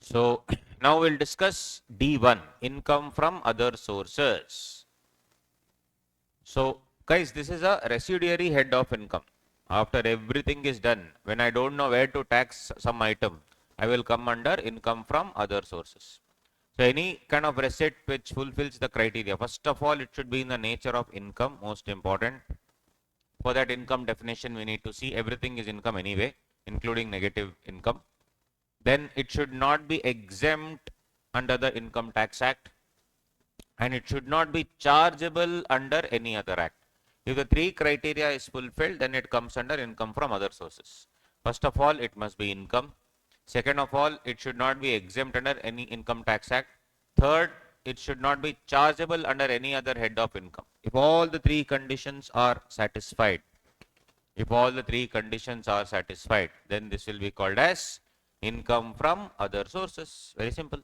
So now we'll discuss D1, income from other sources. So guys, this is a residuary head of income. After everything is done, when I don't know where to tax some item, I will come under income from other sources. So any kind of receipt which fulfills the criteria, first of all, it should be in the nature of income, most important. For that income definition, we need to see everything is income anyway, including negative income. Then it should not be exempt under the Income Tax Act, and it should not be chargeable under any other act. If the three criteria is fulfilled, then it comes under income from other sources. First of all, it must be income. Second of all, it should not be exempt under any Income Tax Act. Third, it should not be chargeable under any other head of income. If all the three conditions are satisfied, then this will be called as income from other sources. Very simple.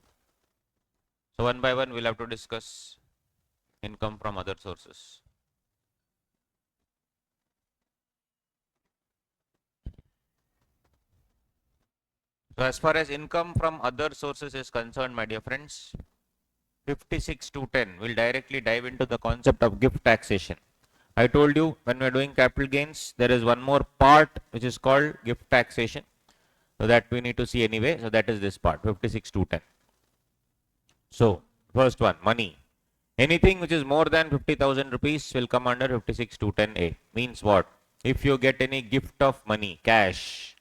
So one by one, we'll have to discuss income from other sources. So as far as income from other sources is concerned, my dear friends, 56 to 10 will directly dive into the concept of gift taxation. I told you when we are doing capital gains, there is one more part which is called gift taxation. So that we need to see anyway. So that is this part, 56 to 10. So first one, money. Anything which is more than 50,000 rupees will come under 56 to 10A. Means what? If you get any gift of money, cash,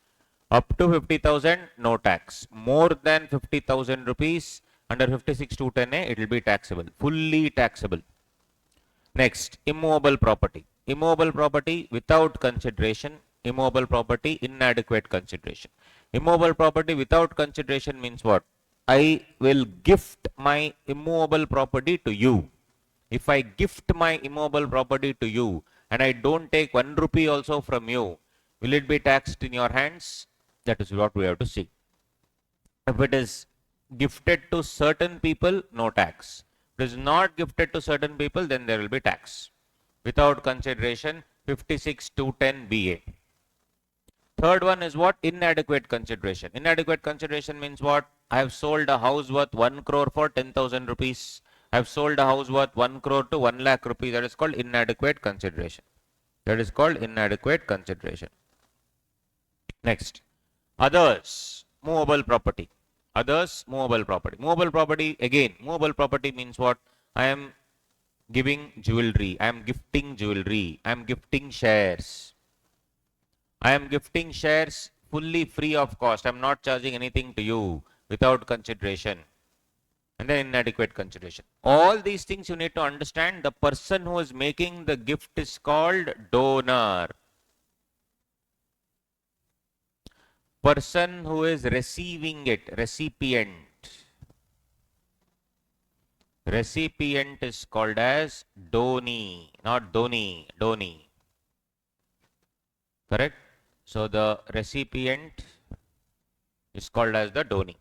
up to 50,000, no tax. More than 50,000 rupees, under 56 to 10A, it will be taxable, fully taxable. Next, immovable property. Immovable property without consideration, immovable property inadequate consideration. Immovable property without consideration means what? I will gift my immovable property to you. If I gift my immovable property to you and I don't take 1 rupee also from you, will it be taxed in your hands? That is what we have to see. If it is gifted to certain people, no tax. If it is not gifted to certain people, then there will be tax. Without consideration, 56 to 10 BA. Third one is what? Inadequate consideration. Inadequate consideration means what? I have sold a house worth 1 crore for 10,000 rupees. I have sold a house worth 1 crore to 1 lakh rupees. That is called inadequate consideration. That is called inadequate consideration. Next, others, movable property. Others, movable property. Movable property, again, movable property means what? I am giving jewelry. I am gifting jewelry. I am gifting shares. I am gifting shares fully free of cost. I am not charging anything to you without consideration. And then inadequate consideration. All these things you need to understand. The person who is making the gift is called donor. Person who is receiving it, recipient. Recipient is called as donee, not doni, donee. Correct? So the recipient is called as the donee.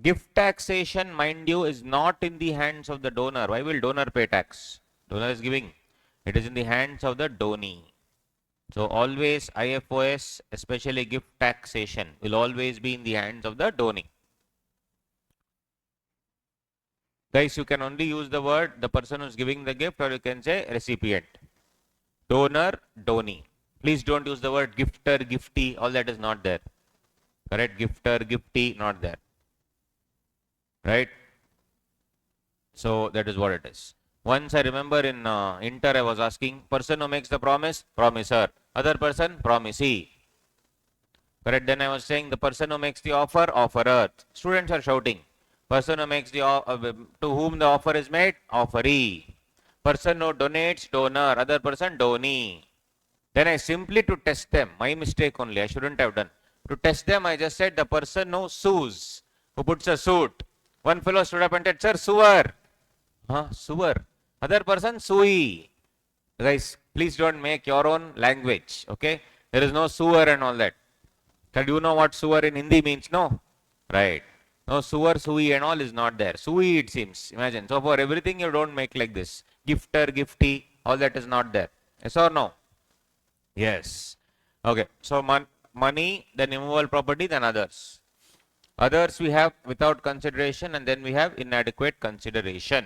Gift taxation, mind you, is not in the hands of the donor. Why will donor pay tax? Donor is giving. It is in the hands of the donee. So always IFOS, especially gift taxation, will always be in the hands of the donee. Guys, you can only use the word the person who is giving the gift, or you can say recipient. Donor, donee. Please don't use the word gifter, giftee. All that is not there. Correct? Gifter, giftee, not there. Right? So that is what it is. Once I remember in Inter, I was asking, person who makes the promise, promiser. Other person, promisee. Correct? Then I was saying the person who makes the offer, offerer. Students are shouting. Person who makes the to whom the offer is made, offeree. Person who donates, donor. Other person, donee. Then I simply, to test them, my mistake only, I shouldn't have done. To test them, I just said the person who sues, who puts a suit. One fellow stood up and said, sir, suer. Huh? Suer. Other person, sui. Guys, please don't make your own language. Okay? There is no suer and all that. Do you know what suer in Hindi means? No? Right. No, suer, sui and all is not there. Sui, it seems. Imagine. So for everything, you don't make like this. Gifter, giftee, all that is not there. Yes or no? Yes. Okay. So money, then immovable property, then others. Others we have without consideration, and then we have inadequate consideration.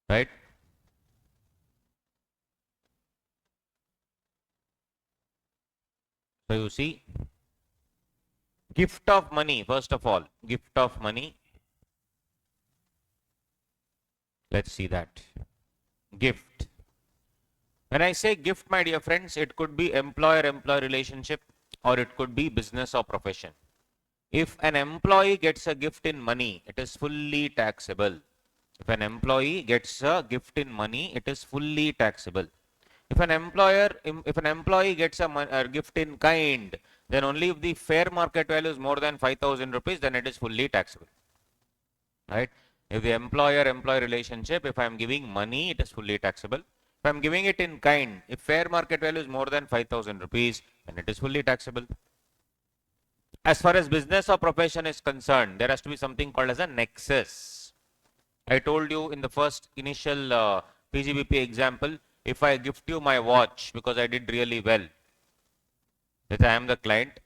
Right? So you see, gift of money, first of all, gift of money. Let's see that. Gift. When I say gift, my dear friends, it could be employer-employee relationship or it could be business or profession. If an employee gets a gift in money, it is fully taxable. If an employee gets a gift in money, it is fully taxable. If an employee gets a gift in kind, then only if the fair market value is more than 5,000 rupees, then it is fully taxable. Right? If the employer-employee relationship, if I am giving money, it is fully taxable. If I am giving it in kind, if fair market value is more than 5,000 rupees, then it is fully taxable. As far as business or profession is concerned, there has to be something called as a nexus. I told you in the first initial PGBP example, if I gift you my watch because I did really well, that I am the client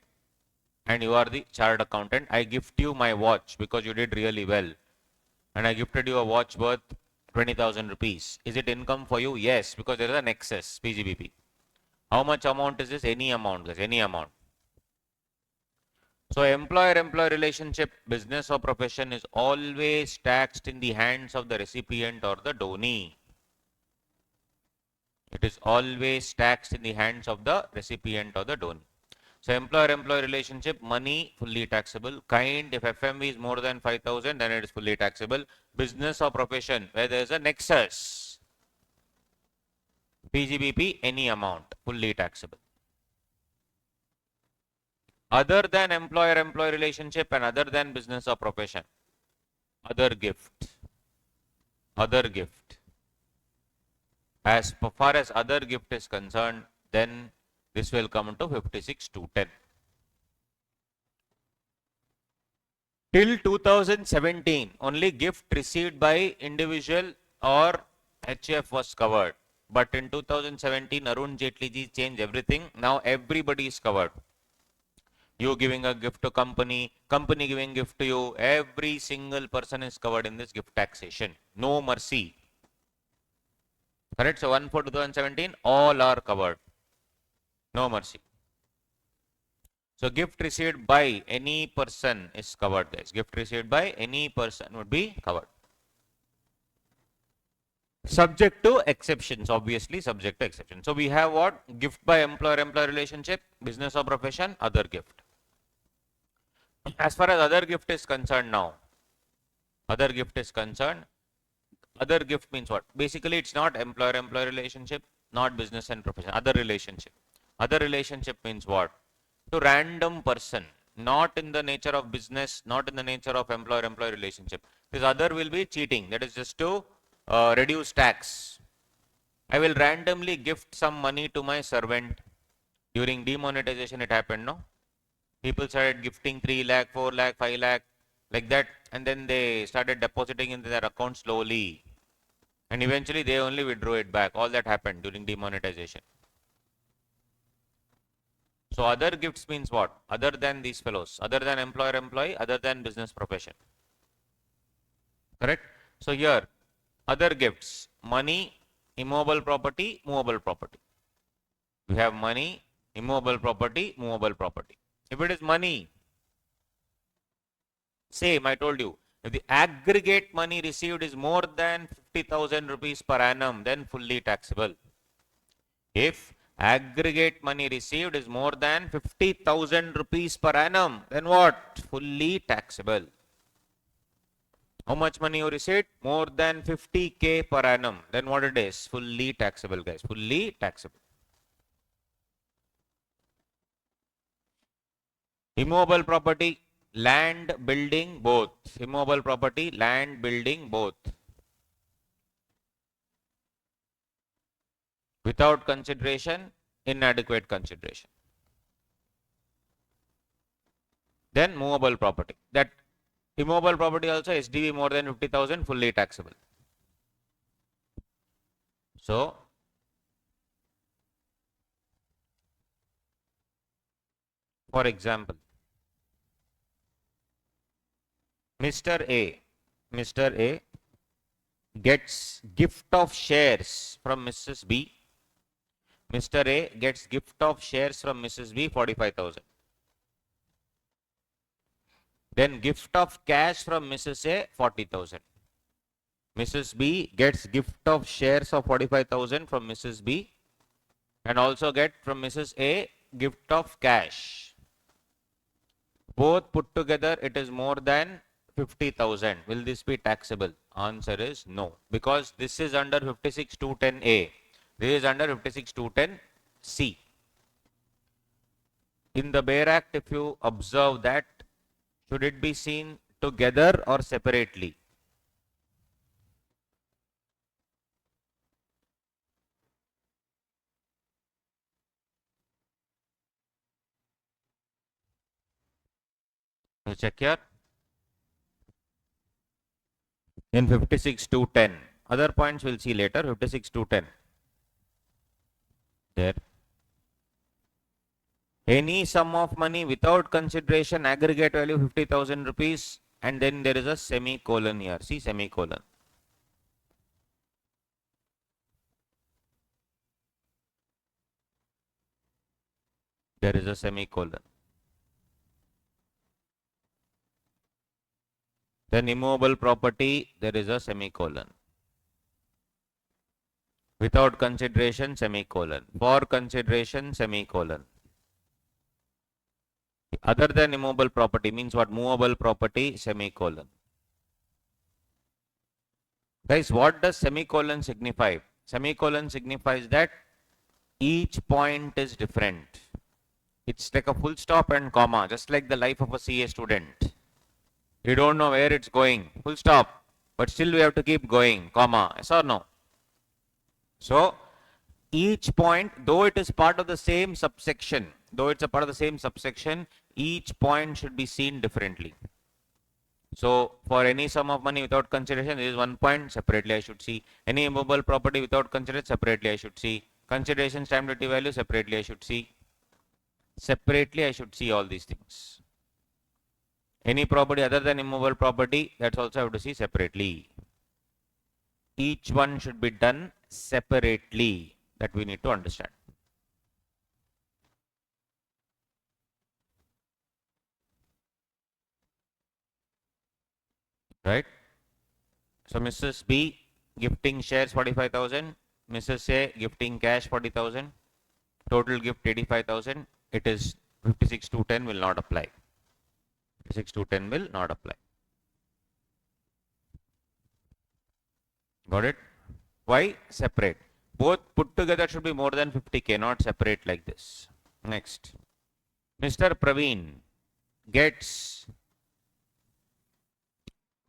and you are the chartered accountant, I gift you my watch because you did really well, and I gifted you a watch worth 20,000 rupees. Is it income for you? Yes, because there is a nexus, PGBP. How much amount is this? Any amount, guys, any amount. So employer-employee relationship, business or profession is always taxed in the hands of the recipient or the donee. It is always taxed in the hands of the recipient or the donee. So employer-employee relationship, money, fully taxable. Kind, if FMV is more than 5,000, then it is fully taxable. Business or profession, where there is a nexus. PGBP, any amount, fully taxable. Other than employer-employee relationship and other than business or profession, other gift. Other gift. As far as other gift is concerned, then this will come to 56,210. Till 2017, only gift received by individual or HF was covered. But in 2017, Arun Jaitley ji changed everything. Now everybody is covered. You giving a gift to company, company giving gift to you, every single person is covered in this gift taxation. No mercy. Correct? So 1 for 2017, all are covered. No mercy. So gift received by any person is covered, guys. Gift received by any person would be covered. Subject to exceptions, obviously subject to exceptions. So we have what? Gift by employer-employee relationship, business or profession, other gift. As far as other gift is concerned now, other gift is concerned, other gift means what? Basically, it's not employer-employee relationship, not business and profession, other relationship. Other relationship means what? To random person, not in the nature of business, not in the nature of employer-employee relationship. This other will be cheating. That is just to reduce tax. I will randomly gift some money to my servant. During demonetization, it happened, no? People started gifting 3 lakh, 4 lakh, 5 lakh, like that, and then they started depositing into their account slowly. And eventually, they only withdrew it back. All that happened during demonetization. So, other gifts means what? Other than these fellows, other than employer-employee, other than business profession. Correct? So, here, other gifts, money, immovable property, movable property. We have money, immovable property, movable property. If it is money, same, I told you. If the aggregate money received is more than 50,000 rupees per annum, then fully taxable. If aggregate money received is more than 50,000 rupees per annum, then what? Fully taxable. How much money you received? More than 50K per annum. Then what it is? Fully taxable, guys. Fully taxable. Immovable property, land, building, both. Immovable property, land, building, both. Without consideration, inadequate consideration. Then movable property. That immovable property also SDV more than 50,000, fully taxable. So, For example, Mr. A gets gift of shares from Mrs. B. Mr. A gets gift of shares from Mrs. B 45,000. Then gift of cash from Mrs. A 40,000. Mrs. B gets gift of shares of 45,000 from Mrs. B and also get from Mrs. A gift of cash. Both put together it is more than 50,000. Will this be taxable? Answer is no, because this is under 56.210A. This is under 56.210C. In the Bare Act, if you observe that, should it be seen together or separately? You check here. In 56.210. Other points we'll see later. 56.210. There. Any sum of money without consideration, aggregate value 50,000 rupees, and then there is a semicolon here. See, semicolon. There is a semicolon. Then immovable property, there is a semicolon. Without consideration, semicolon. For consideration, semicolon. Other than immovable property means what? Movable property, semicolon. Guys, what does semicolon signify? Semicolon signifies that each point is different. It's like a full stop and comma, just like the life of a CA student. You don't know where it's going, full stop, but still we have to keep going, comma, yes or no? So, each point, though it is part of the same subsection, each point should be seen differently. So, for any sum of money without consideration, there is one point, separately I should see. Any immovable property without consideration, separately I should see. Consideration stamp duty value, separately I should see. Separately I should see all these things. Any property other than immovable property, that's also I have to see separately. Each one should be done separately. That we need to understand. Right? So Mrs. B gifting shares 45,000, Mrs. A gifting cash 40,000, total gift 85,000. It is 56.210 will not apply. 56.210 will not apply. Got it? Why? Separate. Both put together should be more than 50k, not separate like this. Next. Mr. Praveen gets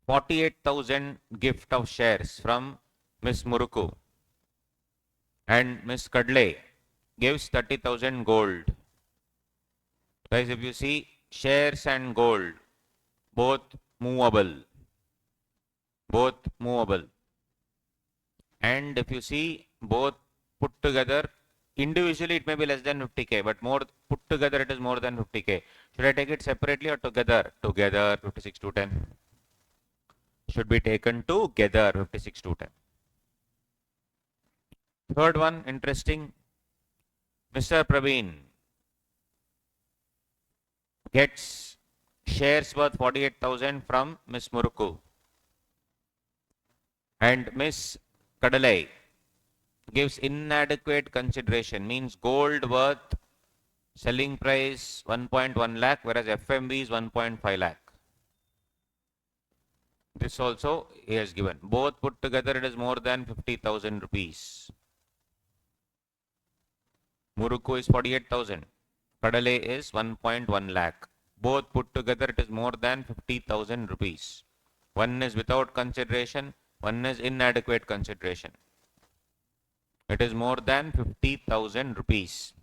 48,000 gift of shares from Miss Muruku, and Miss Kadle gives 30,000 gold. Guys, if you see shares and gold, both movable. And if you see both put together, individually it may be less than 50k, but more put together it is more than 50k. Should I take it separately or together? Together, 56.210. Should be taken together, 56.210. Third one, interesting. Mr. Praveen gets shares worth 48,000 from Miss Muruku, and Miss Kadalai gives inadequate consideration, means gold worth selling price 1.1 lakh, whereas FMV is 1.5 lakh. This also he has given. Both put together it is more than 50,000 rupees. Muruku is 48,000. Kadale is 1.1 lakh. Both put together it is more than 50,000 rupees. One is without consideration, one is inadequate consideration. It is more than 50,000 rupees.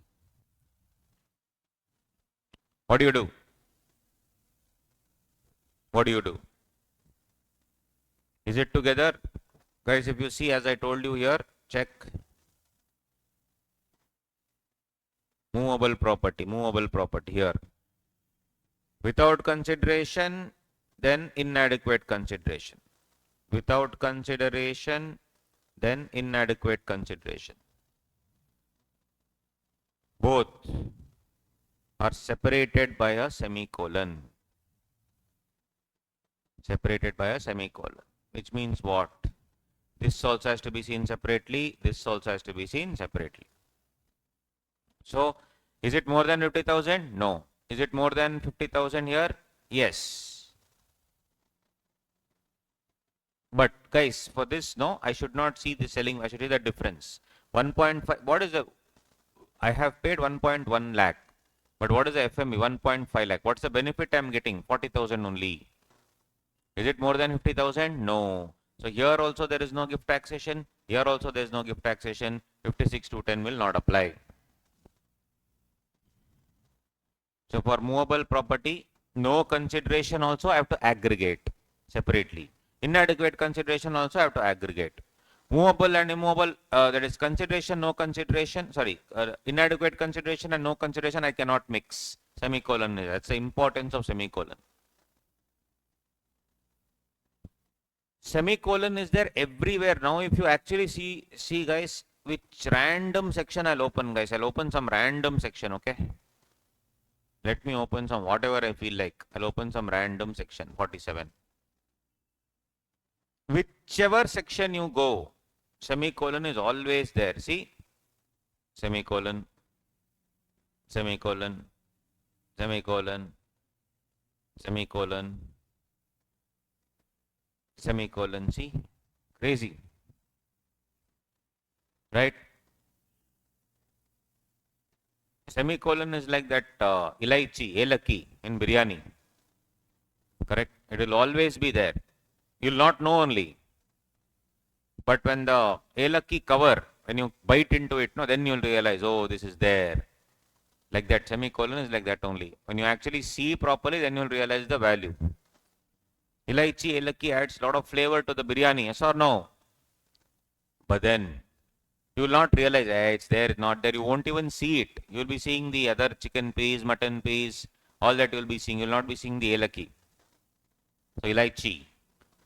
What do you do? What do you do? Is it together? Guys, if you see, as I told you here, check movable property here. Without consideration, then inadequate consideration. Without consideration, then inadequate consideration. Both are separated by a semicolon. Separated by a semicolon. Which means what? This also has to be seen separately. This also has to be seen separately. So, is it more than 50,000? No. Is it more than 50,000 here? Yes. But guys, for this, no, I should not see the selling. I should see the difference. 1.5. What is the? I have paid 1.1 lakh. But what is the FME? 1.5 lakh. What's the benefit I'm getting? 40,000 only. Is it more than 50,000? No. So here also there is no gift taxation. Here also there is no gift taxation. 56,210 will not apply. So for movable property, no consideration also I have to aggregate separately. Inadequate consideration also I have to aggregate. Movable and immovable, that is consideration, no consideration, sorry, inadequate consideration and no consideration I cannot mix. Semicolon, that's the importance of semicolon. Semicolon is there everywhere. Now if you actually see guys, which random section I'll open guys, I'll open some random section, okay? Let me open some whatever I feel like. I'll open some random section, 47. Whichever section you go, semicolon is always there. See? Semicolon, semicolon, semicolon, semicolon, semicolon. See? Crazy. Right? Semicolon is like that ilaichi, elaki in biryani. Correct? It will always be there. You will not know only. But when the elaki cover, when you bite into it, no, then you will realize, oh, this is there. Like that, semicolon is like that only. When you actually see properly, then you will realize the value. Ilaichi, elaki adds a lot of flavor to the biryani, yes or no? But then, you will not realize, it's there, it's not there. You won't even see it. You will be seeing the other chicken piece, mutton piece, all that you will be seeing. You will not be seeing the elaki. So, ilaichi.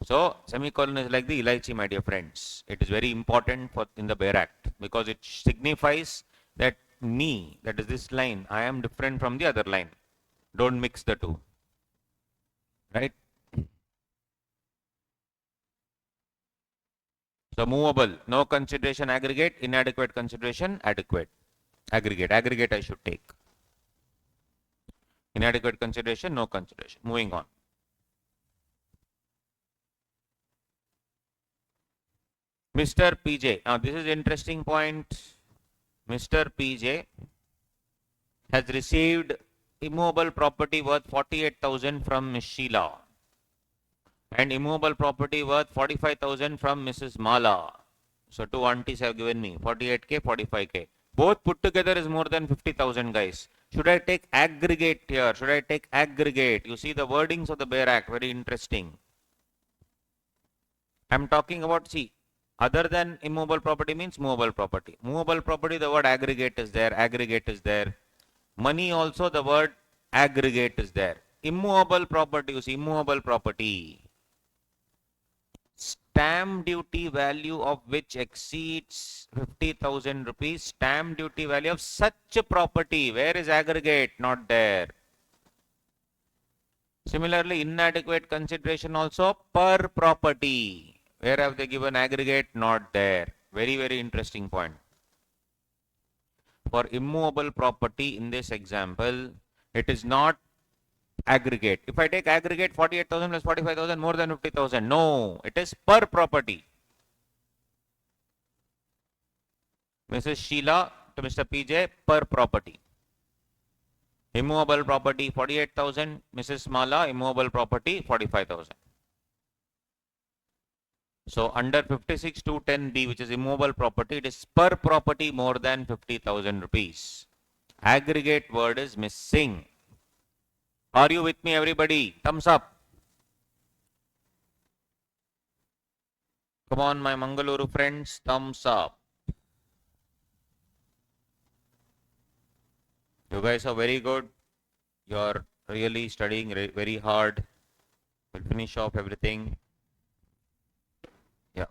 So, semicolon is like the ilaichi, my dear friends. It is very important for in the Bear Act because it signifies that me, that is this line, I am different from the other line. Don't mix the two. Right? So, movable, no consideration aggregate, inadequate consideration adequate. Aggregate, aggregate I should take. Inadequate consideration, no consideration. Moving on. Mr. PJ. Now, this is interesting point. Mr. PJ has received immovable property worth 48,000 from Miss Sheila and immovable property worth 45,000 from Mrs. Mala. So, two aunties have given me 48k, 45k. Both put together is more than 50,000 guys. Should I take aggregate here? Should I take aggregate? You see the wordings of the Bear Act, very interesting. I am talking about, see, other than immovable property means movable property. Movable property, the word aggregate is there, aggregate is there. Money also, the word aggregate is there. Immovable property, you see, immovable property. Stamp duty value of which exceeds 50,000 rupees. Stamp duty value of such a property. Where is aggregate? Not there. Similarly, inadequate consideration also per property. Where have they given aggregate? Not there. Very, very interesting point. For immovable property in this example, it is not aggregate. If I take aggregate 48,000 plus 45,000 more than 50,000. No, it is per property. Mrs. Sheila to Mr. PJ per property. Immovable property 48,000. Mrs. Mala, immovable property 45,000. So under 56.210B, which is immovable property, it is per property more than 50,000 rupees. Aggregate word is missing. Are you with me, everybody? Thumbs up. Come on, my Mangaluru friends, thumbs up. You guys are very good. Your really studying very hard. We'll finish off everything. Yeah,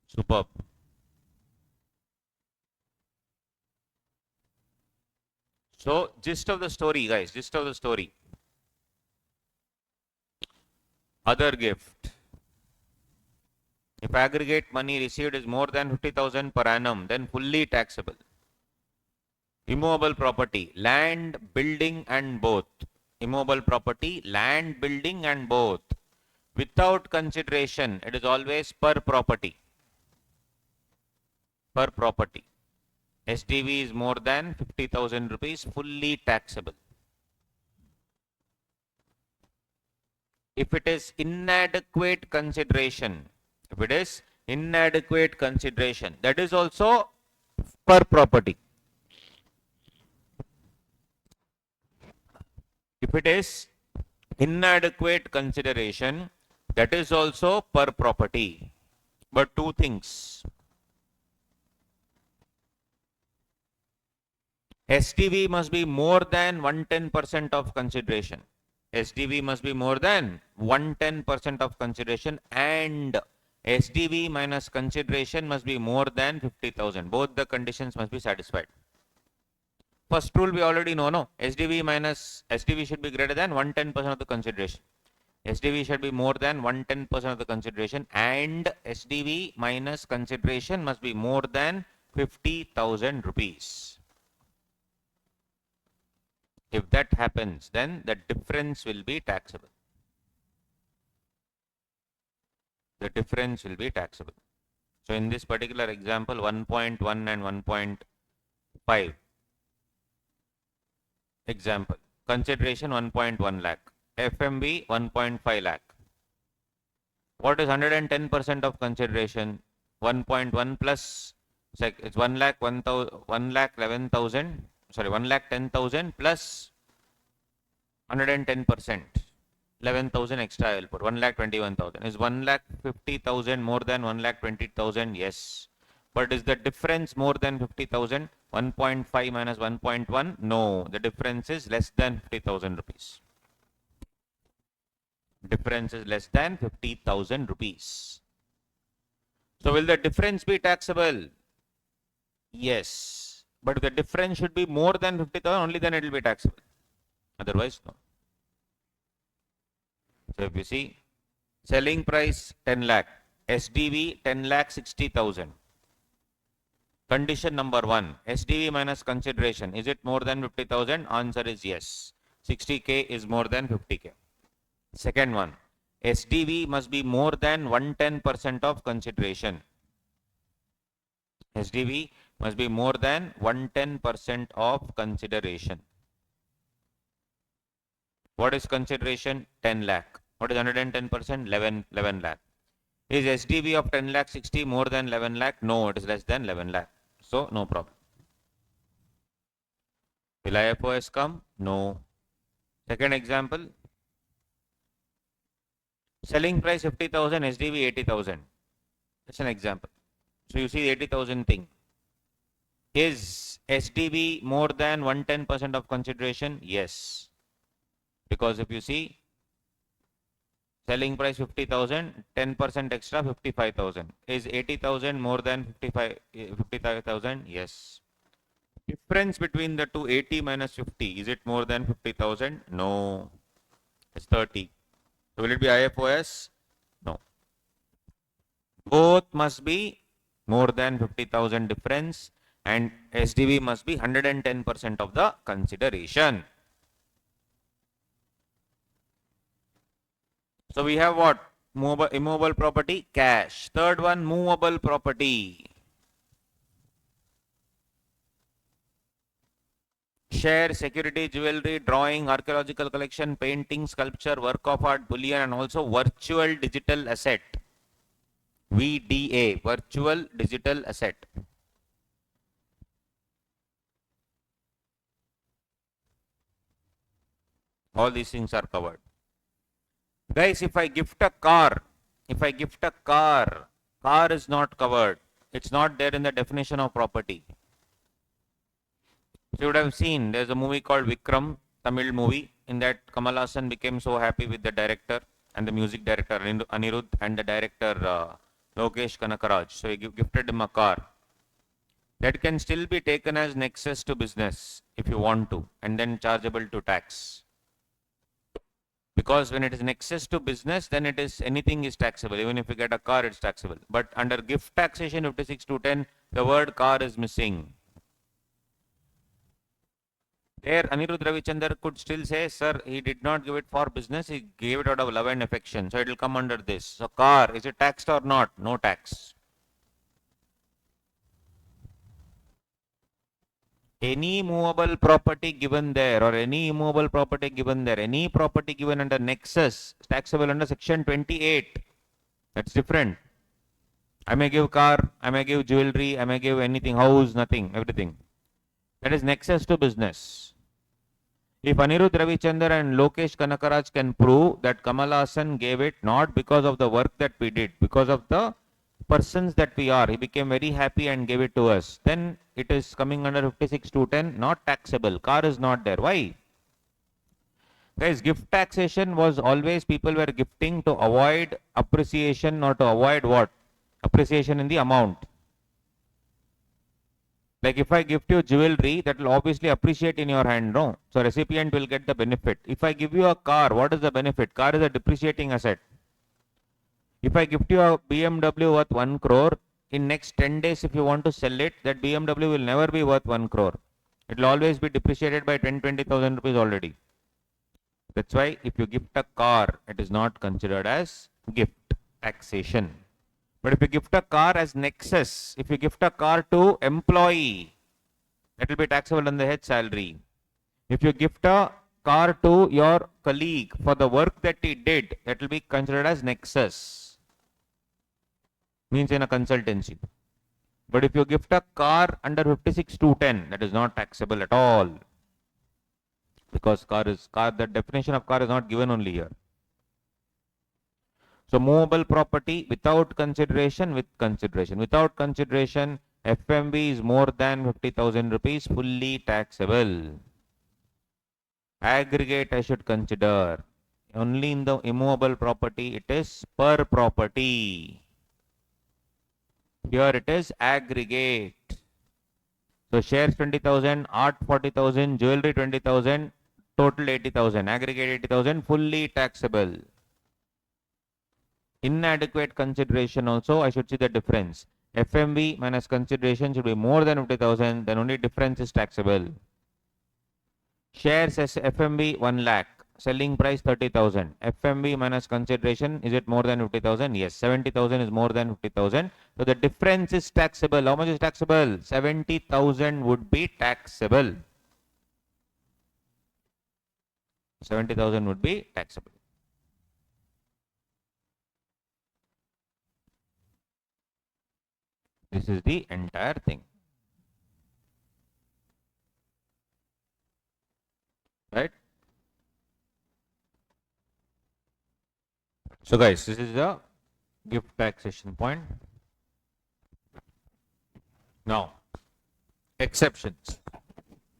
superb. So, gist of the story, guys, gist of the story. Other gift. If aggregate money received is more than 50,000 per annum, then fully taxable. Immovable property, land, building and both. Immovable property, land, building and both. Without consideration, it is always per property. Per property. SDV is more than 50,000 rupees, fully taxable. If it is inadequate consideration, if it is inadequate consideration, that is also per property. If it is inadequate consideration, that is also per property. But two things. SDV must be more than 110% of consideration. SDV must be more than 110% of consideration, and SDV minus consideration must be more than 50,000. Both the conditions must be satisfied. First rule we already know, no? SDV minus SDV should be greater than 110% of the consideration. SDV should be more than 110% of the consideration, and SDV minus consideration must be more than 50,000 rupees. If that happens, then the difference will be taxable. The difference will be taxable. So in this particular example, 1.1 and 1.5 example, consideration 1.1 lakh, FMV 1.5 lakh. What is 110% of consideration? 1.1 plus, it's 1 lakh 11,000, sorry, 1 lakh 10,000 plus 110%. 11,000 extra I will put, 1,21,000. Is 1,50,000 more than 1,20,000? Yes. But is the difference more than 50,000? 1.5 minus 1.1? No. The difference is less than 50,000 rupees. Difference is less than 50,000 rupees. So will the difference be taxable? Yes. But if the difference should be more than 50,000, only then it will be taxable. Otherwise, no. So if you see, selling price 10 lakh, SDV 10 lakh 60,000. Condition number 1, SDV minus consideration, is it more than 50,000? Answer is yes. 60k is more than 50k. Second one, SDV must be more than 110% of consideration. SDV must be more than 110% of consideration. What is consideration? 10 lakh. What is 110%? 11 lakh. Is SDV of 10 lakh 60 more than 11 lakh? No, it is less than 11 lakh. So, no problem. Will IFOS come? No. Second example. Selling price 50,000, SDV 80,000. That's an example. So, you see 80,000 thing. Is SDV more than 110% of consideration? Yes. Because if you see, selling price 50,000, 10% extra 55,000. Is 80,000 more than 55,000? Yes. Difference between the two, 80 minus 50, is it more than 50,000? No. It's 30. So will it be IFOS? No. Both must be more than 50,000 difference, and SDV must be 110% of the consideration. So we have what? Immovable property, cash. Third one, movable property. Share, security, jewelry, drawing, archaeological collection, painting, sculpture, work of art, bullion, and also virtual digital asset. VDA, virtual digital asset. All these things are covered. Guys, if I gift a car, car is not covered. It's not there in the definition of property. So you would have seen, there's a movie called Vikram, Tamil movie. In that, Kamal Haasan became so happy with the director and the music director Anirudh and the director Lokesh Kanakaraj. So he gifted him a car. That can still be taken as nexus to business if you want to, and then chargeable to tax. Because when it is nexus to business, then it is anything is taxable. Even if you get a car, it's taxable. But under gift taxation 56-10, the word car is missing. There, Anirudh Ravichandar could still say, sir, he did not give it for business, he gave it out of love and affection. So it will come under this. So car, is it taxed or not? No tax. Any movable property given there or any immovable property given there, any property given under nexus, taxable under section 28. That's different. I may give car, I may give jewelry, I may give anything, house, nothing, everything. That is nexus to business. If Anirudh Ravichandar and Lokesh Kanakaraj can prove that Kamal Haasan gave it not because of the work that we did, because of the persons that we are, he became very happy and gave it to us, then it is coming under 56-10, not taxable. Car is not there. Why? Guys, gift taxation was always people were gifting to avoid appreciation or to avoid what? Appreciation in the amount. Like if I gift you jewelry, that will obviously appreciate in your hand, no? So recipient will get the benefit. If I give you a car, what is the benefit? Car is a depreciating asset. If I gift you a BMW worth 1 crore, in next 10 days if you want to sell it, that BMW will never be worth 1 crore. It will always be depreciated by 10-20,000 rupees already. That's why if you gift a car, it is not considered as gift taxation. But if you gift a car as nexus, if you gift a car to employee, that will be taxable on the head salary. If you gift a car to your colleague for the work that he did, that will be considered as nexus. Means in a consultancy. But if you gift a car under 56-10, that is not taxable at all. Because the definition of car is not given only here. So movable property without consideration, with consideration. Without consideration, FMV is more than 50,000 rupees, fully taxable. Aggregate I should consider. Only in the immovable property it is per property. Here it is aggregate. So shares 20,000, art 40,000, jewelry 20,000, total 80,000. Aggregate 80,000, fully taxable. Inadequate consideration also, I should see the difference. FMV minus consideration should be more than 50,000, then only difference is taxable. Shares as FMV 1 lakh, selling price 30,000. FMV minus consideration, is it more than 50,000? Yes, 70,000 is more than 50,000. So the difference is taxable. How much is taxable? 70,000 would be taxable. 70,000 would be taxable. This is the entire thing. Right? So guys, this is the gift taxation point. Now, exceptions.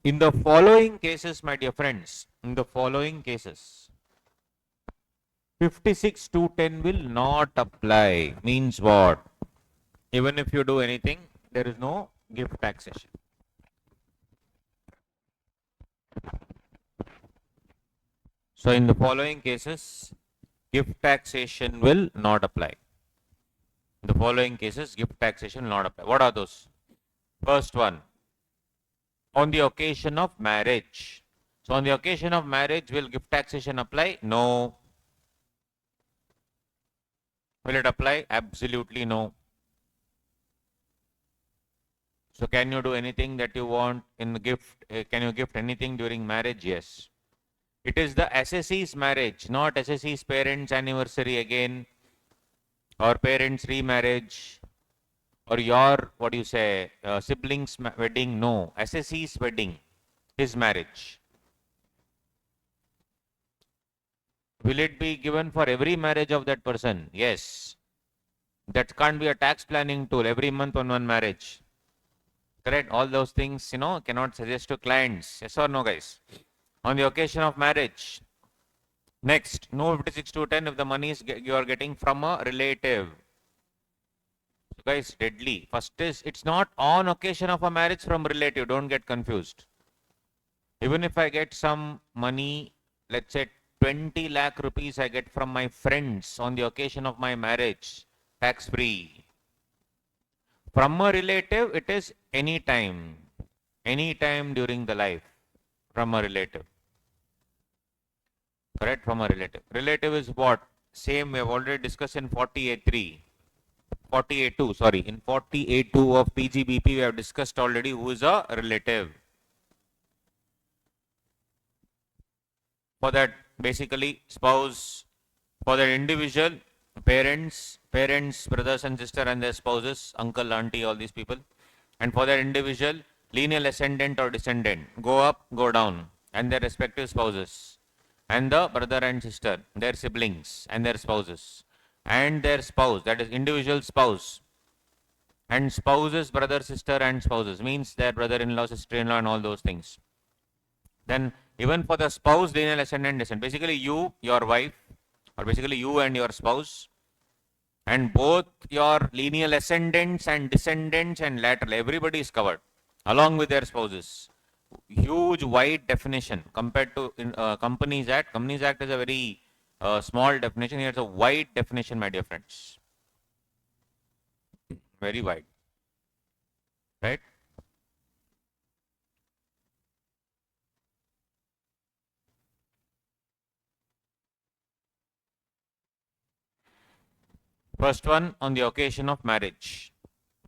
In the following cases, my dear friends, in the following cases, 56-10 will not apply. Means what? Even if you do anything, there is no gift taxation. So in the following cases, gift taxation will not apply. In the following cases, gift taxation will not apply. What are those? First one, on the occasion of marriage. So on the occasion of marriage, will gift taxation apply? No. Will it apply? Absolutely no. So can you do anything that you want in the gift? Can you gift anything during marriage? Yes. It is the SSE's marriage, not SSE's parents' anniversary again, or parents' remarriage, or your, what do you say, siblings' wedding. No. SSE's wedding, his marriage. Will it be given for every marriage of that person? Yes. That can't be a tax planning tool. Every month on one marriage. Correct? All those things, cannot suggest to clients. Yes or no, guys? on the occasion of marriage. Next, no 56 to 10 if the money is you are getting from a relative. So guys, deadly. First is, it's not on occasion of a marriage from relative. Don't get confused. Even if I get some money, let's say 20 lakh rupees I get from my friends on the occasion of my marriage, tax free. From a relative, it is any time during the life from a relative. Correct? From a relative. Relative is what? Same we have already discussed in 48.3. 48.2, sorry. In 48.2 of PGBP, we have discussed already who is a relative. For that, basically, spouse, for that individual, parents, brothers and sister and their spouses, uncle, auntie, all these people. And for that individual, lineal ascendant or descendant, go up, go down, and their respective spouses. And the brother and sister, their siblings and their spouses. And their spouse, that is individual spouse. And spouses, brother, sister, and spouses means their brother-in-law, sister-in-law, and all those things. Then even for the spouse, lineal ascendant descent, basically you, your wife, or basically you and your spouse, and both your lineal ascendants and descendants and lateral, everybody is covered along with their spouses. Huge wide definition compared to Companies Act. Companies Act is a very small definition. Here it's a wide definition, my dear friends. Very wide, right? First one on the occasion of marriage.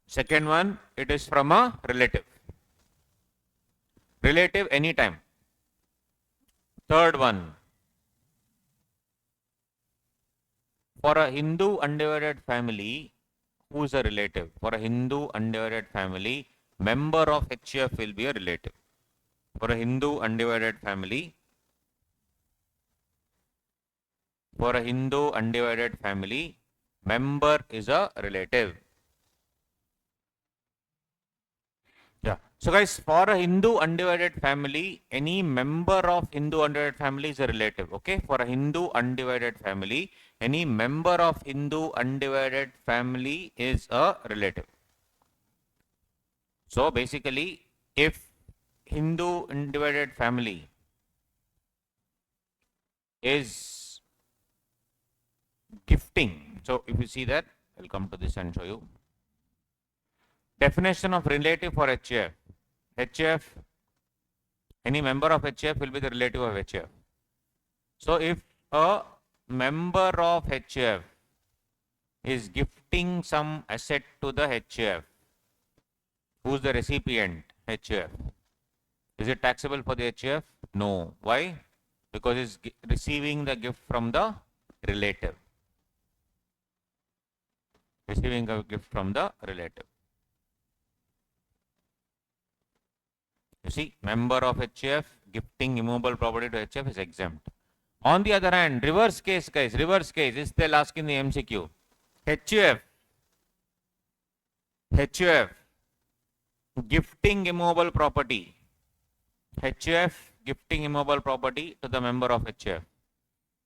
Second one, it is from a relative. Relative anytime. Third one, for a Hindu undivided family, who is a relative? For a Hindu undivided family, member of HF will be a relative. For a Hindu undivided family, for a Hindu undivided family, member is a relative. Yeah. So guys, for a Hindu undivided family, any member of Hindu undivided family is a relative. Okay. For a Hindu undivided family, any member of Hindu undivided family is a relative. So basically, if Hindu undivided family is gifting, so if you see that, I'll come to this and show you. Definition of relative for HF. HF, any member of HF will be the relative of HF. So if a member of HF is gifting some asset to the HF, who's the recipient? HF. Is it taxable for the HF? No. Why? Because it's receiving the gift from the relative. Receiving a gift from the relative. You see, member of HF gifting immovable property to HF is exempt. On the other hand, reverse case, guys, reverse case, is they'll ask in the MCQ. HUF gifting immovable property. HUF gifting immovable property to the member of HUF.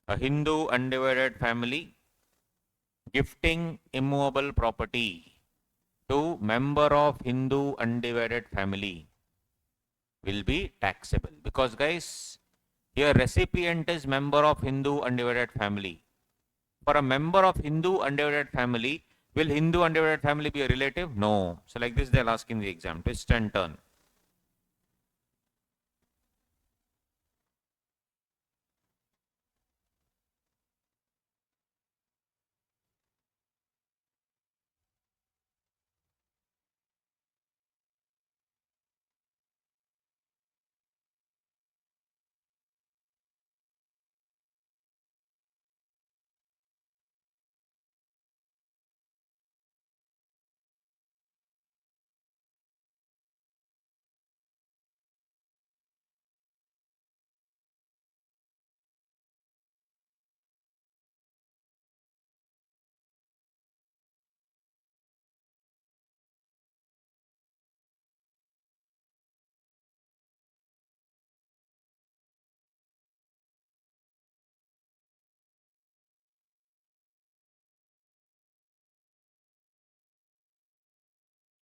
A Hindu undivided family gifting immovable property to member of Hindu undivided family will be taxable. Because guys, here recipient is member of Hindu undivided family. For a member of Hindu undivided family, will Hindu undivided family be a relative? No. So like this they'll ask in the exam, twist and turn.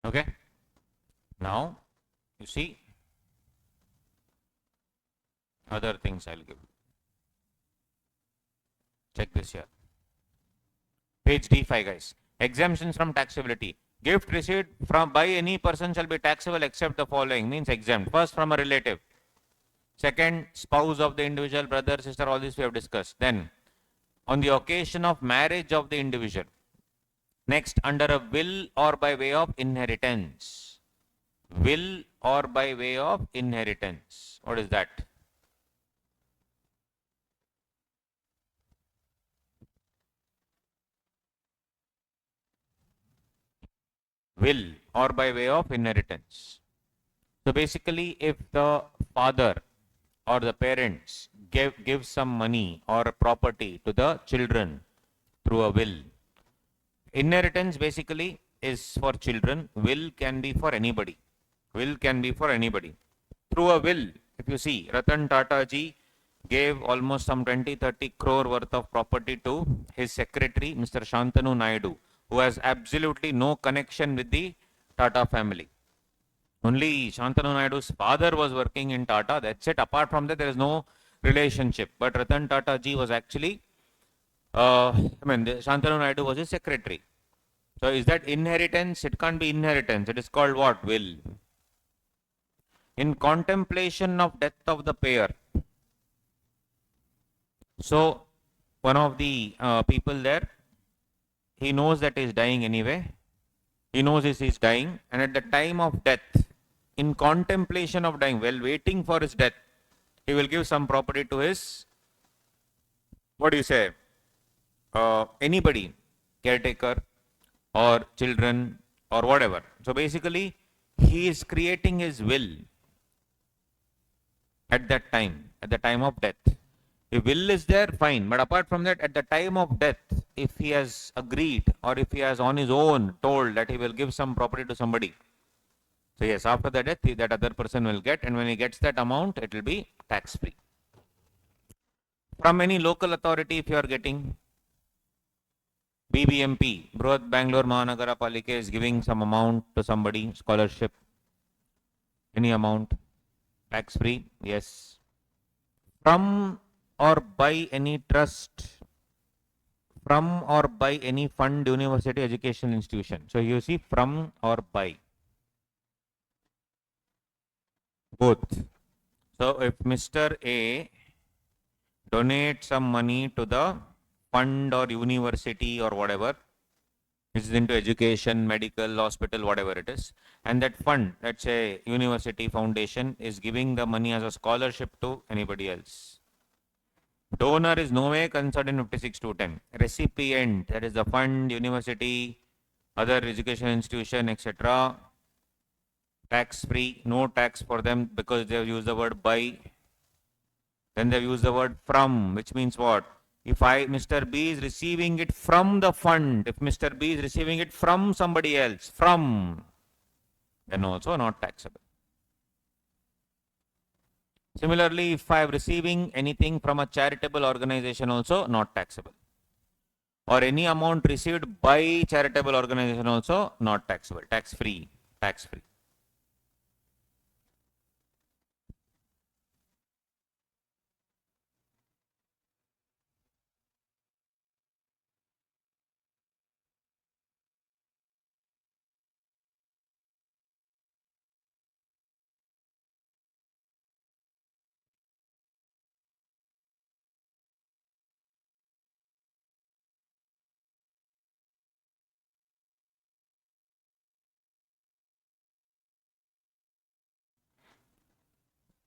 Okay. Now, you see, other things I'll give. Check this here. Page D5, guys. Exemptions from taxability. Gift received from by any person shall be taxable except the following, means exempt. First, from a relative. Second, spouse of the individual, brother, sister, all this we have discussed. Then, on the occasion of marriage of the individual. Next, under a will or by way of inheritance. Will or by way of inheritance. What is that? Will or by way of inheritance. So basically, if the father or the parents give some money or property to the children through a will, inheritance basically is for children. Will can be for anybody. Will can be for anybody. Through a will, if you see, Ratan Tata ji gave almost some 20-30 crore worth of property to his secretary, Mr. Shantanu Naidu, who has absolutely no connection with the Tata family. Only Shantanu Naidu's father was working in Tata. That's it. Apart from that, there is no relationship. But Ratan Tata ji was actually, Shantanu Naidu was his secretary. So is that inheritance? It can't be inheritance. It is called what? Will. In contemplation of death of the payer. So one of the people there, he knows that he is dying anyway. He knows he is dying, and at the time of death, in contemplation of dying, while waiting for his death, he will give some property to his, what do you say, anybody, caretaker or children or whatever. So basically, he is creating his will at that time, at the time of death. If will is there, fine. But apart from that, at the time of death, if he has agreed or if he has on his own told that he will give some property to somebody, so yes, after the death, that other person will get, and when he gets that amount, it will be tax-free. From any local authority, if you are getting BBMP, Brihat Bangalore Mahanagara Palika is giving some amount to somebody, scholarship, any amount, tax-free, yes. From or by any trust, from or by any fund, university, education institution. So you see from or by. Both. So if Mr. A donates some money to the fund or university or whatever, which is into education, medical, hospital, whatever it is, and that fund, let's say university foundation, is giving the money as a scholarship to anybody else. Donor is no way concerned in 56.210. Recipient, that is the fund, university, other education institution, etc. Tax free, no tax for them because they have used the word by. Then they have used the word from, which means what? If Mr. B is receiving it from the fund, if Mr. B is receiving it from somebody else, from, then also not taxable. Similarly, if I am receiving anything from a charitable organization, also not taxable. Or any amount received by charitable organization, also not taxable, tax free, tax free.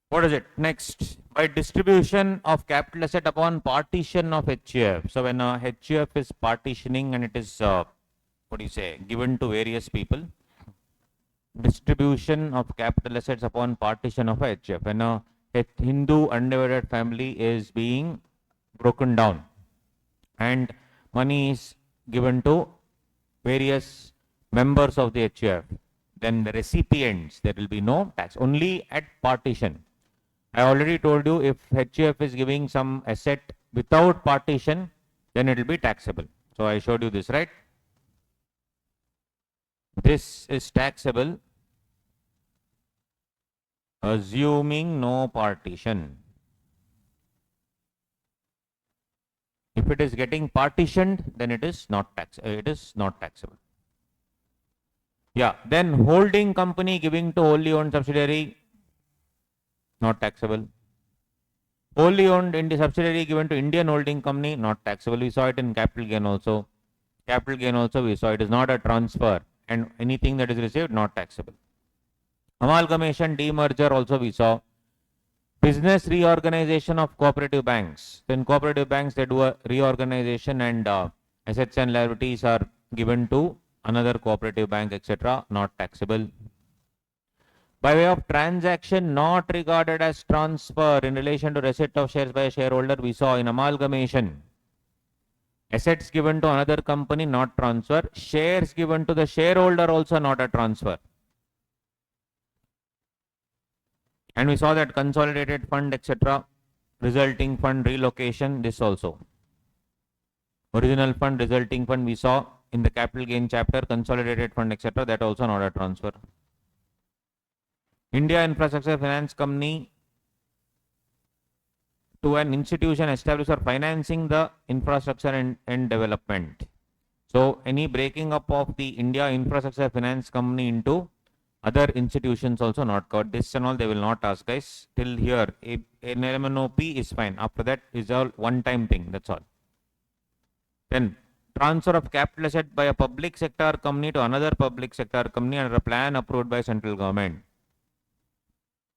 What is it? Next, by distribution of capital asset upon partition of HUF. So when a HUF is partitioning and it is, what do you say, given to various people, distribution of capital assets upon partition of a HUF. When a Hindu undivided family is being broken down and money is given to various members of the HUF, then the recipients, there will be no tax, only at partition. I already told you if HUF is giving some asset without partition, then it will be taxable. So I showed you this, right? This is taxable assuming no partition. If it is getting partitioned, then it is not taxable. Yeah, then holding company giving to wholly owned subsidiary, not taxable. Wholly owned in the subsidiary given to Indian holding company, not taxable. We saw it in capital gain also. Capital gain also we saw it is not a transfer, and anything that is received not taxable. Amalgamation, demerger also we saw. Business reorganization of cooperative banks. Then cooperative banks, they do a reorganization and assets and liabilities are given to another cooperative bank, etc. Not taxable. By way of transaction not regarded as transfer in relation to receipt of shares by a shareholder, we saw in amalgamation. Assets given to another company, not transfer. Shares given to the shareholder, also not a transfer. And we saw that consolidated fund, etc. Resulting fund relocation, this also. Original fund, resulting fund, we saw in the capital gain chapter, consolidated fund, etc. That also not a transfer. India Infrastructure Finance Company to an institution established for financing the infrastructure and development. So any breaking up of the India Infrastructure Finance Company into other institutions also not covered. This and all they will not ask, guys. Till here, an LMNOP is fine. After that is all one-time thing. That's all. Then transfer of capital asset by a public sector company to another public sector company under a plan approved by central government.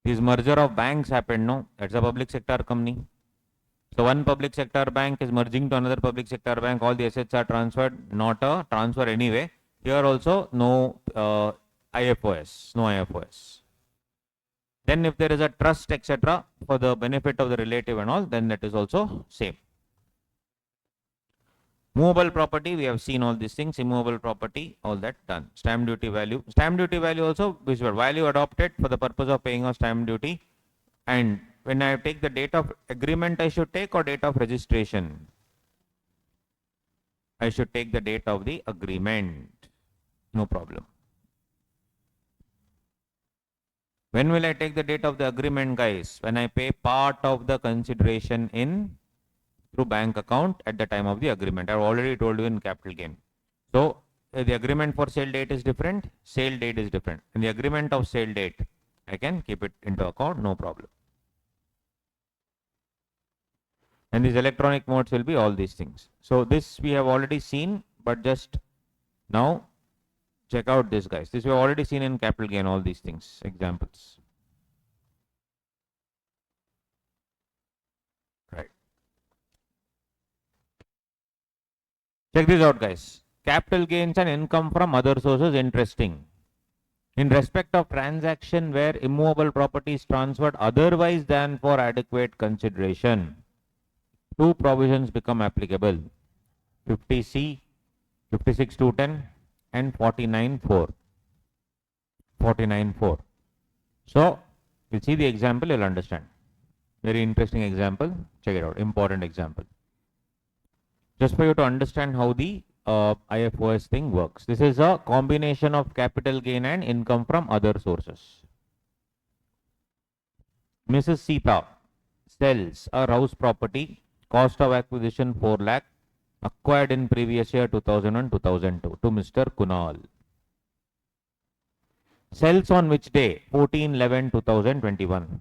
This merger of banks happened, no? That's a public sector company. So one public sector bank is merging to another public sector bank. All the assets are transferred, not a transfer anyway. Here also no IFOS, no IFOS. Then if there is a trust, etc., for the benefit of the relative and all, then that is also same. Movable property, we have seen all these things. Immovable property, all that done. Stamp duty value. Stamp duty value also, which were value adopted for the purpose of paying of stamp duty. And when I take the date of agreement, I should take, or date of registration? I should take the date of the agreement. No problem. When will I take the date of the agreement, guys? When I pay part of the consideration in through bank account at the time of the agreement. I've already told you in capital gain. So the agreement for sale date is different, sale date is different. In the agreement of sale date, I can keep it into account, no problem. And these electronic modes will be all these things. So this we have already seen, but just now check out this, guys. This we have already seen in capital gain, all these things, examples. Right. Check this out, guys. Capital gains and income from other sources, interesting. In respect of transaction where immovable property is transferred otherwise than for adequate consideration, two provisions become applicable. 50C, 56.210 and 49.4. 49.4. So, you'll see the example, you'll understand. Very interesting example. Check it out. Important example. Just for you to understand how the IFOS thing works. This is a combination of capital gain and income from other sources. Mrs. Sita sells a house property, cost of acquisition 4 lakh, acquired in previous year 2001, 2002 to Mr. Kunal. Sells on which day? 14/11/2021.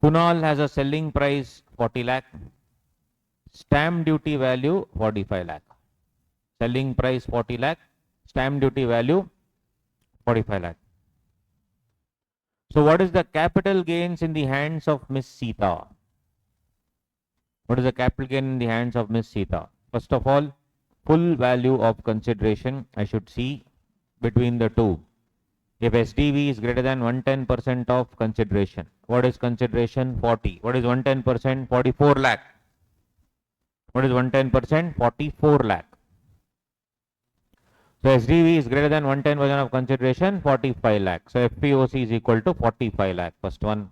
Kunal has a selling price 40 lakh. Stamp duty value 45 lakh. Selling price 40 lakh. Stamp duty value 45 lakh. So what is the capital gains in the hands of Miss Sita? What is the capital gain in the hands of Miss Sita? First of all, full value of consideration I should see between the two. If SDV is greater than 110% of consideration. What is consideration? 40. What is 110%? 44 lakh. What is 110%? 44 lakh. So SDV is greater than 110% of consideration, 45 lakh. So FPOC is equal to 45 lakh. First one.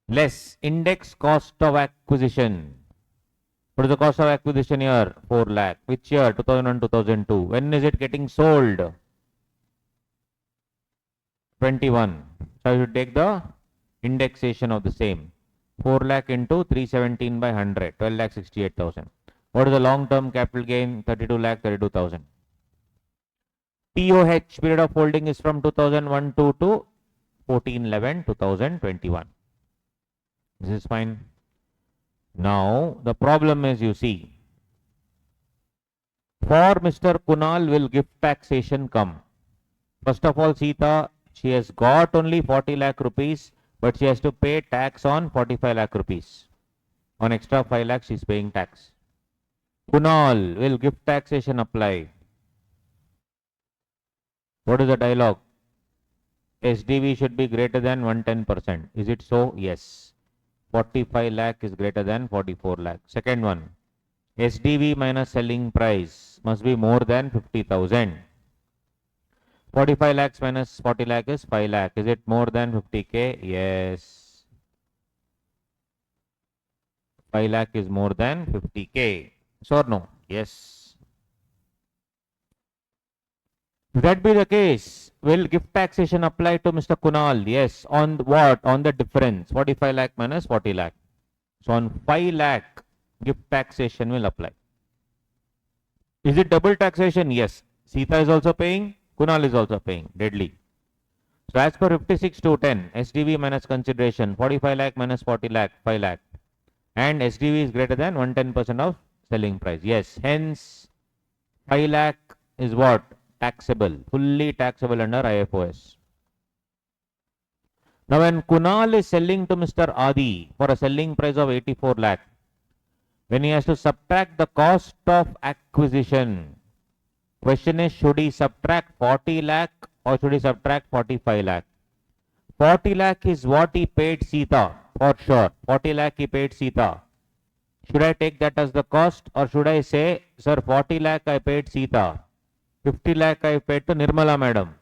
Less index cost of acquisition. What is the cost of acquisition here? 4 lakh. Which year? 2001, 2002. When is it getting sold? 21. So I should take the indexation of the same. 4 lakh into 317 by 100. 12 lakh 68,000. What is the long term capital gain? 32 lakh 32,000. POH period of holding is from 2001 to 14/11/2021. This is fine. Now the problem is, you see, for Mr. Kunal will gift taxation come. First of all, Sita, she has got only 40 lakh rupees, but she has to pay tax on 45 lakh rupees. On extra 5 lakh, she is paying tax. Kunal will gift taxation apply. What is the dialogue? SDV should be greater than 110%. Is it so? Yes. 45 lakh is greater than 44 lakh. Second one, SDV minus selling price must be more than 50,000. 45 lakhs minus 40 lakh is 5 lakh. Is it more than 50k? Yes. 5 lakh is more than 50k. So or no? Yes. If that be the case, will gift taxation apply to Mr. Kunal? Yes. On what? On the difference. 45 lakh minus 40 lakh. So on 5 lakh, gift taxation will apply. Is it double taxation? Yes. Sita is also paying. Kunal is also paying. Deadly. So as per 56/210, SDV minus consideration, 45 lakh minus 40 lakh, 5 lakh. And SDV is greater than 110% of selling price. Yes. Hence, 5 lakh is what? Taxable. Fully taxable under IFOS. Now when Kunal is selling to Mr. Adi for a selling price of 84 lakh, when he has to subtract the cost of acquisition, question is, should he subtract 40 lakh or should he subtract 45 lakh? 40 lakh is what he paid Sita, for sure. 40 lakh he paid Sita. Should I take that as the cost, or should I say, sir, 40 lakh I paid Sita, 50 lakh I paid to Nirmala madam?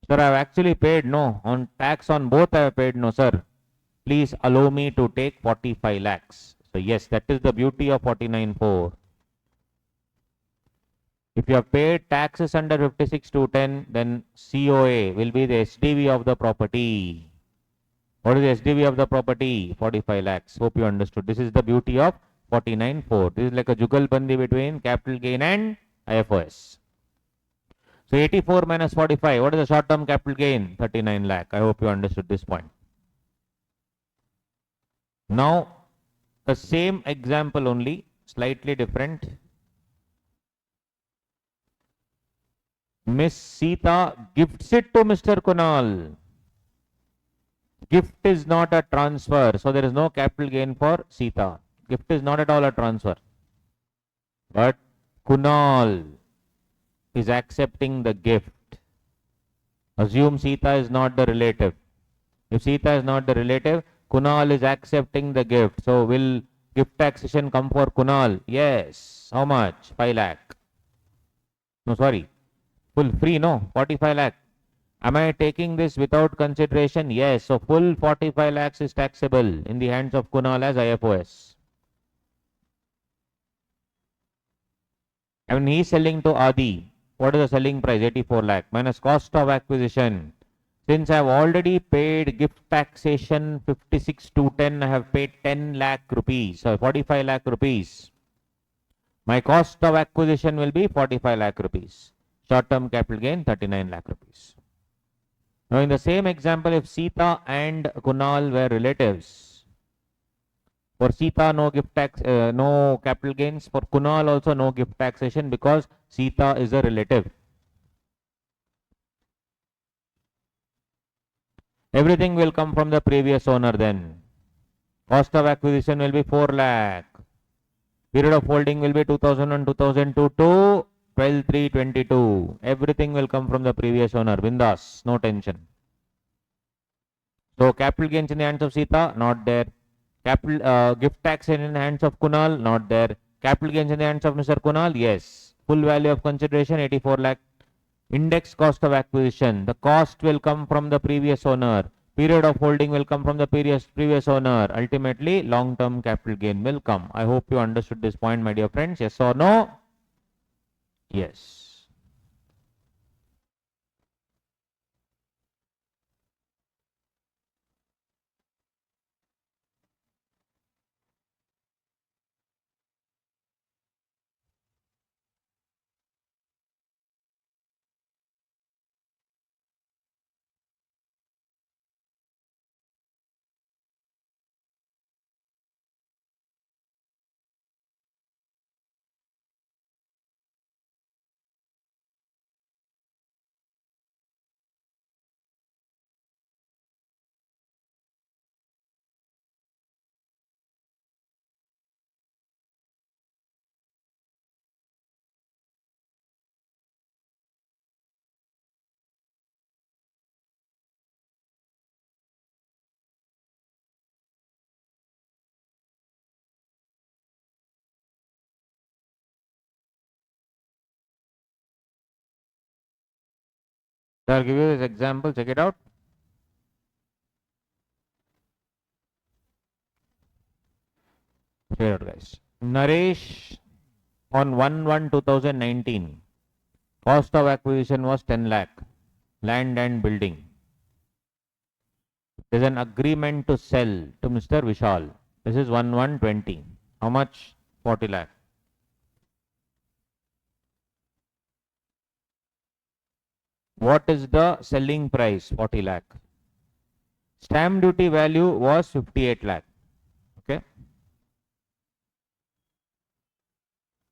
Sir, I have actually paid, no, on tax on both I have paid, no sir. Please allow me to take 45 lakhs. So yes, that is the beauty of 49(4). If you have paid taxes under 56/210, then COA will be the SDV of the property. What is the SDV of the property? 45 lakhs. Hope you understood. This is the beauty of 49(4). This is like a jugalbandi between capital gain and IFOS. So 84 minus 45, what is the short term capital gain? 39 lakh. I hope you understood this point. Now, the same example only, slightly different. Miss Sita gifts it to Mr. Kunal. Gift is not a transfer, so there is no capital gain for Sita. Gift is not at all a transfer. But Kunal is accepting the gift. Assume Sita is not the relative. If Sita is not the relative, Kunal is accepting the gift. So will gift taxation come for Kunal? Yes. How much? 5 lakh. No, sorry. Full free, no? 45 lakh. Am I taking this without consideration? Yes. So full 45 lakhs is taxable in the hands of Kunal as IFOS. And he is selling to Adi. What is the selling price? 84 lakh minus cost of acquisition. Since I have already paid gift taxation 56/210, I have paid 10 lakh rupees. So 45 lakh rupees. My cost of acquisition will be 45 lakh rupees. Short term capital gain 39 lakh rupees. Now in the same example, if Sita and Kunal were relatives, for Sita no gift tax, no capital gains. For Kunal also no gift taxation because Sita is a relative. Everything will come from the previous owner then. Cost of acquisition will be 4 lakh. Period of holding will be 2001, 2002 to 12/3/22. Everything will come from the previous owner. Bindas, no tension. So capital gains in the hands of Sita, not there. Capital gift tax in the hands of Kunal, not there. Capital gains in the hands of Mr. Kunal, yes. Full value of consideration 84 lakh. Index cost of acquisition. The cost will come from the previous owner. Period of holding will come from the previous owner. Ultimately, long-term capital gain will come. I hope you understood this point, my dear friends. Yes or no? Yes. So I'll give you this example. Check it out. Check it out, guys. Naresh on 1/1/2019, cost of acquisition was 10 lakh, land and building. There's an agreement to sell to Mr. Vishal. This is 1/1/20. How much? 40 lakh. What is the selling price? 40 lakh. Stamp duty value was 58 lakh. Okay.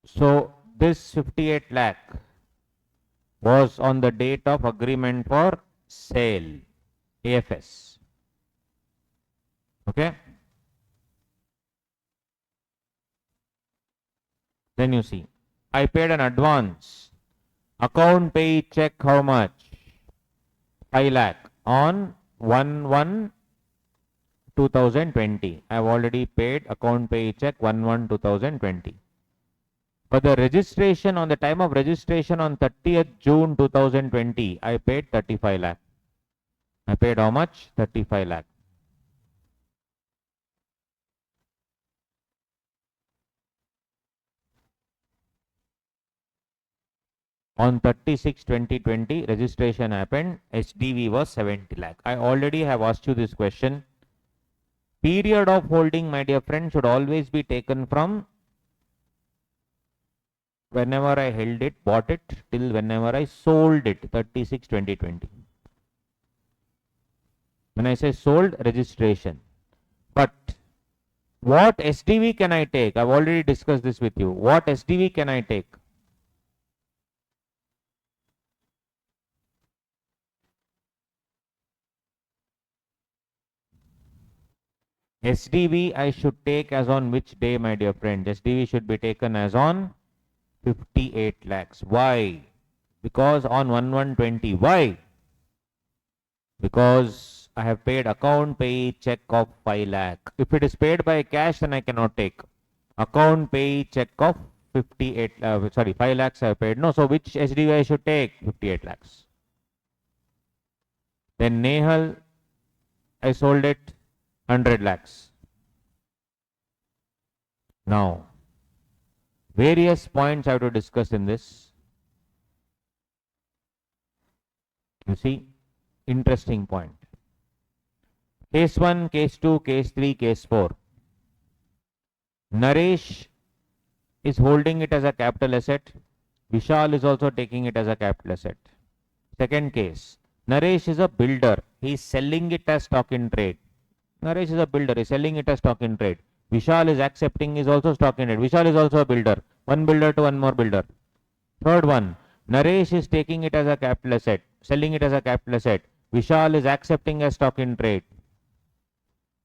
So this 58 lakh was on the date of agreement for sale, AFS. Okay. Then you see, I paid an advance. Account pay check how much? 5 lakh on 1/1/2020. I have already paid account pay check 1/1/2020. For the registration, on the time of registration on 30th June 2020, I paid 35 lakh. I paid how much? 35 lakh. On 36/2020, registration happened. HDV was 70 lakh. I already have asked you this question. Period of holding, my dear friend, should always be taken from whenever I held it, bought it, till whenever I sold it, 36/2020. When I say sold, registration. But what SDV can I take? I've already discussed this with you. What SDV can I take? SDV I should take as on which day, my dear friend? SDV should be taken as on 58 lakhs. Why? Because on 1/1/20. Why? Because I have paid account pay check of 5 lakh. If it is paid by cash, then I cannot take. Account pay check of 5 lakhs I have paid. No, so which SDV I should take? 58 lakhs. Then Nehal, I sold it 100 lakhs. Now, various points I have to discuss in this. You see, interesting point. Case 1, case 2, case 3, case 4. Naresh is holding it as a capital asset. Vishal is also taking it as a capital asset. Second case, Naresh is a builder. He is selling it as stock in trade. Naresh is a builder. He is selling it as stock in trade. Vishal is accepting is also stock in trade. Vishal is also a builder. One builder to one more builder. Third one, Naresh is taking it as a capital asset, selling it as a capital asset. Vishal is accepting as stock in trade.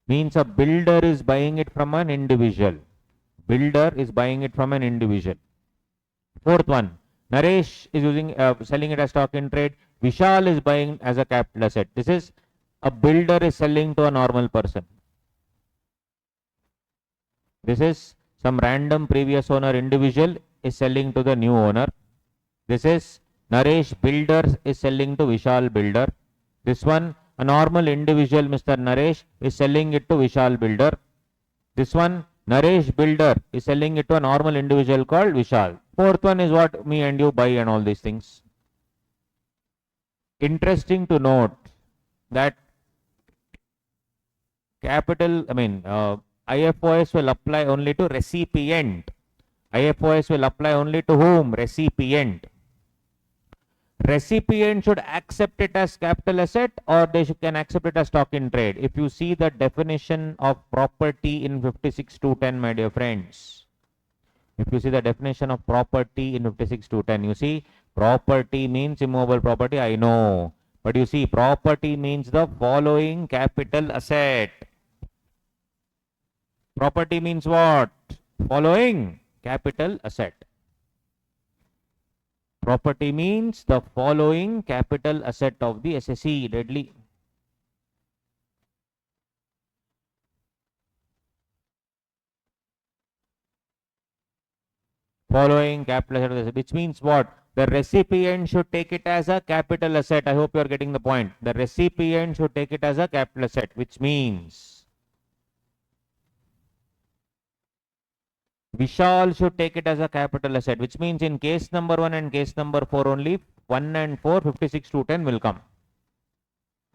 Means a builder is buying it from an individual. Builder is buying it from an individual. Fourth one, Naresh is selling it as stock in trade. Vishal is buying as a capital asset. This is a builder is selling to a normal person. This is some random previous owner individual is selling to the new owner. This is Naresh builder is selling to Vishal builder. This one, a normal individual, Mr. Naresh, is selling it to Vishal Builder. This one, Naresh Builder, is selling it to a normal individual called Vishal. Fourth one is what me and you buy and all these things. Interesting to note that IFOS will apply only to recipient. IFOS will apply only to whom? Recipient. Recipient should accept it as capital asset, or they can accept it as stock in trade. If you see the definition of property in 56.210, my dear friends, if you see the definition of property in 56.210, you see property means immovable property, I know. But you see property means the following capital asset. Property means what? Following capital asset. Property means the following capital asset of the SSE, deadly. Following capital asset, which means what? The recipient should take it as a capital asset. I hope you are getting the point. The recipient should take it as a capital asset, which means Vishal should take it as a capital asset, which means in case number 1 and case number 4 only 1 and 4, 56.210 will come.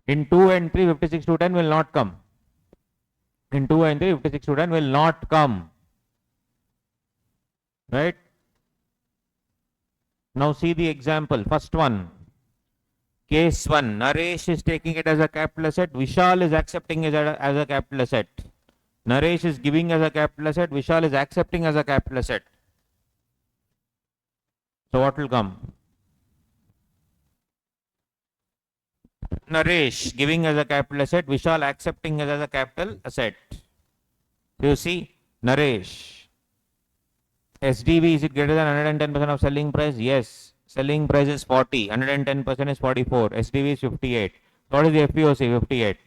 In 2 and 3, 56.210 will not come. In 2 and 3, 56.210 will not come. Right? Now see the example. First one. Case 1. Naresh is taking it as a capital asset. Vishal is accepting it as a capital asset. Naresh is giving as a capital asset. Vishal is accepting as a capital asset. So what will come? Naresh giving as a capital asset. Vishal accepting as a capital asset. So you see, Naresh. SDV, is it greater than 110% of selling price? Yes. Selling price is 40. 110% is 44. SDV is 58. What is the FPOC? 58.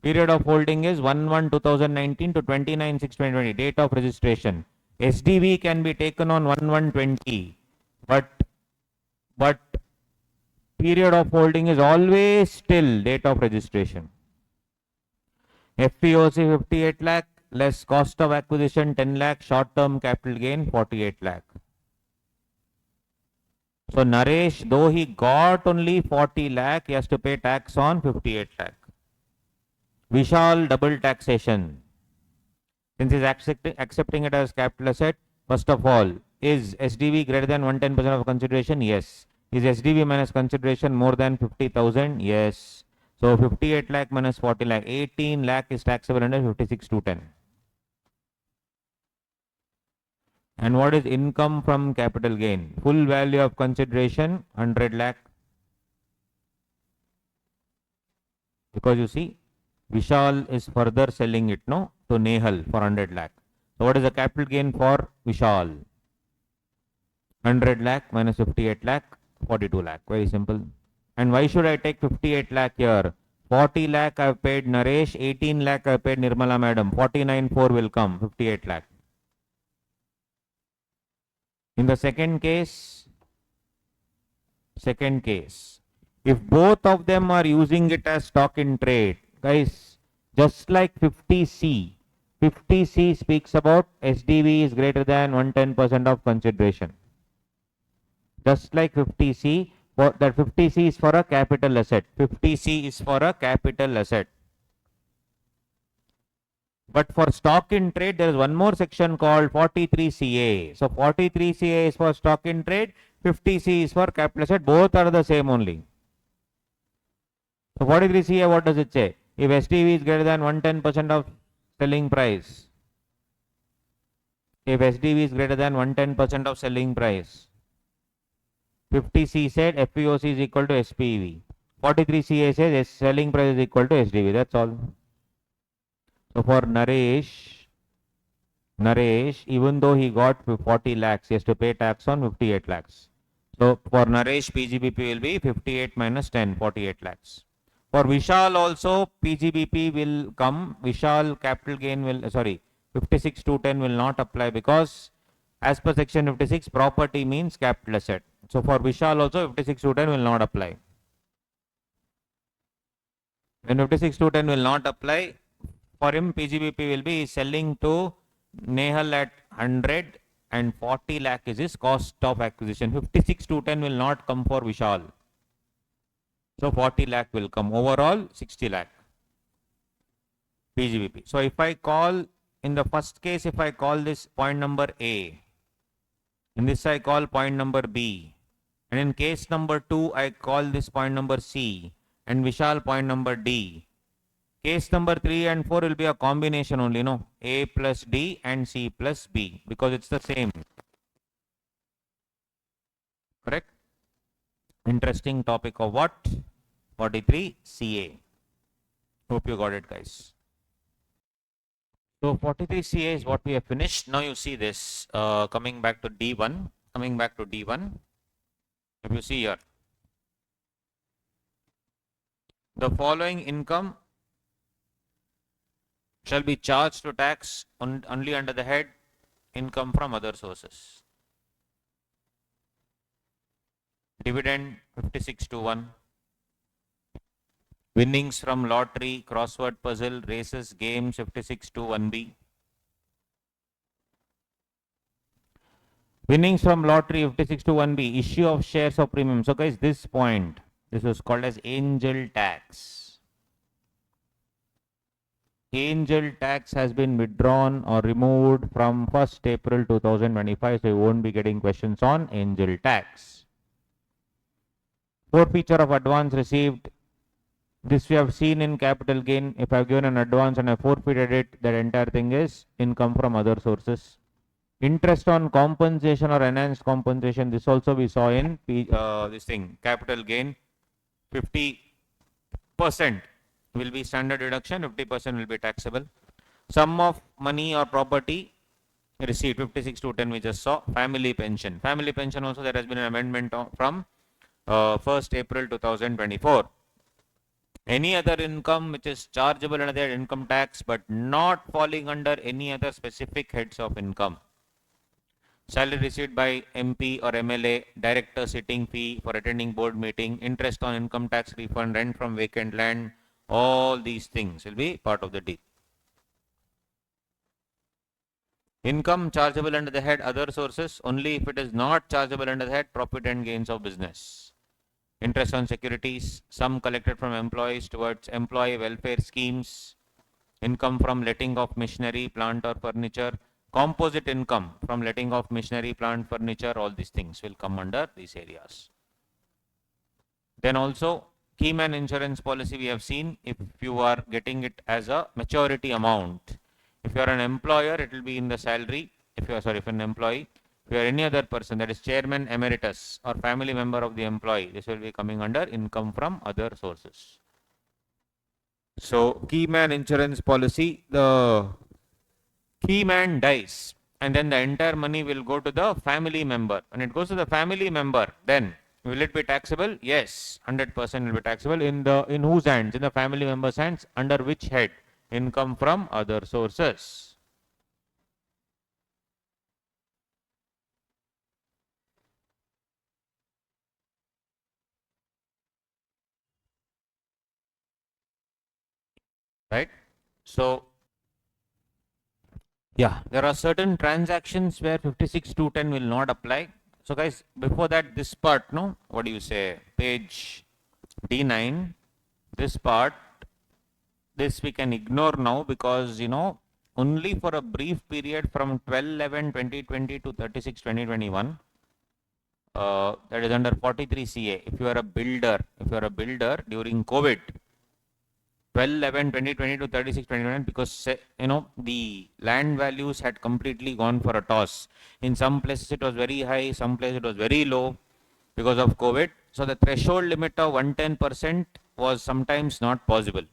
Period of holding is 1/1/2019 to 29/6/2020. Date of registration. SDV can be taken on 1/1/20. But period of holding is always still date of registration. FPOC 58 lakh less cost of acquisition 10 lakh, short term capital gain 48 lakh. So Naresh, though he got only 40 lakh, he has to pay tax on 58 lakh. Vishal, double taxation. Since he is accepting it as capital asset, first of all, is SDV greater than 110% of consideration? Yes. Is SDV minus consideration more than 50,000? Yes. So 58 lakh minus 40 lakh, 18 lakh is taxable under 56.210. And what is income from capital gain? Full value of consideration 100 lakh. Because you see, Vishal is further selling it to Nehal for 100 lakh. So what is the capital gain for Vishal? 100 lakh minus 58 lakh, 42 lakh. Very simple. And why should I take 58 lakh here? 40 lakh I have paid Naresh, 18 lakh I have paid Nirmala madam. 49.4 will come, 58 lakh. In the second case, if both of them are using it as stock in trade, guys, just like 50C, 50C speaks about SDV is greater than 110% of consideration. Just like 50C, that 50C is for a capital asset. 50C is for a capital asset. But for stock in trade, there is one more section called 43CA. So 43CA is for stock in trade, 50C is for capital asset. Both are the same only. So 43CA, what does it say? If SDV is greater than 110% of selling price, if SDV is greater than 110% of selling price, 50C said FPOC is equal to SPV. 43CA says selling price is equal to SDV. That's all. So for Naresh, even though he got 40 lakhs, he has to pay tax on 58 lakhs. So for Naresh, PGBP will be 58 minus 10, 48 lakhs. For Vishal also, PGBP will come. Vishal capital gain will, 56.210 will not apply because as per section 56, property means capital asset. So for Vishal also, 56.210 will not apply. When 56,210 will not apply, for him PGBP will be selling to Nehal at 100 and 40 lakh is his cost of acquisition. 56,210 will not come for Vishal. So 40 lakh will come. Overall 60 lakh PGBP. So if I call, in the first case, if I call this point number A, in this I call point number B, and in case number 2 I call this point number C, and Vishal point number D. Case number 3 and 4 will be a combination only, no? A plus D and C plus B, because it's the same. Correct? Interesting topic of what? 43 CA. Hope you got it, guys. So 43 CA is what we have finished. Now you see this, coming back to D1. Coming back to D1. If you see here, the following income shall be charged to tax only under the head income from other sources. Dividend 5621. Winnings from lottery, crossword puzzle, races, games 5621B. Winnings from lottery 5621B. Issue of shares of premium. So guys, this point, this was called as angel tax. Angel tax has been withdrawn or removed from 1st April 2025. So you won't be getting questions on angel tax. Forfeiture of advance received. This we have seen in capital gain. If I have given an advance and I forfeited it, that entire thing is income from other sources. Interest on compensation or enhanced compensation. This also we saw in this thing, capital gain. 50% will be standard deduction, 50% will be taxable. Sum of money or property received 56,210 we just saw. Family pension. Family pension also there has been an amendment from 1st April 2024. Any other income which is chargeable under their income tax but not falling under any other specific heads of income. Salary received by MP or MLA, director sitting fee for attending board meeting, interest on income tax refund, rent from vacant land, all these things will be part of the deal. Income chargeable under the head other sources only if it is not chargeable under the head profit and gains of business. Interest on securities, sum collected from employees towards employee welfare schemes, income from letting of machinery, plant or furniture, composite income from letting of machinery, plant, furniture, all these things will come under these areas. Then also keyman insurance policy we have seen, if you are getting it as a maturity amount. If you are an employer, it will be in the salary. If you are, sorry, if an employee, if you are any other person, that is chairman emeritus or family member of the employee, this will be coming under income from other sources. So keyman insurance policy, the keyman dies and then the entire money will go to the family member. When it goes to the family member, then will it be taxable? Yes, 100% will be taxable. In whose hands? In the family member's hands. Under which head? Income from other sources. Right? So yeah, there are certain transactions where 56,210 will not apply. So guys, before that, this part, no, what do you say? Page D9, this part, this we can ignore now because, you know, only for a brief period from 12/11/2020 to 36/2021, that is under 43 CA. If you are a builder, during COVID, 12/11/2020 to 36/2021, because you know the land values had completely gone for a toss. In some places it was very high, some places it was very low because of COVID. So the threshold limit of 110% was sometimes not possible.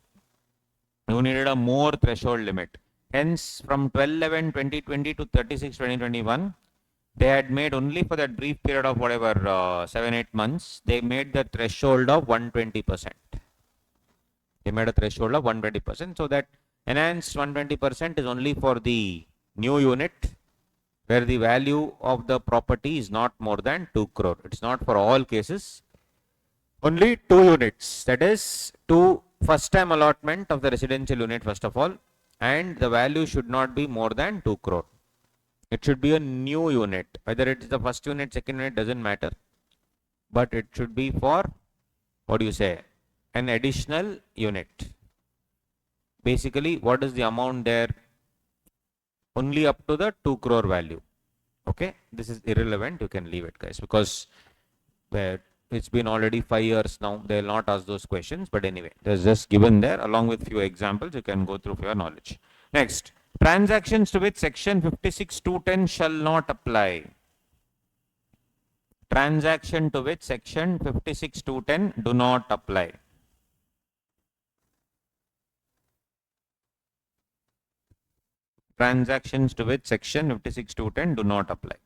You needed a more threshold limit. Hence, from 12/11/2020 to 36/2021, they had made only for that brief period of whatever 7-8 months, they made the threshold of 120%. They made a threshold of 120%. So that enhanced 120% is only for the new unit where the value of the property is not more than 2 crore. It's not for all cases. Only 2 units, that is 2 first time allotment of the residential unit first of all, and the value should not be more than 2 crore. It should be a new unit. Whether it is the first unit, second unit, doesn't matter. But it should be for, what do you say, an additional unit. Basically, what is the amount there? Only up to the 2 crore value. Okay, this is irrelevant. You can leave it, guys, because it's been already 5 years now. They will not ask those questions. But anyway, there's just given there along with few examples. You can go through for your knowledge. Next, transactions to which section 56.210 shall not apply. Transaction to which section 56.210 do not apply. Transactions to which section 56.210 do not apply.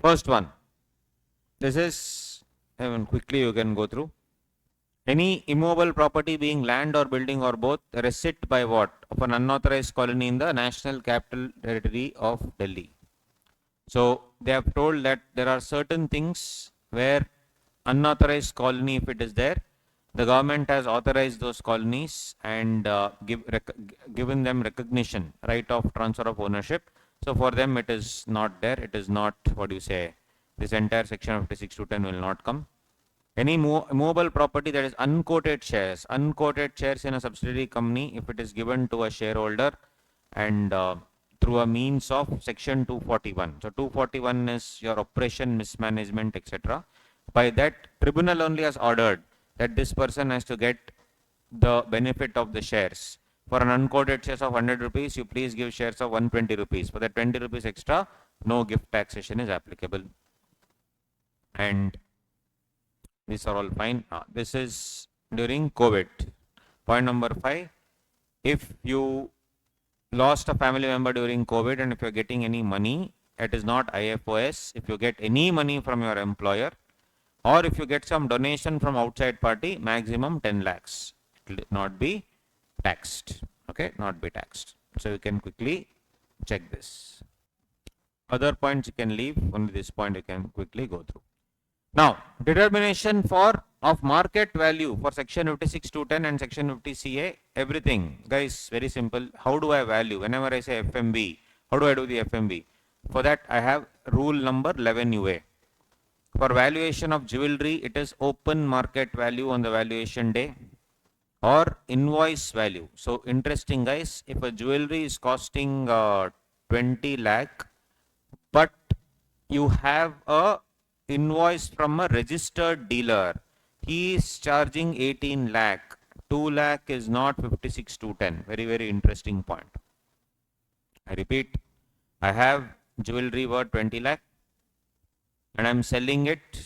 First one. This is, quickly you can go through. Any immovable property being land or building or both, receipt by what? Of an unauthorized colony in the National Capital Territory of Delhi. So they have told that there are certain things where unauthorized colony, if it is there, the government has authorized those colonies and given them recognition, right of transfer of ownership. So for them it is not there. It is not, what do you say, this entire section of 56.210 will not come. Any movable property that is unquoted shares in a subsidiary company, if it is given to a shareholder and through a means of section 241. So 241 is your operation mismanagement, etc. By that, tribunal only has ordered that this person has to get the benefit of the shares. For an unquoted shares of 100 rupees, you please give shares of 120 rupees. For that 20 rupees extra, no gift taxation is applicable. And these are all fine. This is during COVID. Point number 5. If you lost a family member during COVID and if you're getting any money, it is not IFOS. If you get any money from your employer or if you get some donation from outside party, maximum 10 lakhs. It will not be taxed. Okay, not be taxed. So you can quickly check this. Other points you can leave. Only this point you can quickly go through. Now, determination of market value for section 56.210 and section 50 CA, everything. Guys, very simple. How do I value? Whenever I say FMV, how do I do the FMV? For that, I have rule number 11 UA. For valuation of jewelry, it is open market value on the valuation day or invoice value. So, interesting, guys. If a jewelry is costing 20 lakh, but you have a invoice from a registered dealer, he is charging 18 lakh. 2 lakh is not 56.210. Very, very interesting point. I repeat, I have jewelry worth 20 lakh and I'm selling it.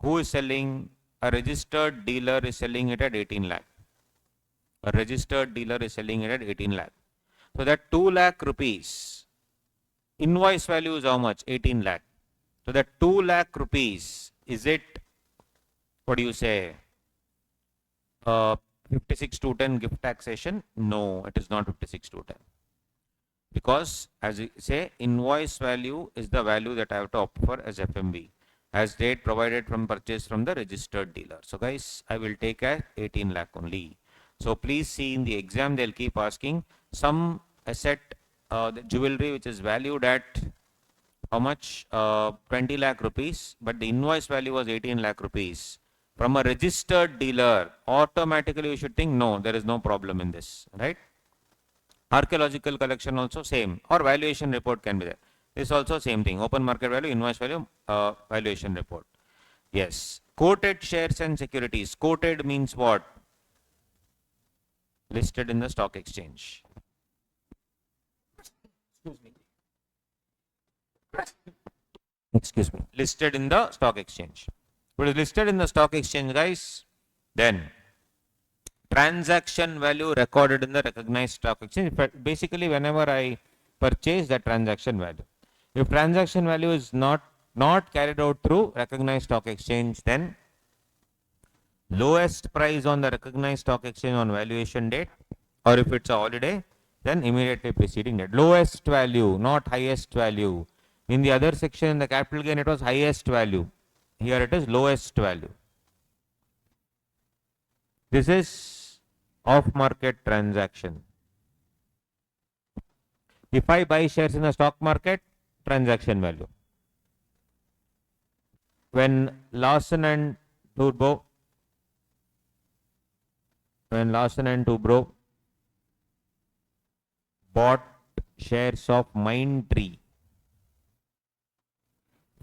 Who is selling? A registered dealer is selling it at 18 lakh. A registered dealer is selling it at 18 lakh. So that 2 lakh rupees, invoice value is how much? 18 lakh. So that 2 lakh rupees, is it, what do you say, 56.210 gift taxation? No, it is not 56.210. Because as you say, invoice value is the value that I have to opt for as FMV, as date provided from purchase from the registered dealer. So guys, I will take a 18 lakh only. So please see in the exam, they'll keep asking some asset, the jewelry which is valued at how much? 20 lakh rupees, but the invoice value was 18 lakh rupees. From a registered dealer, automatically you should think, no, there is no problem in this, right? Archaeological collection also same, or valuation report can be there. This also same thing, open market value, invoice value, valuation report. Yes, quoted shares and securities. Quoted means what? Listed in the stock exchange. Excuse me. Listed in the stock exchange. If it is listed in the stock exchange, guys, then transaction value recorded in the recognized stock exchange. Basically, whenever I purchase the transaction value, if transaction value is not carried out through recognized stock exchange, then lowest price on the recognized stock exchange on valuation date, or if it's a holiday, then immediately preceding that. Lowest value, not highest value. In the other section, in the capital gain, it was highest value. Here it is lowest value. This is off-market transaction. If I buy shares in the stock market, transaction value. When Larsen and Toubro bought shares of Mindtree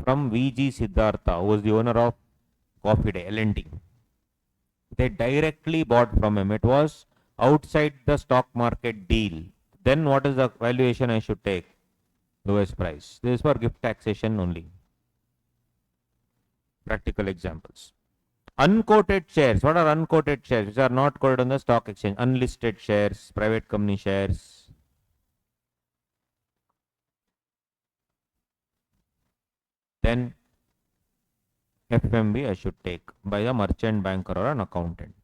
from VG Siddhartha, who was the owner of Coffee Day, L&T. They directly bought from him. It was outside the stock market deal. Then what is the valuation I should take? Lowest price. This is for gift taxation only. Practical examples. Unquoted shares. What are unquoted shares? Which are not quoted on the stock exchange. Unlisted shares, private company shares. Then FMB I should take by a merchant banker or an accountant.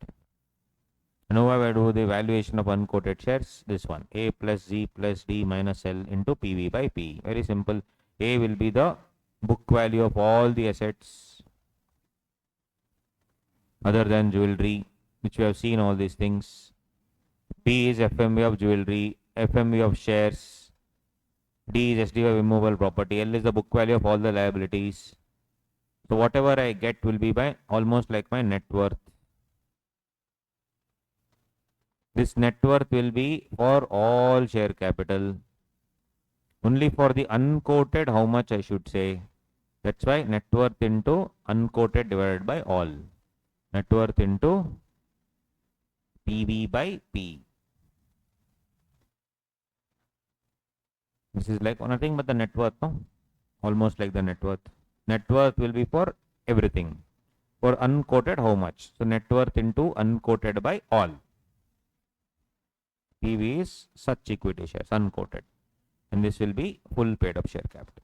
And how I do the valuation of unquoted shares? This one. A plus Z plus D minus L into PV by P. Very simple. A will be the book value of all the assets other than jewelry, which we have seen all these things. B is FMB of jewelry, FMB of shares. D is SD of immovable property. L is the book value of all the liabilities. So whatever I get will be by almost like my net worth. This net worth will be for all share capital. Only for the unquoted, how much I should say. That's why net worth into unquoted divided by all. Net worth into PV by P. This is like nothing but the net worth, no? Almost like the net worth. Net worth will be for everything. For unquoted, how much? So net worth into unquoted by all. PV is such equity shares, unquoted. And this will be full paid up share capital.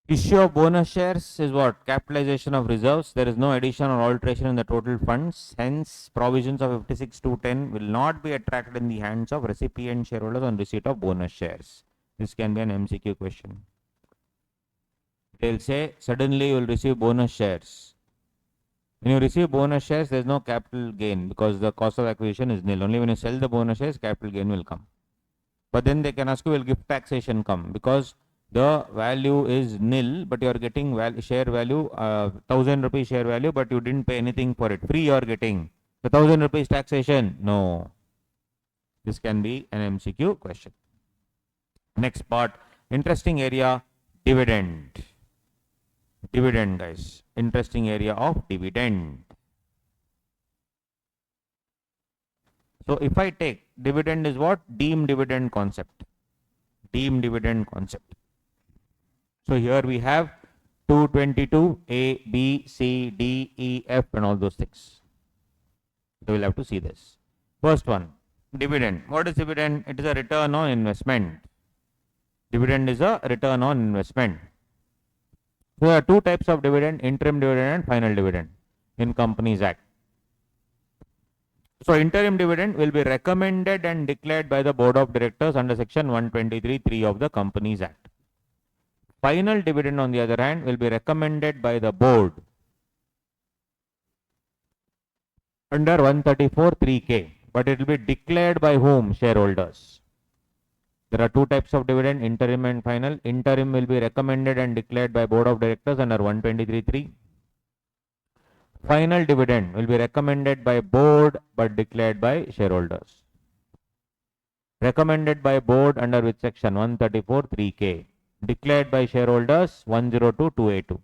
Issue of bonus shares is what? Capitalization of reserves. There is no addition or alteration in the total funds. Hence, provisions of 56(2)(10) will not be attracted in the hands of recipient shareholders on receipt of bonus shares. This can be an MCQ question. They'll say, suddenly you will receive bonus shares. When you receive bonus shares, there is no capital gain because the cost of acquisition is nil. Only when you sell the bonus shares, capital gain will come. But then they can ask you, will gift taxation come? Because the value is nil, but you are getting share value, 1000 rupees share value, but you didn't pay anything for it. Free you are getting. The 1000 rupees taxation? No. This can be an MCQ question. Next part, interesting area, dividend. Dividend, guys. Interesting area of dividend. So if I take dividend is what? Deemed dividend concept. Deemed dividend concept. So here we have 222, A, B, C, D, E, F and all those things. So we'll have to see this. First one, dividend. What is dividend? It is a return on investment. Dividend is a return on investment. So there are two types of dividend, interim dividend and final dividend in Companies Act. So interim dividend will be recommended and declared by the Board of Directors under section 123(3) of the Companies Act. Final dividend, on the other hand, will be recommended by the board under 134(3)(k), but it will be declared by whom? Shareholders. There are two types of dividend, interim and final. Interim will be recommended and declared by Board of Directors under 123(3). Final dividend will be recommended by board but declared by shareholders. Recommended by board under which section? 134(3)(k). Declared by shareholders 102(2)(a)(2).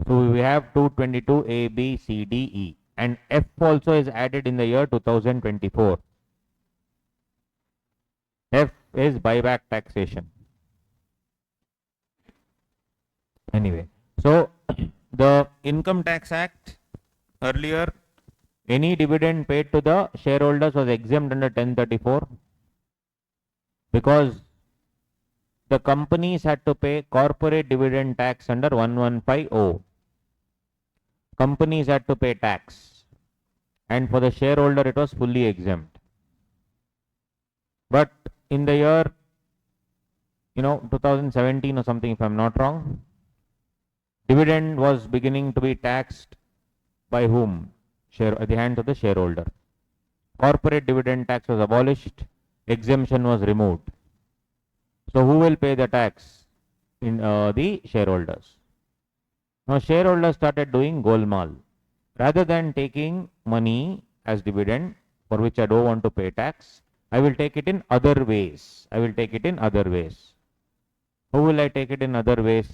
So we have 222 A, B, C, D, E, and F also is added in the year 2024. F is buyback taxation. Anyway, so the Income Tax Act earlier Any dividend paid to the shareholders was exempt under 1034 because the companies had to pay corporate dividend tax under 1150. Companies had to pay tax, and for the shareholder it was fully exempt. But in the year 2017 or something, if I'm not wrong, dividend was beginning to be taxed by whom? At the hands of the shareholder. Corporate dividend tax was abolished, exemption was removed. So who will pay the tax? The shareholders. Now shareholders started doing golmaal. Rather than taking money as dividend, for which I don't want to pay tax, I will take it in other ways. I will take it in other ways. How will I take it in other ways?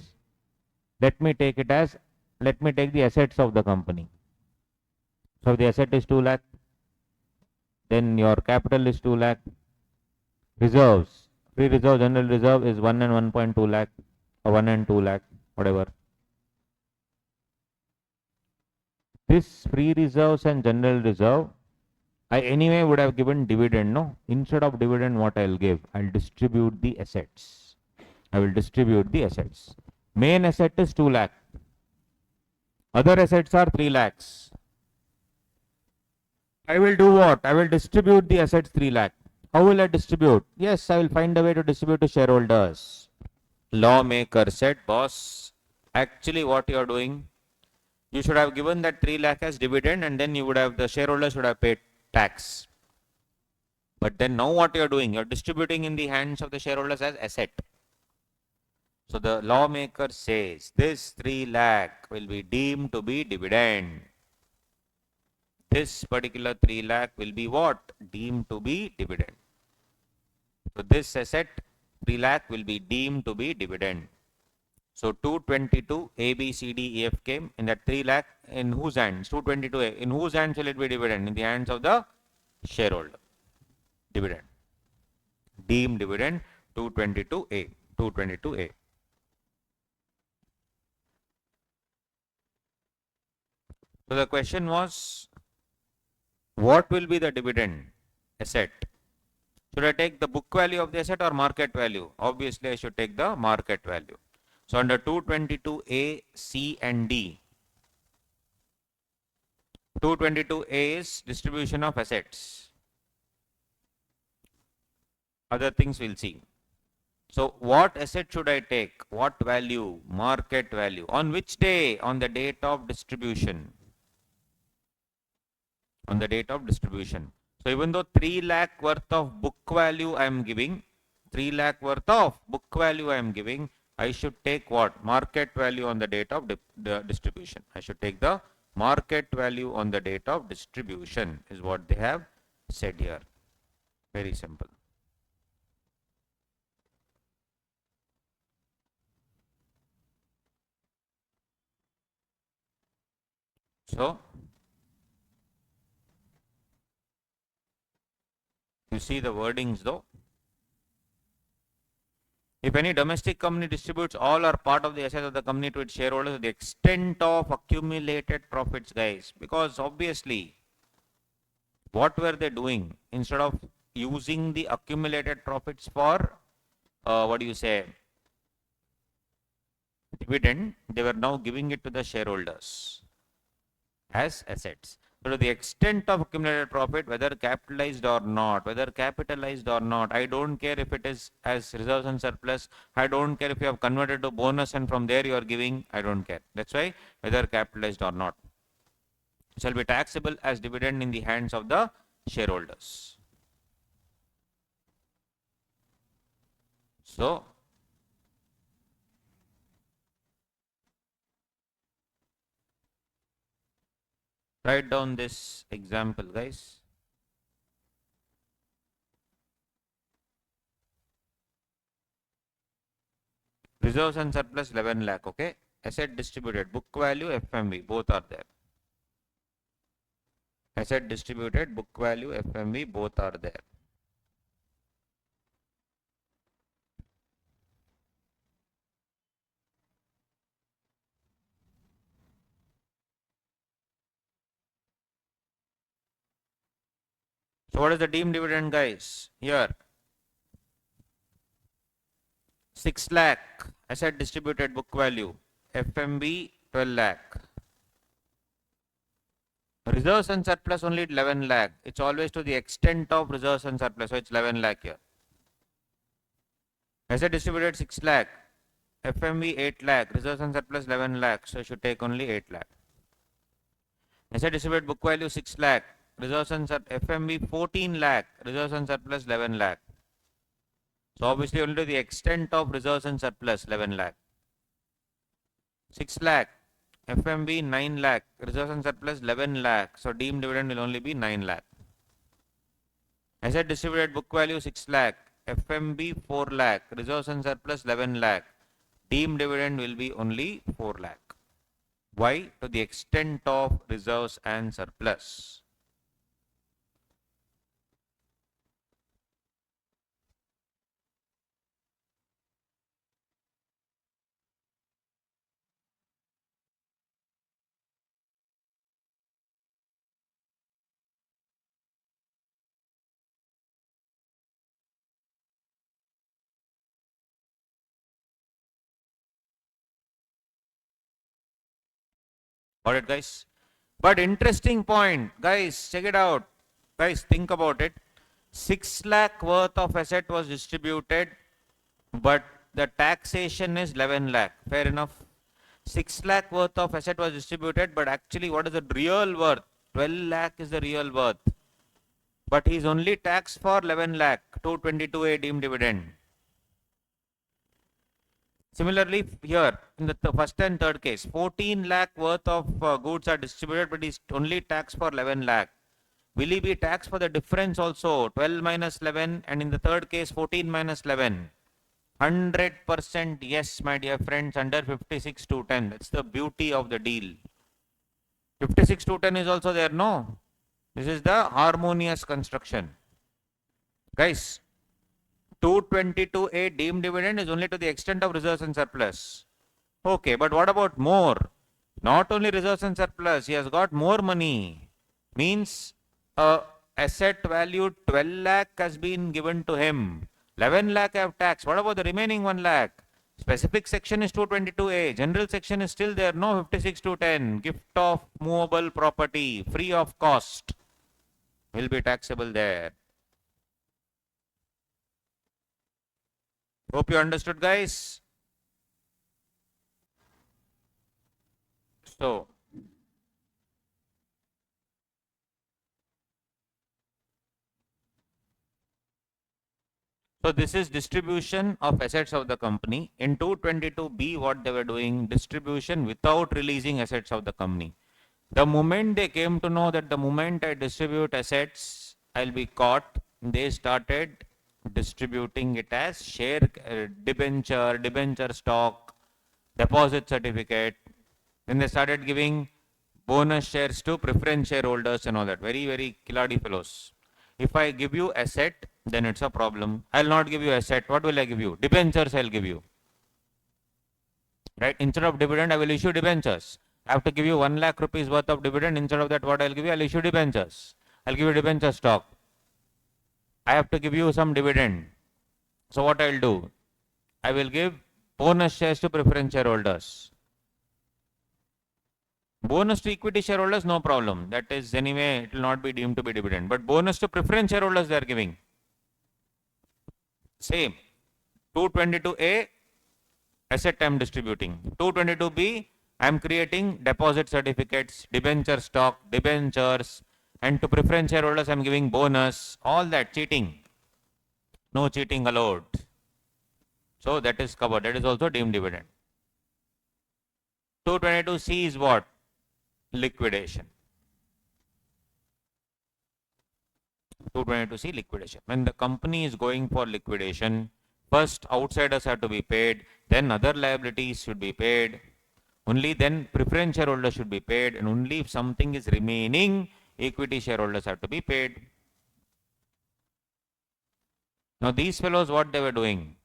Let me take the assets of the company. So if the asset is 2 lakh, then your capital is 2 lakh. Reserves, free reserve, general reserve is 1 and 1.2 lakh, or 1 and 2 lakh, whatever. This free reserves and general reserve, I anyway would have given dividend, no? Instead of dividend, what I'll give? I'll distribute the assets. I will distribute the assets. Main asset is 2 lakh. Other assets are 3 lakhs. I will do what? I will distribute the assets 3 lakh. How will I distribute? Yes, I will find a way to distribute to shareholders. Lawmaker said, boss, actually what you are doing, you should have given that 3 lakh as dividend, and then the shareholders should have paid tax. But then now what you are doing, you are distributing in the hands of the shareholders as asset. So the lawmaker says this 3 lakh will be deemed to be dividend. This particular 3 lakh will be what? Deemed to be dividend. So this asset 3 lakh will be deemed to be dividend. So 222 A, B, C, D, E, F came in that 3 lakh. In whose hands? 222A. In whose hands will it be dividend? In the hands of the shareholder. Dividend. Deemed dividend 222A. 222A. So the question was, what will be the dividend asset? Should I take the book value of the asset or market value? Obviously, I should take the market value. So under 222A, C and D, 222A is distribution of assets. Other things we'll see. So what asset should I take? What value? Market value. On which day? On the date of distribution. On the date of distribution. So even though 3 lakh worth of book value I am giving, 3 lakh worth of book value I am giving, I should take what? Market value on the date of the distribution. I should take the market value on the date of distribution is what they have said here. Very simple. So you see the wordings though. If any domestic company distributes all or part of the assets of the company to its shareholders to the extent of accumulated profits, guys, because obviously, what were they doing? Instead of using the accumulated profits for, dividend, they were now giving it to the shareholders as assets. So to the extent of accumulated profit, whether capitalized or not, I don't care if it is as reserves and surplus. I don't care if you have converted to bonus and from there you are giving. I don't care. That's why whether capitalized or not, it shall be taxable as dividend in the hands of the shareholders. So write down this example, guys. Reserves and surplus 11 lakh, okay. Asset distributed, book value, FMV, both are there. Asset distributed, book value, FMV, both are there. So what is the deemed dividend, guys? Here, 6 lakh asset distributed book value, FMB 12 lakh. Reserves and surplus only 11 lakh. It's always to the extent of reserves and surplus, so it's 11 lakh here. Asset distributed 6 lakh, FMB 8 lakh, reserves and surplus 11 lakh, so you should take only 8 lakh. Asset distributed book value 6 lakh, reserves and FMB 14 lakh, reserves and surplus 11 lakh. So obviously only to the extent of reserves and surplus 11 lakh. 6 lakh, FMB 9 lakh, reserves and surplus 11 lakh, so deemed dividend will only be 9 lakh. Asset distributed book value 6 lakh, FMB 4 lakh, reserves and surplus 11 lakh, deemed dividend will be only 4 lakh. Why? To the extent of reserves and surplus. Got it, guys? But interesting point, guys, check it out. Guys, think about it. 6 lakh worth of asset was distributed, but the taxation is 11 lakh. Fair enough. 6 lakh worth of asset was distributed, but actually what is the real worth? 12 lakh is the real worth. But he is only taxed for 11 lakh, 222A deemed dividend. Similarly, here in the first and third case, 14 lakh worth of goods are distributed, but he's only taxed for 11 lakh. Will he be taxed for the difference also? 12 minus 11, and in the third case, 14 minus 11. 100% yes, my dear friends, under 56-10. That's the beauty of the deal. 56-10 is also there, no? This is the harmonious construction. Guys, 222A deemed dividend is only to the extent of reserves and surplus. Okay, but what about more? Not only reserves and surplus, he has got more money. Means asset value 12 lakh has been given to him. 11 lakh I have tax. What about the remaining 1 lakh? Specific section is 222A. General section is still there. No 56-10. Gift of movable property free of cost will be taxable there. Hope you understood, guys. So this is distribution of assets of the company. In 222B, what they were doing, distribution without releasing assets of the company. The moment they came to know that the moment I distribute assets, I'll be caught, they started distributing it as share, debenture stock, deposit certificate. Then they started giving bonus shares to preference shareholders and all that. Very, very kiladi fellows. If I give you asset, then it's a problem. I'll not give you asset. What will I give you? Debentures I'll give you. Right? Instead of dividend, I will issue debentures. I have to give you 1 lakh rupees worth of dividend. Instead of that, what I'll give you? I'll issue debentures. I'll give you debenture stock. I have to give you some dividend. So what I'll do? I will give bonus shares to preference shareholders. Bonus to equity shareholders, no problem. That is anyway, it will not be deemed to be dividend. But bonus to preference shareholders, they are giving. Same. 222A, asset I am distributing. 222B, I am creating deposit certificates, debenture stock, debentures, and to preference shareholders I am giving bonus. All that cheating. No cheating allowed. So that is covered. That is also deemed dividend. 222C is what? Liquidation. 222C liquidation. When the company is going for liquidation, first outsiders have to be paid, then other liabilities should be paid, only then preference shareholders should be paid, and only if something is remaining, equity shareholders have to be paid. Now these fellows, what they were doing?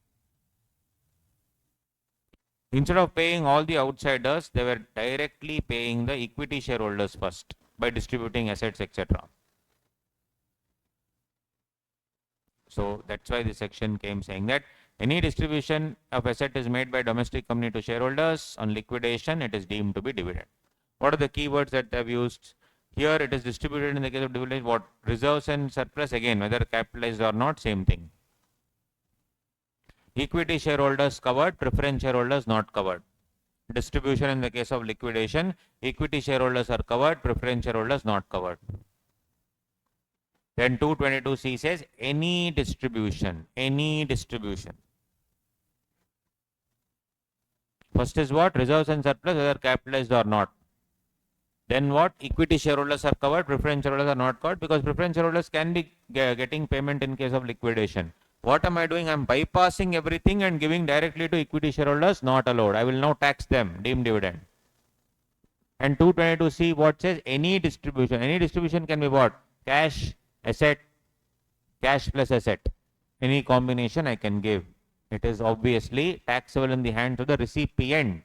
Instead of paying all the outsiders, they were directly paying the equity shareholders first by distributing assets, etc. So that's why this section came saying that any distribution of asset is made by domestic company to shareholders. On liquidation, it is deemed to be dividend. What are the keywords that they have used? Here it is distributed in the case of dividend. What? Reserves and surplus, again, whether capitalized or not, same thing. Equity shareholders covered, preference shareholders not covered. Distribution in the case of liquidation, equity shareholders are covered, preference shareholders not covered. Then 222C says any distribution, any distribution. First is what? Reserves and surplus, whether capitalized or not. Then what? Equity shareholders are covered, preference shareholders are not covered, because preference shareholders can be getting payment in case of liquidation. What am I doing? I am bypassing everything and giving directly to equity shareholders, not allowed. I will now tax them, deemed dividend. And 222C what says? Any distribution. Any distribution can be what? Cash, asset, cash plus asset. Any combination I can give. It is obviously taxable in the hands of the recipient.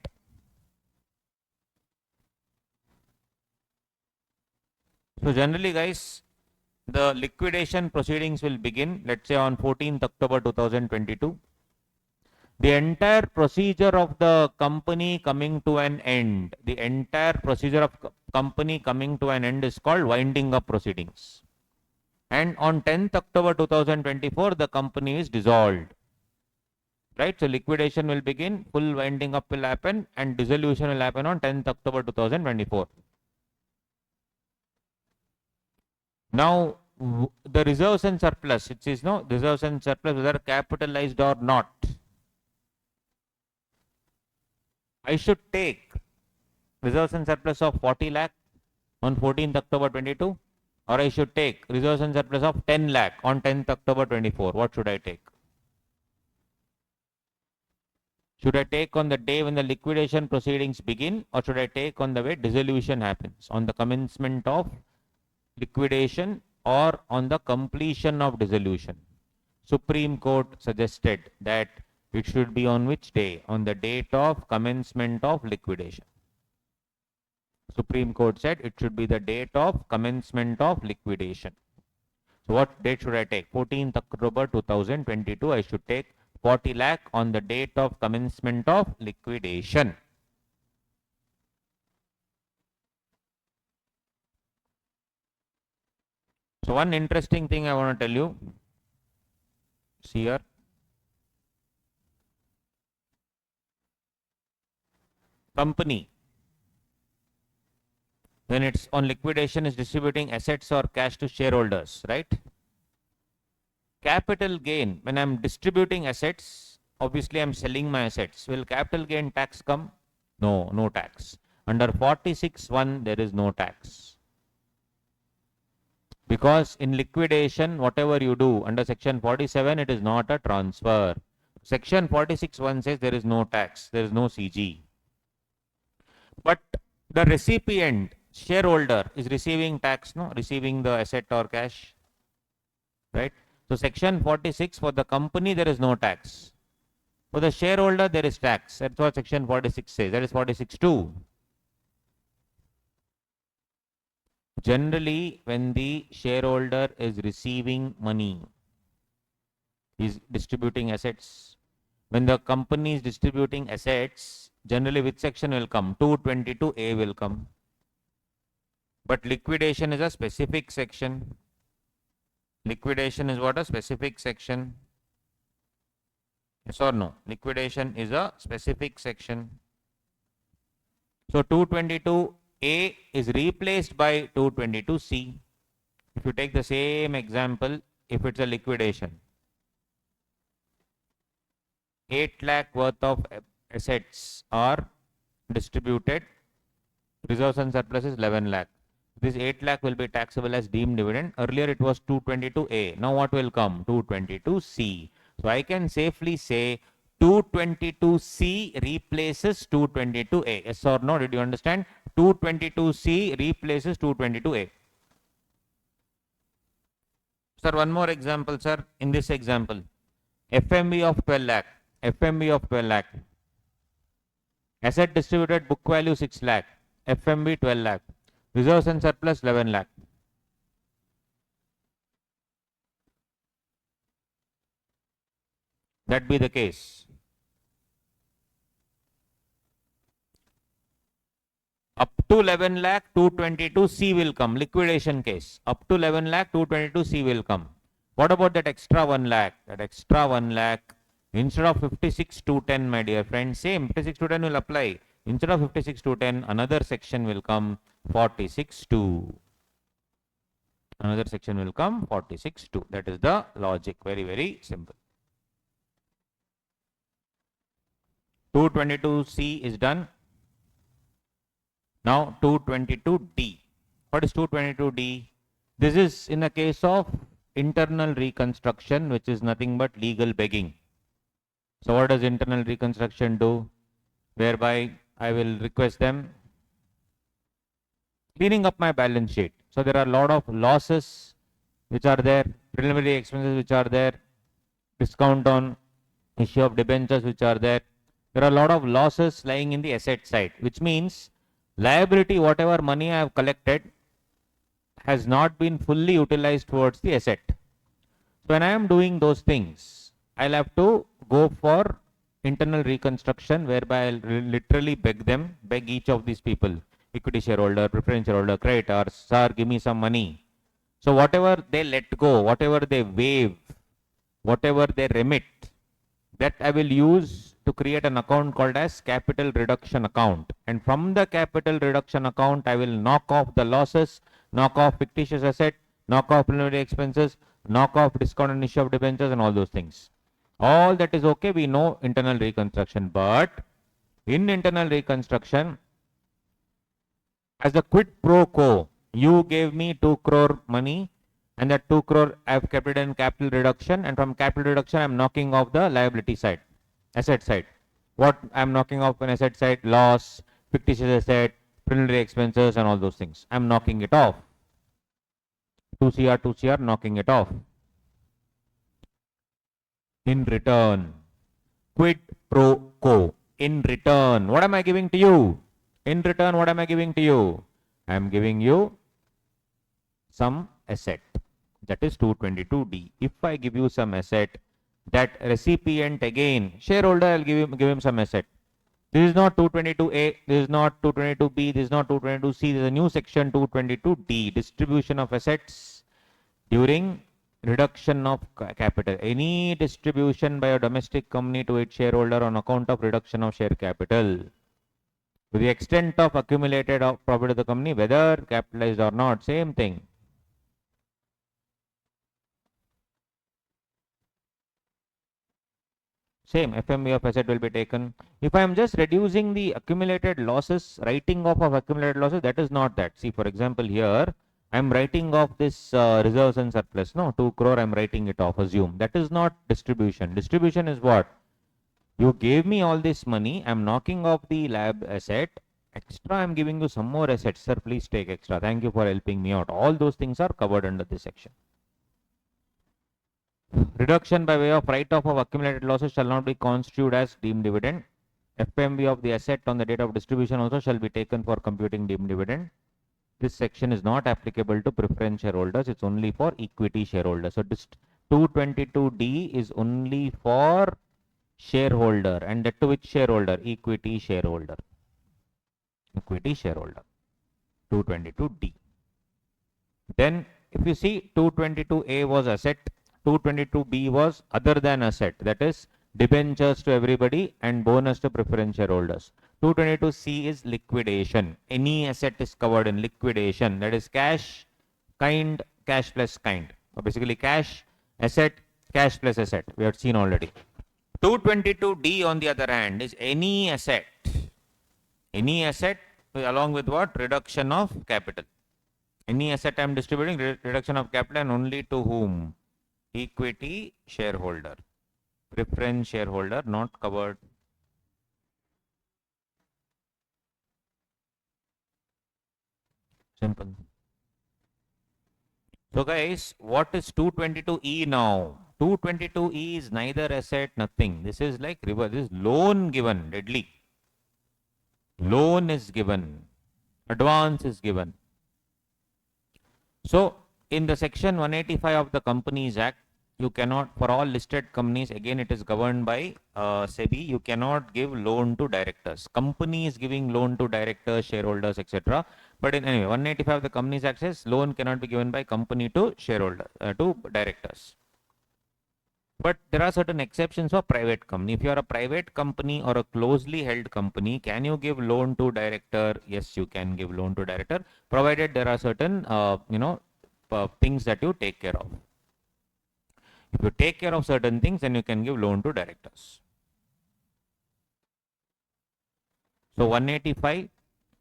So generally, guys, the liquidation proceedings will begin, let's say, on 14th October 2022. The entire procedure of the company coming to an end, the entire procedure of company coming to an end is called winding up proceedings. And on 10th October 2024, the company is dissolved. Right? So liquidation will begin, full winding up will happen, and dissolution will happen on 10th October 2024. Now, the reserves and surplus, it says no, reserves and surplus whether capitalized or not. I should take reserves and surplus of 40 lakh on 14th October 22, or I should take reserves and surplus of 10 lakh on 10th October 24. What should I take? Should I take on the day when the liquidation proceedings begin, or should I take on the way dissolution happens, on the commencement of liquidation or on the completion of dissolution? Supreme Court suggested that it should be on which day? On the date of commencement of liquidation. Supreme Court said it should be the date of commencement of liquidation. So what date should I take? 14th October 2022, I should take 40 lakh on the date of commencement of liquidation. So one interesting thing I want to tell you, see here, company, when it's on liquidation, is distributing assets or cash to shareholders, right? Capital gain, when I'm distributing assets, obviously I'm selling my assets. Will capital gain tax come? No, no tax. Under 46(1), there is no tax. Because in liquidation, whatever you do under section 47, it is not a transfer. Section 46(1) says there is no tax, there is no CG. But the recipient, shareholder, is receiving tax, no? Receiving the asset or cash, right? So section 46, for the company, there is no tax. For the shareholder, there is tax. That's what section 46 says. That is 46(2). Generally, when the shareholder is receiving money, is distributing assets. When the company is distributing assets, generally which section will come? 222A will come. But liquidation is a specific section. Liquidation is what? A specific section. Yes or no? Liquidation is a specific section. So 222A is replaced by 222C. If you take the same example, if it's a liquidation, 8 lakh worth of assets are distributed, reserves and surplus is 11 lakh. This 8 lakh will be taxable as deemed dividend. Earlier it was 222A. Now what will come? 222C. So I can safely say 222C replaces 222A. Yes or no? Did you understand? 222C replaces 222A. Sir, one more example, sir. In this example, FMB of 12 lakh. FMB of 12 lakh. Asset distributed, book value 6 lakh. FMB 12 lakh. Reserves and surplus 11 lakh. That be the case. Up to 11 lakh, 222C will come. Liquidation case. Up to 11 lakh, 222C will come. What about that extra 1 lakh? That extra 1 lakh, instead of 56 to 10, my dear friend, same 56 to 10 will apply. Instead of 56 to 10, another section will come 46 to. Another section will come 46 to. That is the logic. Very, very simple. 222C is done. Now 222D. What is 222D? This is in a case of internal reconstruction, which is nothing but legal begging. So what does internal reconstruction do? Whereby I will request them cleaning up my balance sheet. So there are a lot of losses which are there, preliminary expenses which are there, discount on issue of debentures which are there. There are a lot of losses lying in the asset side, which means liability, whatever money I have collected, has not been fully utilized towards the asset. So when I am doing those things, I'll have to go for internal reconstruction, whereby I'll literally beg each of these people, equity shareholder, preference shareholder, creditors, sir, give me some money. So whatever they let go, whatever they waive, whatever they remit, that I will use to create an account called as capital reduction account. And from the capital reduction account, I will knock off the losses, knock off fictitious asset, knock off preliminary expenses, knock off discount and issue of debentures and all those things. All that is okay. We know internal reconstruction. But in internal reconstruction, as a quid pro quo, you gave me 2 crore money, and that 2 crore I have kept it in capital reduction, and from capital reduction I am knocking off the liability side, asset side. What I am knocking off an asset side? Loss, fictitious asset, preliminary expenses and all those things. I am knocking it off. 2 CR, knocking it off. In return, quid pro quo. In return, what am I giving to you? In return, what am I giving to you? I am giving you some asset. That is 222D. If I give you some asset, that recipient again, shareholder, I'll give him some asset. This is not 222A, this is not 222B, this is not 222C, this is a new section 222D, distribution of assets during reduction of capital. Any distribution by a domestic company to its shareholder on account of reduction of share capital, to the extent of accumulated profit of the company, whether capitalized or not, same thing. Same, FMV of asset will be taken. If I am just reducing the accumulated losses, writing off of accumulated losses, that is not that. See, for example, here, I am writing off this reserves and surplus. No, 2 crore, I am writing it off, assume. That is not distribution. Distribution is what? You gave me all this money, I am knocking off the lab asset. Extra, I am giving you some more assets. Sir, please take extra. Thank you for helping me out. All those things are covered under this section. Reduction by way of write-off of accumulated losses shall not be constituted as deemed dividend. FMV of the asset on the date of distribution also shall be taken for computing deemed dividend. This section is not applicable to preference shareholders. It's only for equity shareholders. So this 222D is only for shareholder, and that to which shareholder? Equity shareholder. Equity shareholder. 222D. Then if you see 222A was asset, 222B was other than asset, that is debentures to everybody and bonus to preference shareholders. 222C is liquidation. Any asset is covered in liquidation, that is cash, kind, cash plus kind. So basically cash, asset, cash plus asset. We have seen already. 222D on the other hand is any asset along with what? Reduction of capital. Any asset I am distributing, reduction of capital, and only to whom? Equity shareholder. Preference shareholder not covered. Simple. So guys, what is 222E now? 222E is neither asset, nothing. This is like reverse. This is loan given, deadly. Loan is given. Advance is given. So in the section 185 of the Companies Act, you cannot, for all listed companies, again it is governed by SEBI, you cannot give loan to directors. Company is giving loan to directors, shareholders, etc. But in anyway, 185 the Companies Act says loan cannot be given by company to shareholder, to directors. But there are certain exceptions for private company. If you are a private company or a closely held company, can you give loan to director? Yes, you can give loan to director, provided there are certain, things that you take care of. If you take care of certain things, then you can give loan to directors. So 185,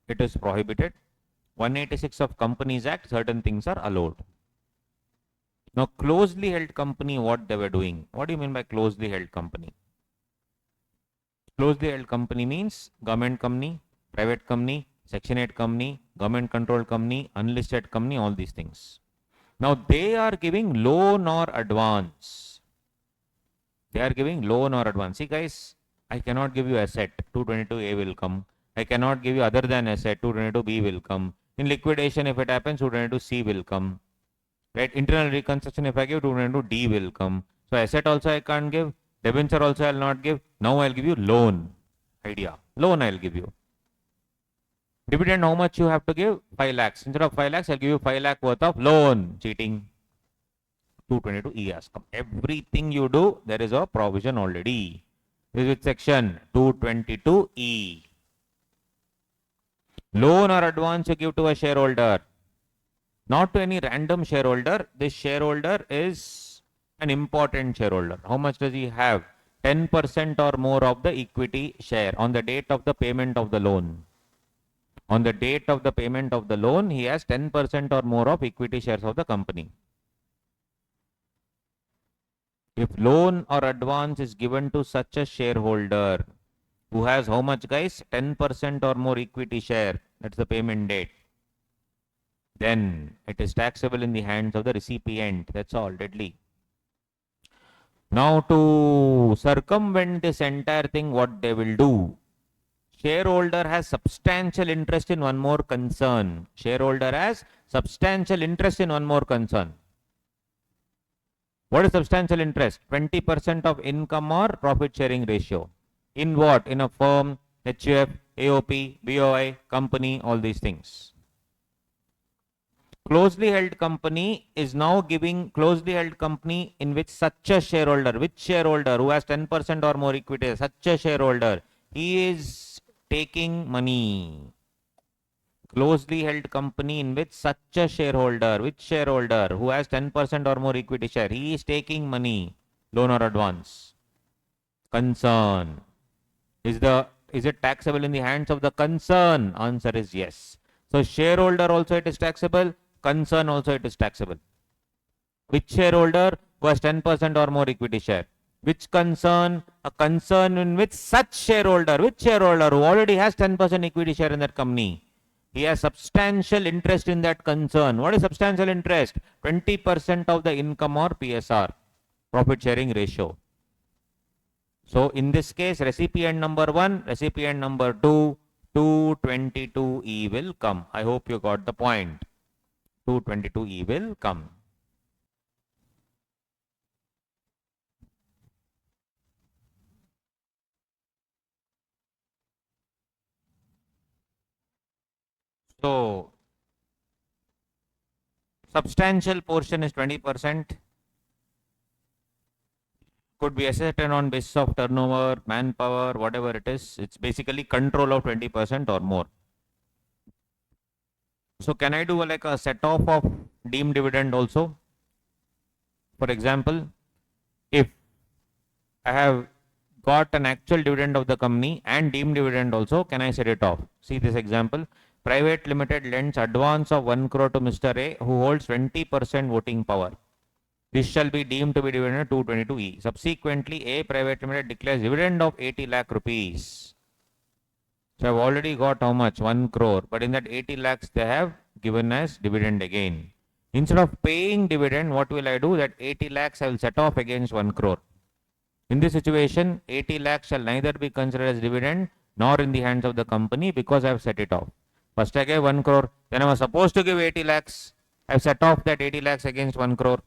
it is prohibited. 186 of Companies Act, certain things are allowed. Now, closely held company, what they were doing? What do you mean by closely held company? Closely held company means government company, private company, Section 8 company, government controlled company, unlisted company, all these things. Now, they are giving loan or advance. They are giving loan or advance. See guys, I cannot give you asset, 222A will come. I cannot give you other than asset, 222B will come. In liquidation, if it happens, 222C will come. Right? Internal reconstruction, if I give, 222D will come. So asset also I can't give. Debenture also I will not give. Now I will give you loan. Idea. Loan I will give you. Dividend, how much you have to give? 5 lakhs. Instead of 5 lakhs, I'll give you 5 lakh worth of loan. Cheating. 222E has come. Everything you do, there is a provision already. This is with section 222E. Loan or advance you give to a shareholder. Not to any random shareholder. This shareholder is an important shareholder. How much does he have? 10% or more of the equity share on the date of the payment of the loan. On the date of the payment of the loan, he has 10% or more of equity shares of the company. If loan or advance is given to such a shareholder who has how much guys? 10% or more equity share. That's the payment date. Then it is taxable in the hands of the recipient. That's all, deadly. Now to circumvent this entire thing, what they will do? Shareholder has substantial interest in one more concern. Shareholder has substantial interest in one more concern. What is substantial interest? 20% of income or profit sharing ratio. In what? In a firm, HUF, AOP, BOI, company, all these things. Closely held company is now giving closely held company in which such a shareholder, which shareholder who has 10% or more equity, such a shareholder, he is taking money. Closely held company in which such a shareholder, which shareholder who has 10% or more equity share, he is taking money, loan or advance. Concern. Is it taxable in the hands of the concern? Answer is yes. So shareholder also it is taxable, concern also it is taxable. Which shareholder who has 10% or more equity share? Which concern? A concern in which such shareholder, which shareholder who already has 10% equity share in that company, he has substantial interest in that concern. What is substantial interest? 20% of the income or PSR, profit sharing ratio. So in this case, recipient number 1, recipient number 2, 222E will come. I hope you got the point. 222E will come. So substantial portion is 20%. Could be assessed on basis of turnover, manpower, whatever it is. It's basically control of 20% or more. So can I do like a set off of deemed dividend also? For example, if I have got an actual dividend of the company and deemed dividend also, can I set it off? See this example. Private Limited lends advance of 1 crore to Mr. A who holds 20% voting power. This shall be deemed to be dividend 222E. Subsequently, A Private Limited declares dividend of 80 lakh rupees. So I've already got how much? 1 crore. But in that 80 lakhs they have given as dividend again. Instead of paying dividend, what will I do? That 80 lakhs I will set off against 1 crore. In this situation, 80 lakhs shall neither be considered as dividend nor in the hands of the company because I have set it off. First I gave 1 crore. Then I was supposed to give 80 lakhs. I have set off that 80 lakhs against 1 crore.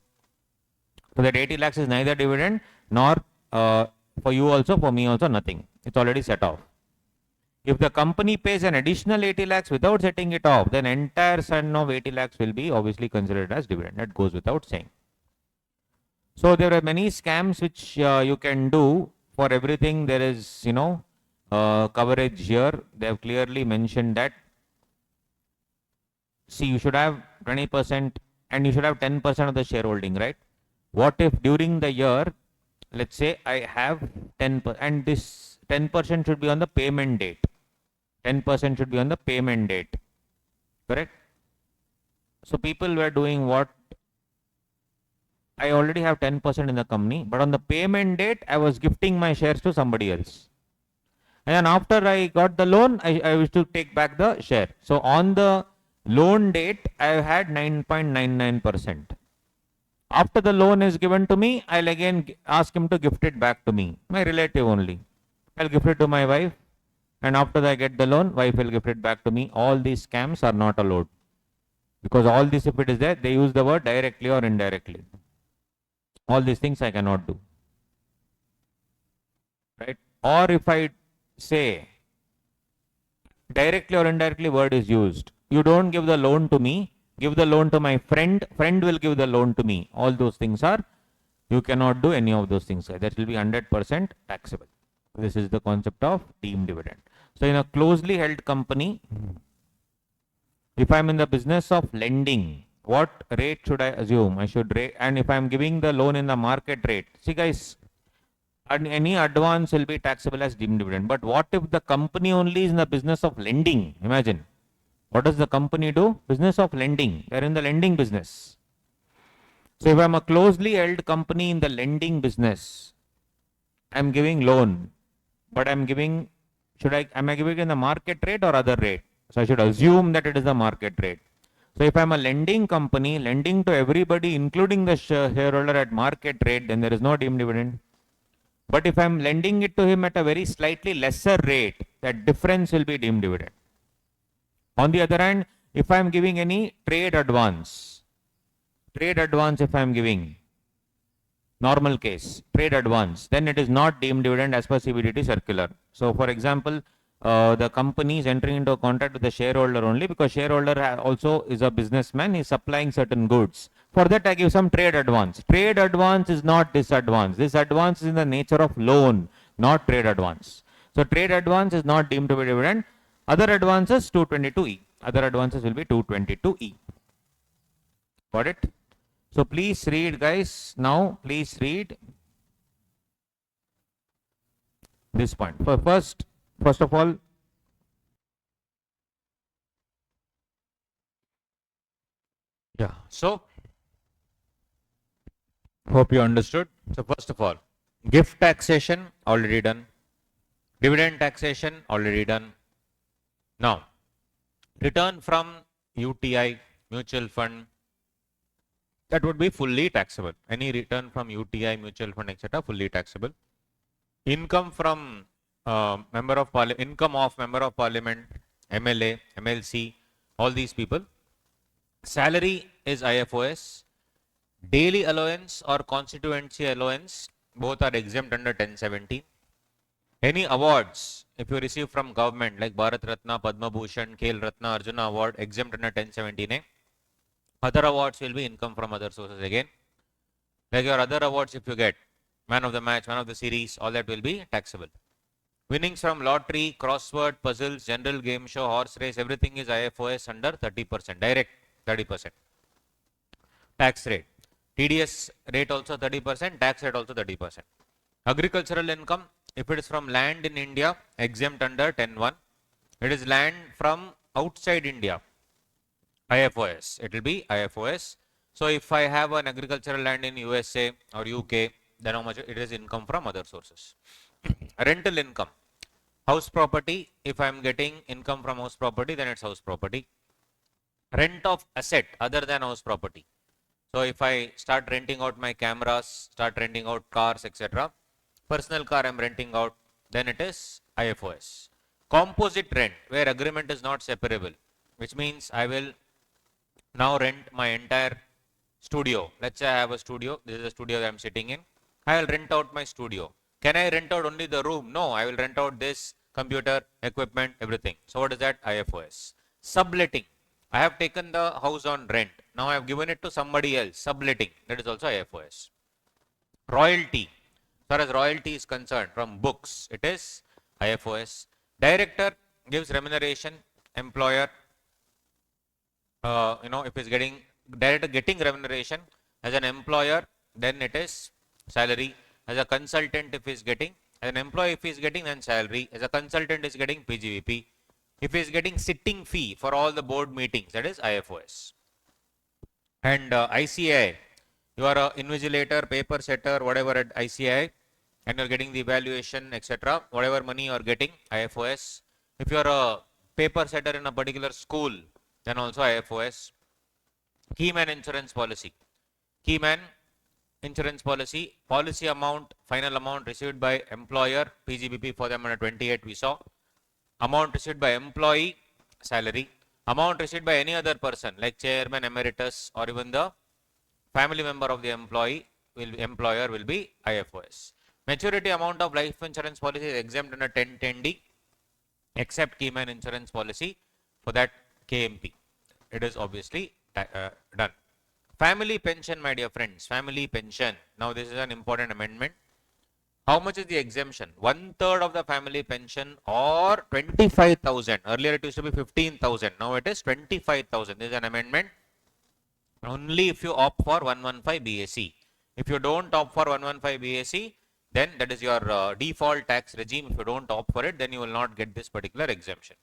So that 80 lakhs is neither dividend nor for you also, for me also, nothing. It's already set off. If the company pays an additional 80 lakhs without setting it off, then entire sum of 80 lakhs will be obviously considered as dividend. That goes without saying. So there are many scams which you can do. For everything there is, coverage here. They have clearly mentioned that. See, you should have 20% and you should have 10% of the shareholding, right? What if during the year, let's say I have 10% and this 10% should be on the payment date. 10% should be on the payment date. Correct? So people were doing what? I already have 10% in the company, but on the payment date, I was gifting my shares to somebody else. And then after I got the loan, I used to take back the share. So on the loan date, I had 9.99%. After the loan is given to me, I'll again ask him to gift it back to me, my relative only. I'll gift it to my wife, and after I get the loan, wife will gift it back to me. All these scams are not allowed. Because all this, if it is there, they use the word directly or indirectly. All these things I cannot do. Right? Or if I say directly or indirectly word is used. You don't give the loan to me, give the loan to my friend, friend will give the loan to me. All those things are, you cannot do any of those things. That will be 100% taxable. This is the concept of deemed dividend. So in a closely held company, if I'm in the business of lending, what rate should I assume? I should rate, and if I'm giving the loan in the market rate, see guys, any advance will be taxable as deemed dividend. But what if the company only is in the business of lending? Imagine. What does the company do? Business of lending. They are in the lending business. So if I'm a closely held company in the lending business, I'm giving loan, but I'm giving, am I giving it in the market rate or other rate? So I should assume that it is the market rate. So if I'm a lending company, lending to everybody, including the shareholder at market rate, then there is no deemed dividend. But if I'm lending it to him at a very slightly lesser rate, that difference will be deemed dividend. On the other hand, if I'm giving any trade advance if I'm giving, normal case, trade advance, then it is not deemed dividend as per CBDT circular. So for example, the company is entering into a contract with the shareholder only because shareholder also is a businessman, he is supplying certain goods. For that I give some trade advance. Trade advance is not this advance. This advance is in the nature of loan, not trade advance. So trade advance is not deemed to be dividend. Other advances 222E. Other advances will be 222E. Got it? So please read guys. Now please read this point. First of all, yeah. So hope you understood. So first of all, gift taxation already done. Dividend taxation already done. Now, return from UTI, mutual fund, that would be fully taxable. Any return from UTI, mutual fund, etc., fully taxable. Income from member of parliament, MLA, MLC, all these people. Salary is IFOS. Daily allowance or constituency allowance, both are exempt under 1017. Any awards, if you receive from government like Bharat Ratna, Padma Bhushan, Khel Ratna, Arjuna Award, exempt under 1017A. Other awards will be income from other sources again. Like your other awards, if you get man of the match, man of the series, all that will be taxable. Winnings from lottery, crossword, puzzles, general game show, horse race, everything is IFOS under 30%, direct 30%. Tax rate. TDS rate also 30%, tax rate also 30%. Agricultural income, if it is from land in India, exempt under 10.1. It is land from outside India, IFOS. It will be IFOS. So if I have an agricultural land in USA or UK, then how much it is income from other sources. Rental income. House property, if I am getting income from house property, then it's house property. Rent of asset other than house property. So if I start renting out my cameras, start renting out cars, etc., personal car I'm renting out, then it is IFOS. Composite rent, where agreement is not separable, which means I will now rent my entire Studio. Let's say I have a studio. This is the studio that I'm sitting in. I will rent out my studio. Can I rent out only the room? No, I will rent out this computer, equipment, everything. So what is that? IFOS. Subletting. I have taken the house on rent. Now I have given it to somebody else. Subletting. That is also IFOS. Royalty. As far as royalty is concerned, from books, it is IFOS. Director gives remuneration. Employer, if he's getting director getting remuneration as an employer, then it is salary. As a consultant, if he's getting, as an employee, if he's getting, then salary. As a consultant, is getting PGVP. If he's getting sitting fee for all the board meetings, that is IFOS. And ICI, you are a invigilator, paper setter, whatever at ICI, and you're getting the evaluation, etc. Whatever money you're getting, IFOS. If you're a paper setter in a particular school, then also IFOS. Keyman insurance policy. Keyman insurance policy, policy amount, final amount received by employer, PGBP for them under 28 we saw. Amount received by employee, salary. Amount received by any other person like chairman, emeritus, or even the family member of the employer will be IFOS. Maturity amount of life insurance policy is exempt under 1010D except Keyman insurance policy. For that KMP, it is obviously done. Family pension, my dear friends, family pension. Now this is an important amendment. How much is the exemption? 1/3 of the family pension or 25,000. Earlier it used to be 15,000. Now it is 25,000. This is an amendment. Only if you opt for 115 BAC. If you don't opt for 115 BAC, then that is your default tax regime. If you don't opt for it, then you will not get this particular exemption.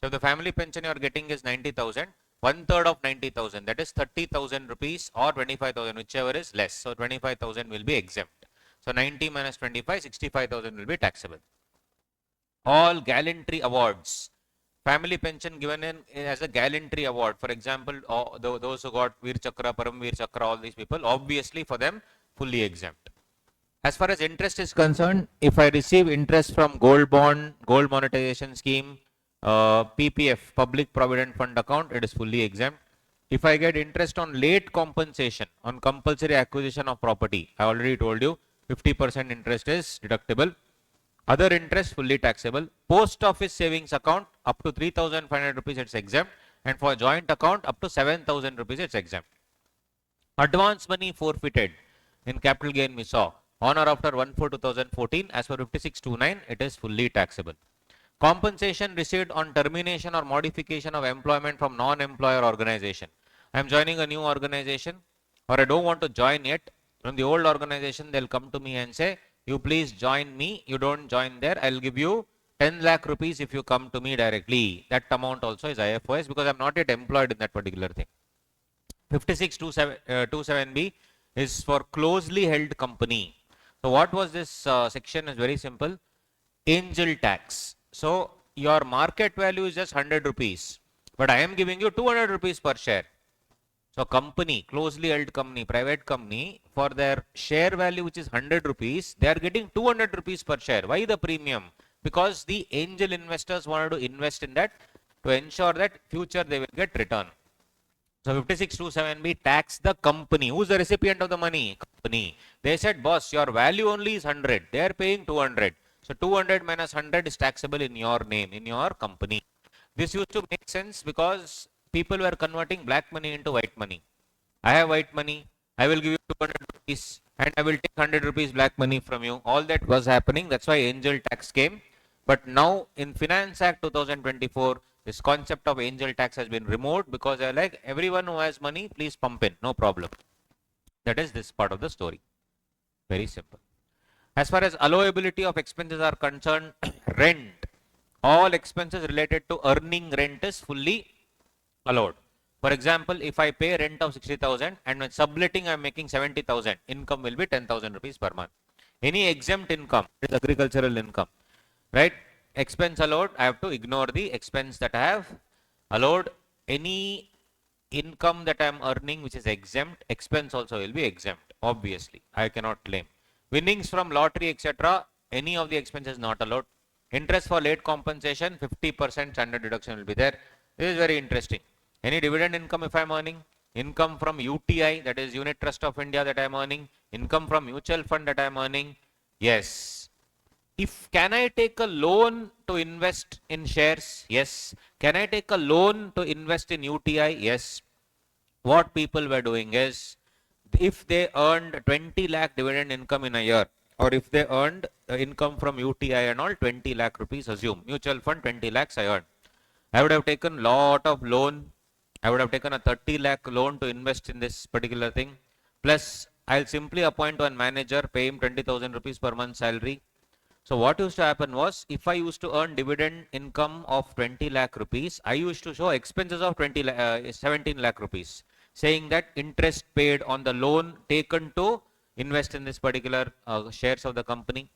So if the family pension you are getting is 90,000, 1/3 of 90,000, that is 30,000 rupees or 25,000, whichever is less. So 25,000 will be exempt. So 90 minus 25, 65,000 will be taxable. All gallantry awards. Family pension given in as a gallantry award. For example, those who got Veer Chakra, Param Veer Chakra, all these people, obviously for them, fully exempt. As far as interest is concerned, if I receive interest from gold bond, gold monetization scheme, PPF, Public Provident Fund account, it is fully exempt. If I get interest on late compensation on compulsory acquisition of property, I already told you 50% interest is deductible. Other interest fully taxable. Post office savings account up to 3,500 rupees it's exempt, and for joint account up to 7,000 rupees it's exempt. Advance money forfeited in capital gain we saw on or after 1/4/2014 as per 5629 it is fully taxable. Compensation received on termination or modification of employment from non-employer organization. I am joining a new organization or I don't want to join yet. From the old organization, they'll come to me and say, you please join me. You don't join there. I'll give you 10 lakh rupees if you come to me directly. That amount also is IFOS because I'm not yet employed in that particular thing. 5627B is for closely held company. So what was this section is very simple. Angel tax. So your market value is just 100 rupees, but I am giving you 200 rupees per share. So company, closely held company, private company, for their share value which is 100 rupees, they are getting 200 rupees per share. Why the premium? Because the angel investors wanted to invest in that to ensure that future they will get return. So 5627B tax the company. Who's the recipient of the money? Company. They said, boss, your value only is 100. They are paying 200. So 200 minus 100 is taxable in your name, in your company. This used to make sense because people were converting black money into white money. I have white money. I will give you 200 rupees and I will take 100 rupees black money from you. All that was happening. That's why angel tax came. But now in Finance Act 2024, this concept of angel tax has been removed because they're like, everyone who has money, please pump in. No problem. That is this part of the story. Very simple. As far as allowability of expenses are concerned, rent, all expenses related to earning rent is fully allowed. For example, if I pay rent of 60,000 and when subletting I am making 70,000, income will be 10,000 rupees per month. Any exempt income is agricultural income, right? Expense allowed, I have to ignore the expense that I have allowed. Any income that I am earning which is exempt, expense also will be exempt. Obviously, I cannot claim. Winnings from lottery, etc., any of the expenses not allowed. Interest for late compensation, 50% standard deduction will be there. This is very interesting. Any dividend income if I am earning, income from UTI, that is Unit Trust of India, that I am earning, income from mutual fund that I am earning. Yes. If can I take a loan to invest in shares? Yes. Can I take a loan to invest in UTI? Yes. What people were doing is, if they earned 20 lakh dividend income in a year, or if they earned income from UTI and all 20 lakh rupees, assume mutual fund 20 lakhs I earned, I would have taken lot of loan. I would have taken a 30 lakh loan to invest in this particular thing. Plus, I'll simply appoint one manager, pay him 20,000 rupees per month salary. So what used to happen was, if I used to earn dividend income of 20 lakh rupees, I used to show expenses of 17 lakh rupees, saying that interest paid on the loan taken to invest in this particular shares of the company.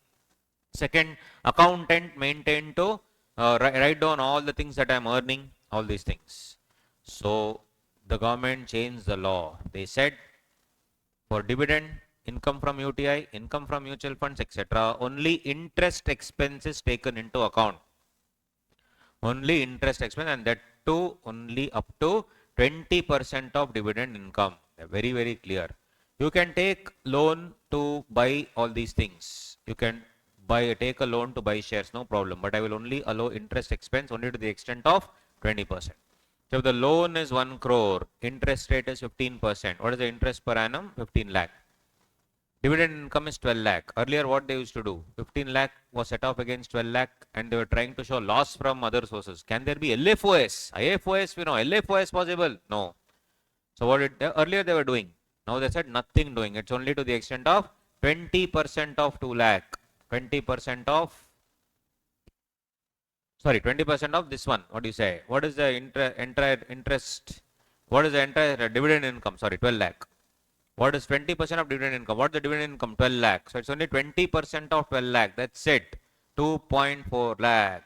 Second, accountant maintained to write down all the things that I'm earning, all these things. So the government changed the law. They said, for dividend, income from UTI, income from mutual funds, etc., only interest expense is taken into account. Only interest expense, and that too only up to 20% of dividend income. Very, very clear. You can take loan to buy all these things. You can take a loan to buy shares, no problem. But I will only allow interest expense only to the extent of 20%. So if the loan is 1 crore, interest rate is 15%. What is the interest per annum? 15 lakh. Dividend income is 12 lakh. Earlier, what they used to do, 15 lakh was set off against 12 lakh, and they were trying to show loss from other sources. Can there be LFOS? IFOS, LFOS possible? No. So what earlier they were doing? Now they said nothing doing. It's only to the extent of 20% of 2 lakh. 20% of, 20% of this one. What do you say? What is the entire interest? What is the entire dividend income? 12 lakh. What is 20% of dividend income? What is the dividend income? 12 lakh. So it's only 20% of 12 lakh. That's it. 2.4 lakh.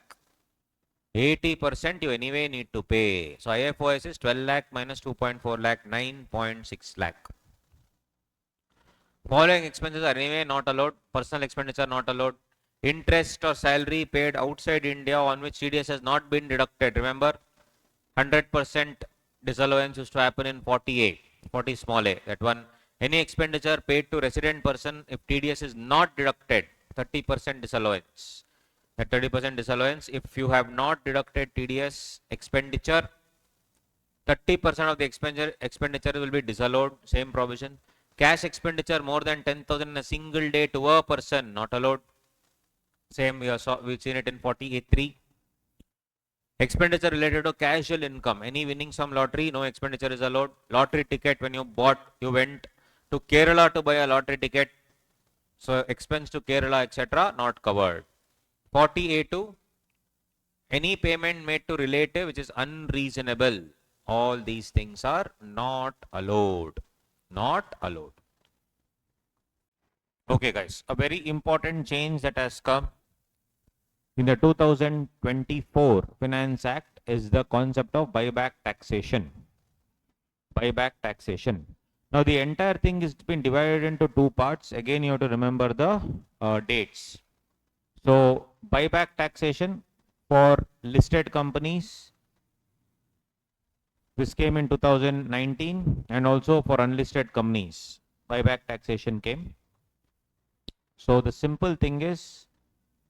80% you anyway need to pay. So IFOS is 12 lakh minus 2.4 lakh, 9.6 lakh. Following expenses are anyway not allowed. Personal expenditure not allowed. Interest or salary paid outside India on which TDS has not been deducted. Remember, 100% disallowance used to happen in 40A, 40 small a. That one. Any expenditure paid to resident person, if TDS is not deducted, 30% disallowance. That 30% disallowance, if you have not deducted TDS expenditure, 30% of the expenditure will be disallowed. Same provision. Cash expenditure more than 10,000 in a single day to a person, not allowed. Same, we've seen it in 40A3. Expenditure related to casual income. Any winnings from lottery, no expenditure is allowed. Lottery ticket, when you went to Kerala to buy a lottery ticket, so expense to Kerala, etc., not covered. 40A2, any payment made to relative which is unreasonable. All these things are not allowed. Not allowed. Okay, guys, a very important change that has come in the 2024 Finance Act is the concept of buyback taxation. Buyback taxation. Now the entire thing is been divided into two parts. Again, you have to remember the dates. So buyback taxation for listed companies, this came in 2019, and also for unlisted companies, buyback taxation came. So the simple thing is,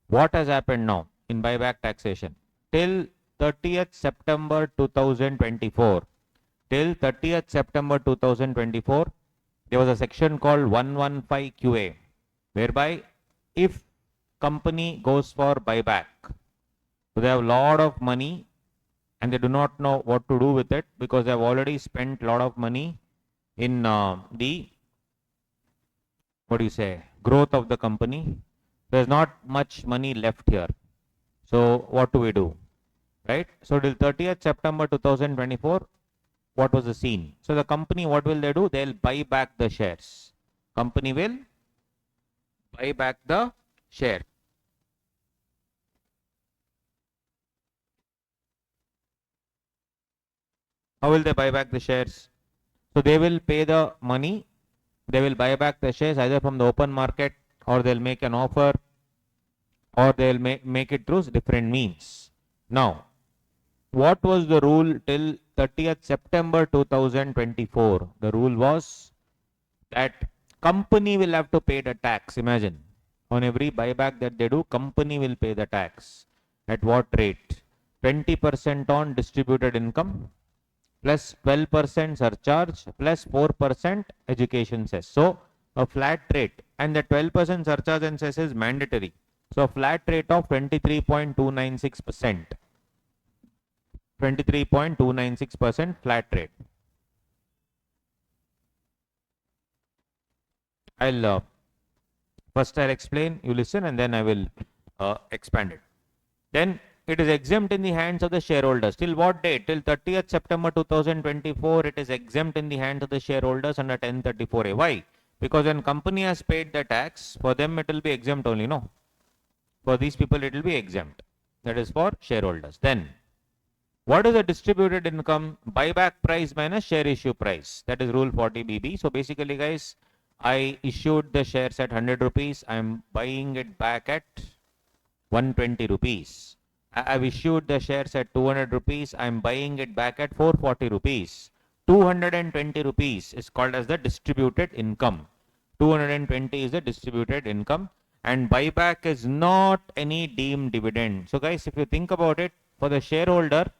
what has happened now in buyback taxation? Till 30th September 2024, till 30th September 2024, there was a section called 115 QA, whereby if company goes for buyback, so they have a lot of money and they do not know what to do with it because they have already spent a lot of money in the, growth of the company. There's not much money left here. So what do we do? Right? So till 30th September 2024, what was the scene? So the company, what will they do? They'll buy back the shares. Company will buy back the share. How will they buy back the shares? So they will pay the money. They will buy back the shares either from the open market, or they'll make an offer, or they'll make it through different means. Now, What was the rule till 30th September 2024? The rule was that company will have to pay the tax. Imagine, on every buyback that they do, company will pay the tax. At what rate? 20% on distributed income plus 12% surcharge plus 4% education cess. So a flat rate, and the 12% surcharge and cess is mandatory. So a flat rate of 23.296%. 23.296% flat rate. I'll explain, you listen, and then I will expand it. Then it is exempt in the hands of the shareholders. Till what date? Till 30th September 2024, it is exempt in the hands of the shareholders under 1034A. Why? Because when company has paid the tax, for them it will be exempt only, no? For these people it will be exempt. That is for shareholders. Then, what is the distributed income? Buyback price minus share issue price. That is rule 40BB. So basically, guys, I issued the shares at 100 rupees. I am buying it back at 120 rupees. I've issued the shares at 200 rupees. I'm buying it back at 440 rupees. 220 rupees is called as the distributed income. 220 is the distributed income, and buyback is not any deemed dividend. So guys, if you think about it, for the shareholder,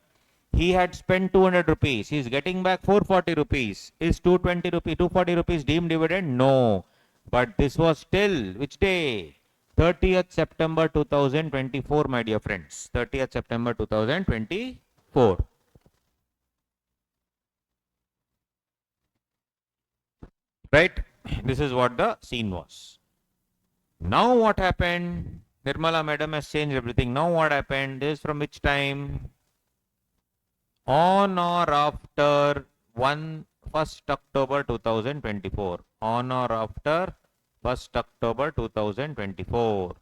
he had spent 200 rupees. He is getting back 440 rupees. Is 220 rupees, 240 rupees deemed dividend? No. But this was till which day? 30th September 2024, my dear friends. 30th September 2024. Right? This is what the scene was. Now what happened? Nirmala madam has changed everything. Now what happened? This is from which time? On or after 1st October 2024. On or after 1st October 2024.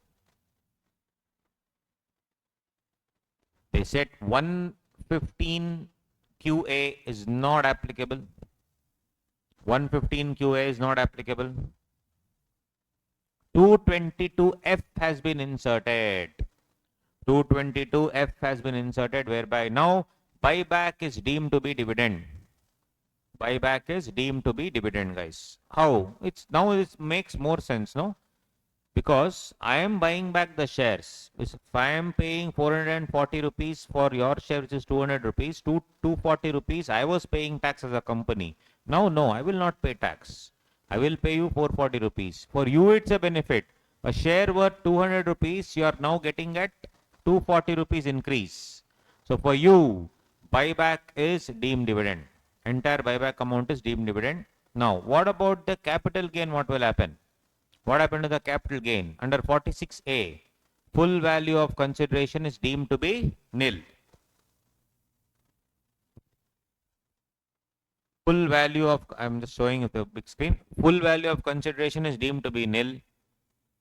They said 115 QA is not applicable. 115 QA is not applicable. 222F has been inserted. 222F has been inserted, whereby now buyback is deemed to be dividend. Buyback is deemed to be dividend, guys. How? It's now it makes more sense, no? Because I am buying back the shares. If I am paying 440 rupees for your share, which is 200 rupees, 240 rupees, I was paying tax as a company. Now, no, I will not pay tax. I will pay you 440 rupees. For you, it's a benefit. A share worth 200 rupees, you are now getting at 240 rupees increase. So for you, buyback is deemed dividend. Entire buyback amount is deemed dividend. Now, what about the capital gain? What will happen? What happened to the capital gain? Under 46A, full value of consideration is deemed to be nil. Full value of, I'm just showing the big screen. Full value of consideration is deemed to be nil.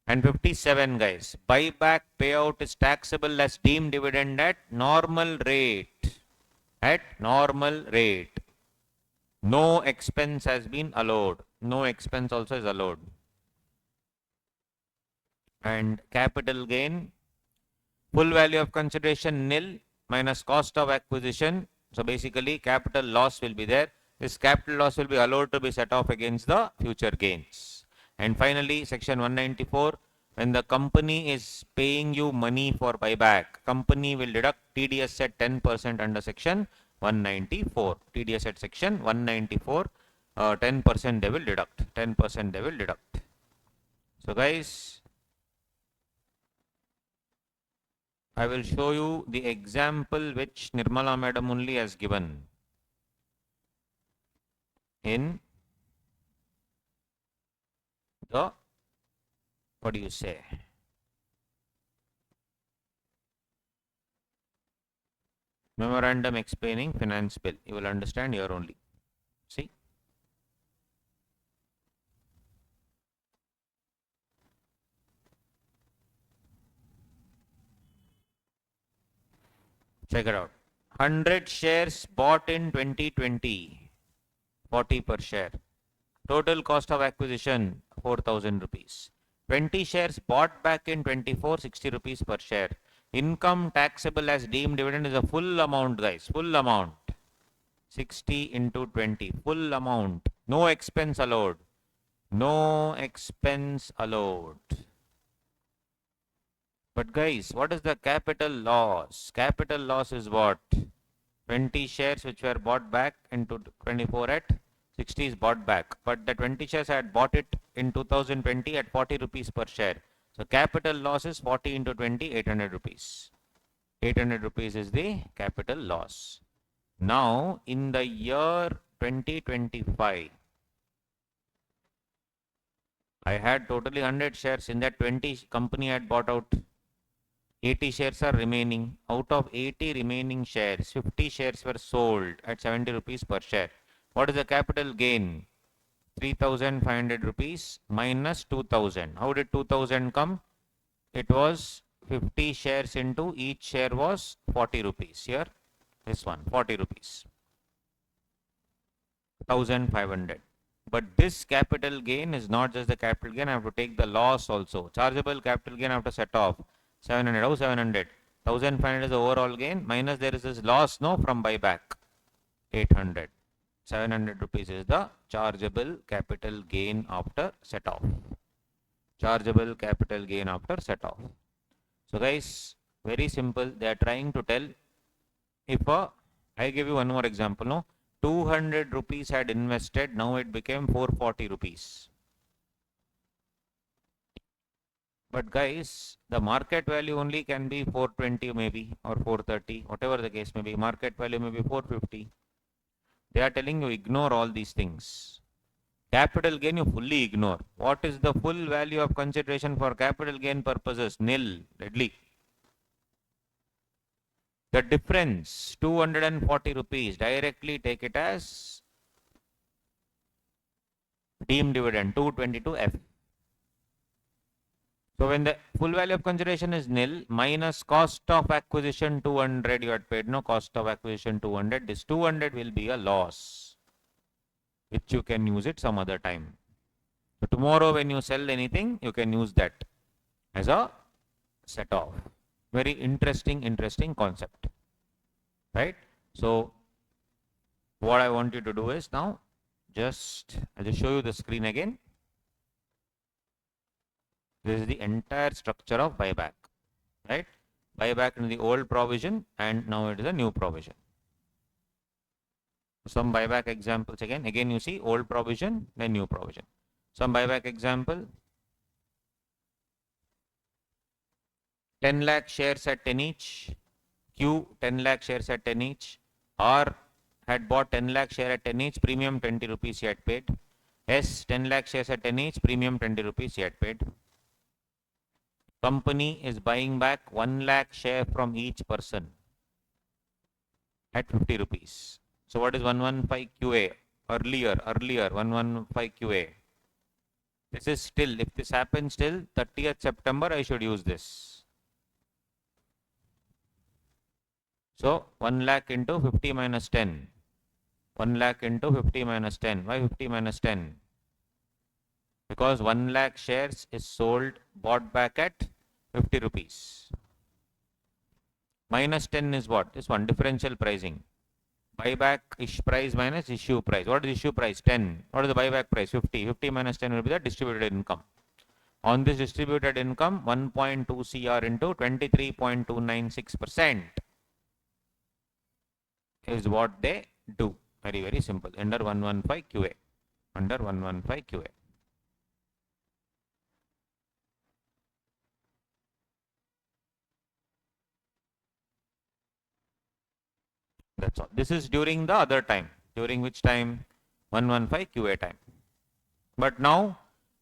And 57, guys, buyback payout is taxable as deemed dividend at normal rate. At normal rate. No expense has been allowed. No expense also is allowed. And capital gain, full value of consideration nil minus cost of acquisition. So basically capital loss will be there. This capital loss will be allowed to be set off against the future gains. And finally, section 194, when the company is paying you money for buyback, company will deduct TDS at 10% under section 194. TDS at section 194, 10% they will deduct. 10% they will deduct. So guys, I will show you the example which Nirmala madam only has given in the, what do you say? Memorandum explaining finance bill. You will understand here only. See? Check it out. 100 shares bought in 2020, 40 per share. Total cost of acquisition 4,000 rupees. 20 shares bought back in 24, 60 rupees per share. Income taxable as deemed dividend is a full amount, guys. Full amount. 60 into 20. Full amount. No expense allowed. No expense allowed. But guys, what is the capital loss? Capital loss is what? 20 shares which were bought back into 24 at 60 is bought back. But the 20 shares I had bought it in 2020 at 40 rupees per share. So capital loss is 40 into 20, 800 rupees. 800 rupees is the capital loss. Now, in the year 2025, I had totally 100 shares. In that 20 company I had bought out. 80 shares are remaining. Out of 80 remaining shares, 50 shares were sold at 70 rupees per share. What is the capital gain? 3,500 rupees minus 2,000. How did 2,000 come? It was 50 shares into each share was 40 rupees. Here, this one, 40 rupees. 1,500. But this capital gain is not just the capital gain. I have to take the loss also. Chargeable capital gain I have to set off. 700. How 700? 1,500 is the overall gain. Minus there is this loss, no, from buyback. 800. 700 rupees is the chargeable capital gain after set off. Chargeable capital gain after set off. So guys, very simple. They are trying to tell if I give you one more example, no? 200 rupees had invested, now it became 440 rupees. But guys, the market value only can be 420 maybe or 430, whatever the case may be. Market value may be 450. They are telling you ignore all these things. Capital gain you fully ignore. What is the full value of consideration for capital gain purposes? Nil. Deadly. The difference, 240 rupees, directly take it as deemed dividend, 222F. So when the full value of consideration is nil, minus cost of acquisition 200 you had paid, no cost of acquisition 200, this 200 will be a loss, which you can use it some other time. So tomorrow when you sell anything, you can use that as a set off. Very interesting concept, right? So what I want you to do is now, I'll just show you the screen again. This is the entire structure of buyback, right? Buyback in the old provision and now it is a new provision. Some buyback examples again you see old provision, then new provision. Some buyback example, 10 lakh shares at 10 each, Q 10 lakh shares at 10 each, R had bought 10 lakh share at 10 each, premium 20 rupees he had paid, S 10 lakh shares at 10 each, premium 20 rupees he had paid. Company is buying back 1 lakh share from each person at 50 rupees. So what is 115 QA? Earlier 115 QA. This is still, if this happens till 30th September, I should use this. So 1 lakh into 50 minus 10. 1 lakh into 50 minus 10. Why 50 minus 10? Because 1 lakh shares is sold, bought back at 50 rupees. Minus 10 is what? This one, differential pricing. Buyback price minus issue price. What is issue price? 10. What is the buyback price? 50. 50 minus 10 will be the distributed income. On this distributed income, 1.2 CR into 23.296% is what they do. Very simple. Under 115 QA. Under 115 QA. That's all. This is during the other time. During which time? 115 QA time. But now,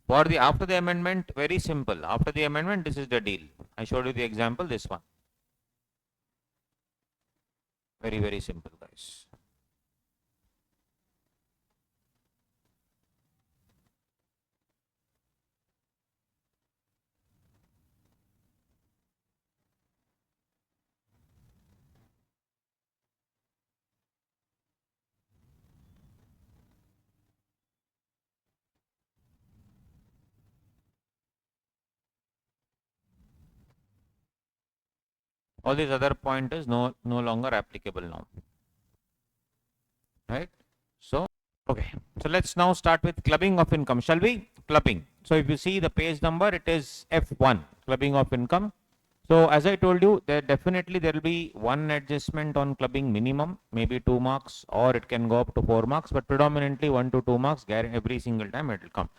for the after the amendment, very simple. After the amendment, this is the deal. I showed you the example, this one. Very simple, guys. All these other point is no longer applicable now, right? So, okay. So let's now start with clubbing of income. Shall we? Clubbing. So if you see the page number, it is F1, clubbing of income. So as I told you, there will be one adjustment on clubbing minimum, maybe 2 marks, or it can go up to 4 marks, but predominantly 1 to 2 marks every single time it will come.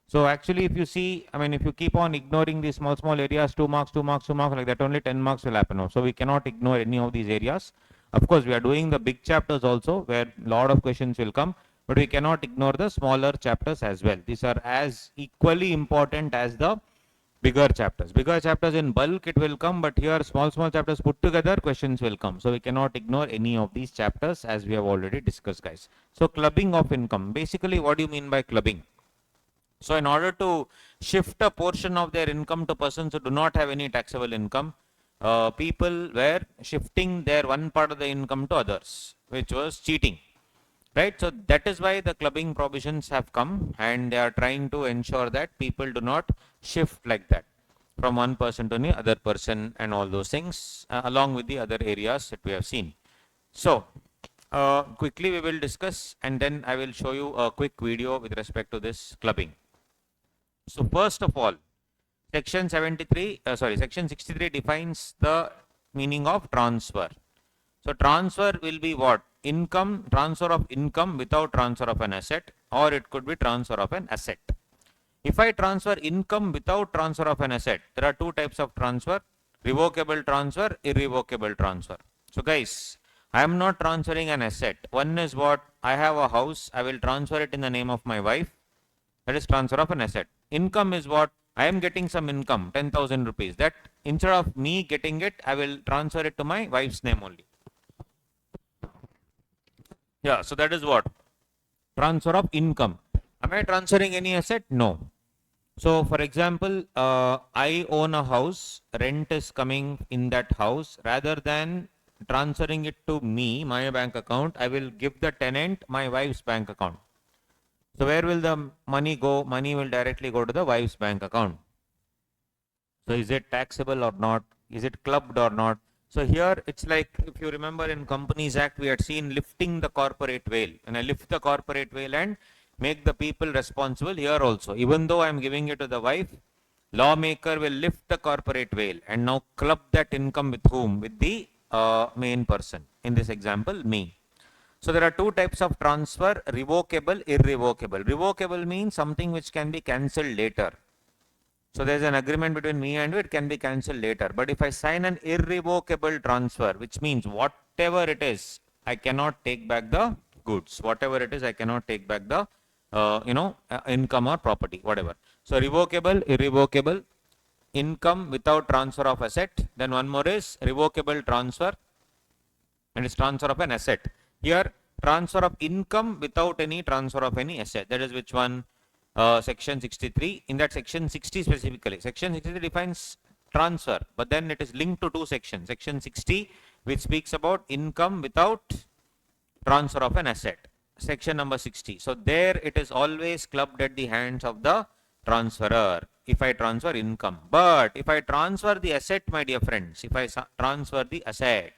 So actually, if you see, I mean, if you keep on ignoring these small areas, 2 marks, 2 marks, 2 marks, like that, only 10 marks will happen now. So we cannot ignore any of these areas. Of course, we are doing the big chapters also, where a lot of questions will come, but we cannot ignore the smaller chapters as well. These are as equally important as the bigger chapters. Bigger chapters in bulk it will come, but here small chapters put together, questions will come. So we cannot ignore any of these chapters, as we have already discussed, guys. So clubbing of income. Basically, what do you mean by clubbing? So in order to shift a portion of their income to persons who do not have any taxable income, people were shifting their one part of the income to others, which was cheating. Right, so that is why the clubbing provisions have come, and they are trying to ensure that people do not shift like that from one person to the other person and all those things, along with the other areas that we have seen. So quickly we will discuss, and then I will show you a quick video with respect to this clubbing. So first of all, section 63 defines the meaning of transfer. So transfer will be what? Income, transfer of income without transfer of an asset, or it could be transfer of an asset. If I transfer income without transfer of an asset, there are two types of transfer: revocable transfer, irrevocable transfer. So guys, I am not transferring an asset. One is what? I have a house, I will transfer it in the name of my wife. That is transfer of an asset. Income is what? I am getting some income, 10,000 rupees. That instead of me getting it, I will transfer it to my wife's name only. Yeah, so that is what? Transfer of income. Am I transferring any asset? No. So for example, I own a house, rent is coming in that house. Rather than transferring it to me, my bank account, I will give the tenant my wife's bank account. So where will the money go? Money will directly go to the wife's bank account. So is it taxable or not? Is it clubbed or not? So here it's like, if you remember in Companies Act, we had seen lifting the corporate veil. And I lift the corporate veil and make the people responsible. Here also, even though I am giving it to the wife, lawmaker will lift the corporate veil and now club that income with whom? With the main person. In this example, me. So there are two types of transfer: revocable, irrevocable. Revocable means something which can be cancelled later. So there is an agreement between me and you, it can be cancelled later. But if I sign an irrevocable transfer, which means whatever it is, I cannot take back the goods. Whatever it is, I cannot take back the income or property, whatever. So revocable, irrevocable, income without transfer of asset. Then one more is revocable transfer, and it's transfer of an asset. Here, transfer of income without any transfer of any asset. That is which one? Section 63. In that section 60 specifically, section 63 defines transfer, but then it is linked to two sections. Section 60, which speaks about income without transfer of an asset. Section number 60. So there it is always clubbed at the hands of the transferor if I transfer income. But if I transfer the asset, my dear friends, if I transfer the asset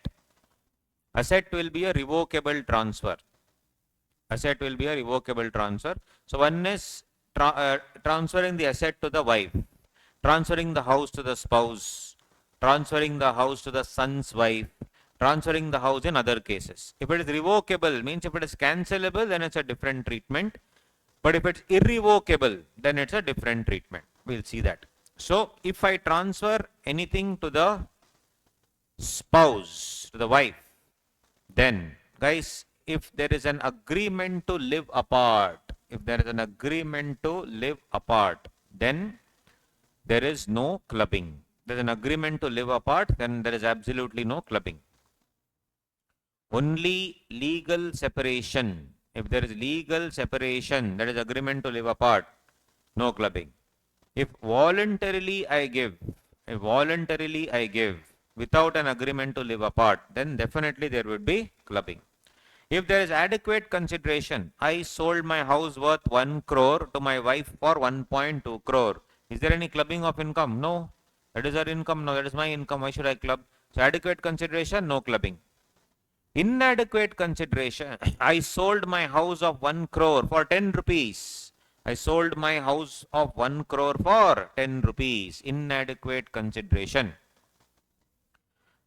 will be a revocable transfer. Asset will be a revocable transfer. So one is transferring the asset to the wife, transferring the house to the spouse, transferring the house to the son's wife, transferring the house in other cases. If it is revocable, means if it is cancelable, then it's a different treatment. But if it's irrevocable, then it's a different treatment. We'll see that. So if I transfer anything to the spouse, to the wife, then guys, if there is an agreement to live apart, then there is no clubbing. There's an agreement to live apart, then there is absolutely no clubbing. Only legal separation. If there is legal separation, that is agreement to live apart, no clubbing. If voluntarily I give without an agreement to live apart, then definitely there would be clubbing. If there is adequate consideration, I sold my house worth 1 crore to my wife for 1.2 crore. Is there any clubbing of income? No. That is her income. No, that is my income. Why should I club? So adequate consideration, no clubbing. Inadequate consideration. I sold my house of 1 crore for 10 rupees. I sold my house of 1 crore for 10 rupees. Inadequate consideration.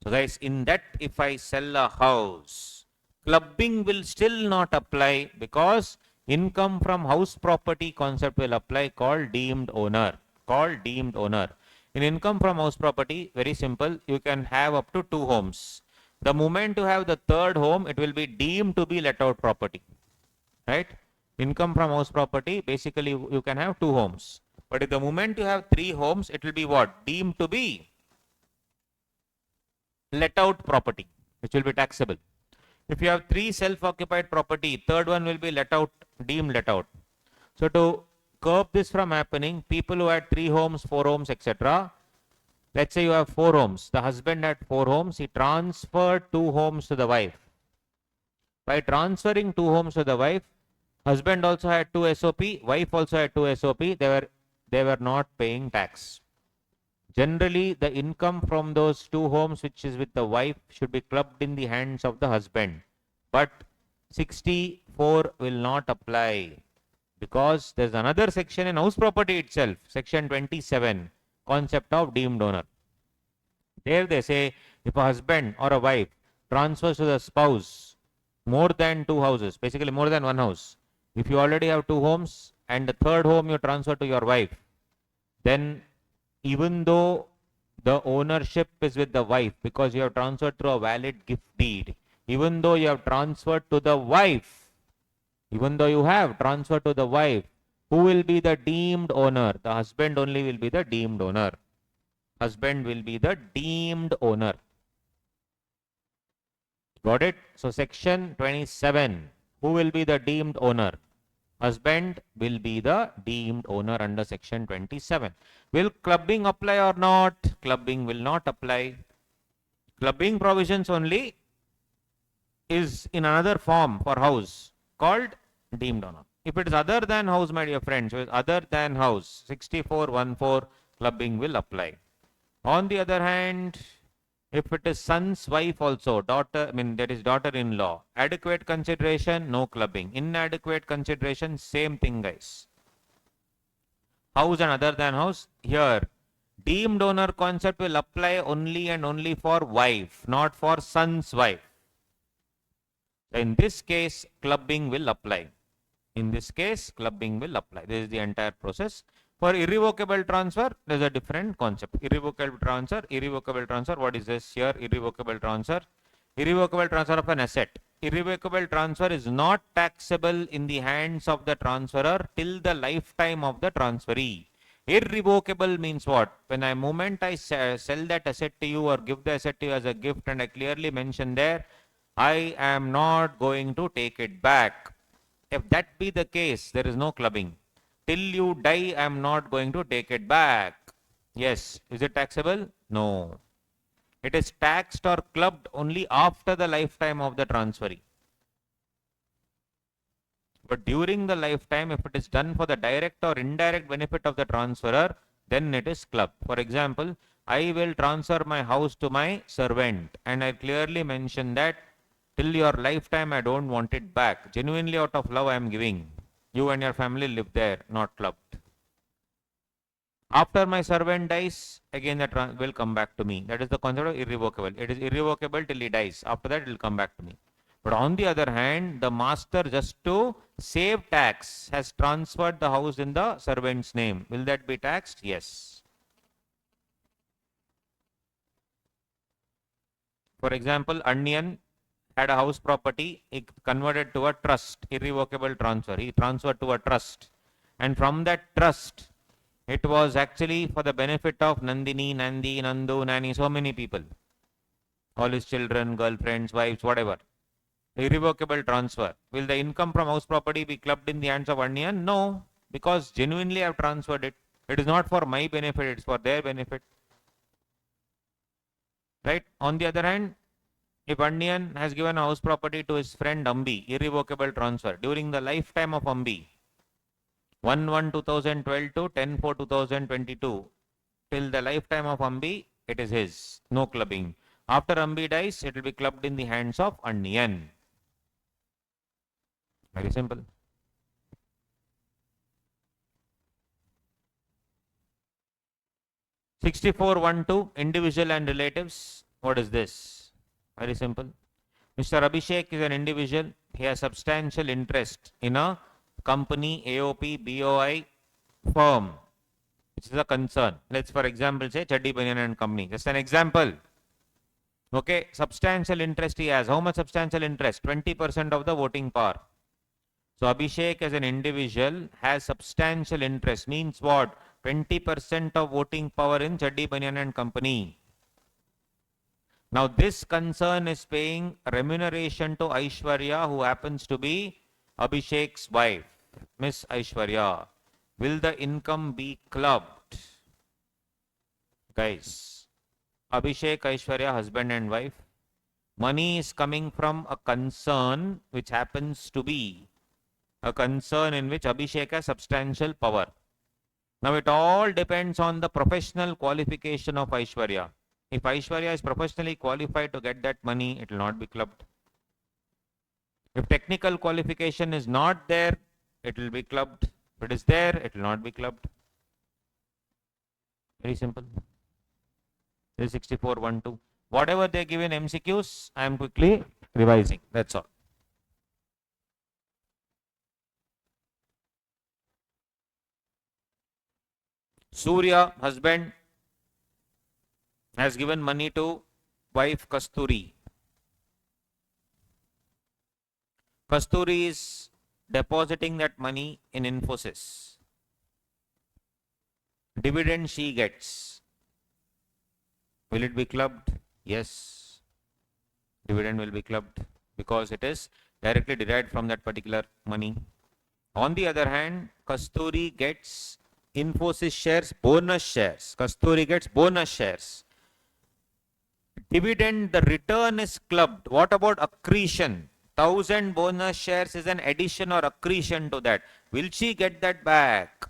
So guys, in that if I sell a house, clubbing will still not apply because income from house property concept will apply called deemed owner. Called deemed owner. In income from house property, very simple, you can have up to 2 homes. The moment you have the third home, it will be deemed to be let out property. Right? Income from house property, basically you can have 2 homes. But if the moment you have 3 homes, it will be what? Deemed to be let out property, which will be taxable. If you have 3 self-occupied property, third one will be let out, deemed let out. So to curb this from happening, people who had 3 homes, 4 homes, etc. Let's say you have 4 homes. The husband had 4 homes. He transferred 2 homes to the wife. By transferring 2 homes to the wife, husband also had 2 SOP, wife also had 2 SOP. They were not paying tax. Generally, the income from those 2 homes which is with the wife should be clubbed in the hands of the husband. But 64 will not apply because there's another section in house property itself, section 27, concept of deemed owner. There they say if a husband or a wife transfers to the spouse more than 2 houses, basically more than 1 house, if you already have 2 homes and the third home you transfer to your wife, then even though the ownership is with the wife because you have transferred through a valid gift deed, even though you have transferred to the wife, even though you have transferred to the wife, who will be the deemed owner? The husband only will be the deemed owner. Husband will be the deemed owner. Got it? So section 27, who will be the deemed owner? Husband will be the deemed owner under section 27. Will clubbing apply or not? Clubbing will not apply. Clubbing provisions only is in another form for house called deemed owner. If it is other than house, my dear friends, so other than house, 6414, clubbing will apply. On the other hand, if it is son's wife also, daughter, I mean that is daughter-in-law, adequate consideration, no clubbing. Inadequate consideration, same thing guys. House and other than house, here, deemed owner concept will apply only and only for wife, not for son's wife. In this case, clubbing will apply. In this case, clubbing will apply. This is the entire process. For irrevocable transfer, there is a different concept. Irrevocable transfer, what is this here? Irrevocable transfer of an asset. Irrevocable transfer is not taxable in the hands of the transferor till the lifetime of the transferee. Irrevocable means what? When I moment I sell that asset to you or give the asset to you as a gift and I clearly mention there, I am not going to take it back. If that be the case, there is no clubbing. Till you die, I am not going to take it back. Yes. Is it taxable? No. It is taxed or clubbed only after the lifetime of the transferee. But during the lifetime, if it is done for the direct or indirect benefit of the transferor, then it is clubbed. For example, I will transfer my house to my servant and I clearly mention that till your lifetime I don't want it back. Genuinely out of love I am giving. You and your family live there, not clubbed. After my servant dies, again that will come back to me. That is the concept of irrevocable. It is irrevocable till he dies. After that, it will come back to me. But on the other hand, the master, just to save tax, has transferred the house in the servant's name. Will that be taxed? Yes. For example, Onion had a house property, he converted to a trust, irrevocable transfer. He transferred to a trust. And from that trust, it was actually for the benefit of Nandini, Nandi, Nandu, Nani, so many people. All his children, girlfriends, wives, whatever. Irrevocable transfer. Will the income from house property be clubbed in the hands of Onion? No, because genuinely I have transferred it. It is not for my benefit, it is for their benefit. Right? On the other hand, if Onion has given a house property to his friend Ambi, irrevocable transfer, during the lifetime of Ambi, 1/1/2012 to 10/4/2022, till the lifetime of Ambi, it is his. No clubbing. After Ambi dies, it will be clubbed in the hands of Anniyan. Very simple. (6412) individual and relatives. What is this? Very simple. Mr. Abhishek is an individual. He has substantial interest in a company, AOP, BOI firm, which is a concern. Let's, for example, say Chaddi Banyan and Company. Just an example. Okay, substantial interest he has. How much substantial interest? 20% of the voting power. So Abhishek as an individual has substantial interest. Means what? 20% of voting power in Chaddi Banyan and Company. Now this concern is paying remuneration to Aishwarya, who happens to be Abhishek's wife, Miss Aishwarya. Will the income be clubbed? Guys, Abhishek, Aishwarya, husband and wife. Money is coming from a concern which happens to be a concern in which Abhishek has substantial power. Now it all depends on the professional qualification of Aishwarya. If Aishwarya is professionally qualified to get that money, it will not be clubbed. If technical qualification is not there, it will be clubbed. If it is there, it will not be clubbed. Very simple. This is 6412. Whatever they give in MCQs, I am quickly revising. That's all. Surya, husband, has given money to wife Kasturi. Kasturi is depositing that money in Infosys. Dividend she gets. Will it be clubbed? Yes. Dividend will be clubbed because it is directly derived from that particular money. On the other hand, Kasturi gets Infosys shares, bonus shares. Kasturi gets bonus shares. Dividend, the return is clubbed. What about accretion? 1000 bonus shares is an addition or accretion to that. Will she get that back?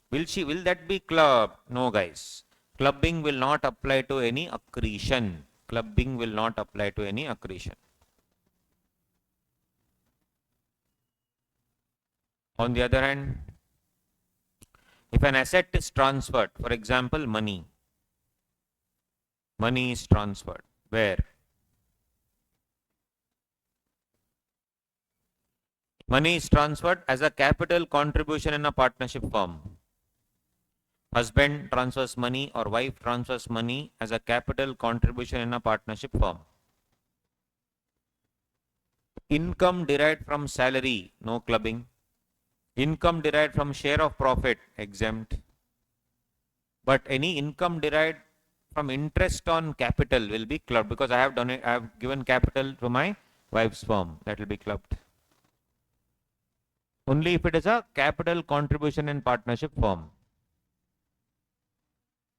Will that be clubbed? No, guys. Clubbing will not apply to any accretion. Clubbing will not apply to any accretion. On the other hand, if an asset is transferred, for example, money is transferred. Where? Money is transferred as a capital contribution in a partnership firm. Husband transfers money or wife transfers money as a capital contribution in a partnership firm. Income derived from salary, no clubbing. Income derived from share of profit, exempt. But any income derived from interest on capital will be clubbed because I have given capital to my wife's firm. That will be clubbed. Only if it is a capital contribution in partnership firm.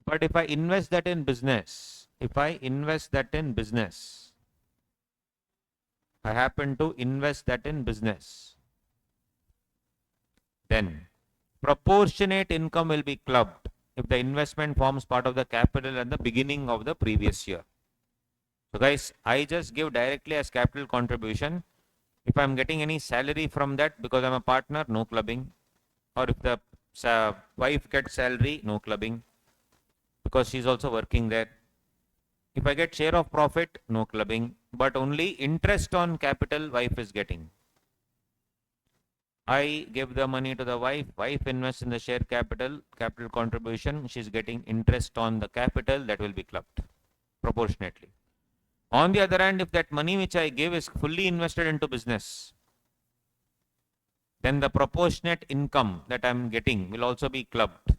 But if I invest that in business, I happen to invest that in business, then proportionate income will be clubbed if the investment forms part of the capital at the beginning of the previous year. So guys, I just give directly as capital contribution. If I am getting any salary from that because I am a partner, no clubbing. Or if the wife gets salary, no clubbing because she is also working there. If I get share of profit, no clubbing, but only interest on capital wife is getting. I give the money to the wife invests in the share capital contribution, she is getting interest on the capital, that will be clubbed proportionately. On the other hand, if that money which I give is fully invested into business, then the proportionate income that I am getting will also be clubbed.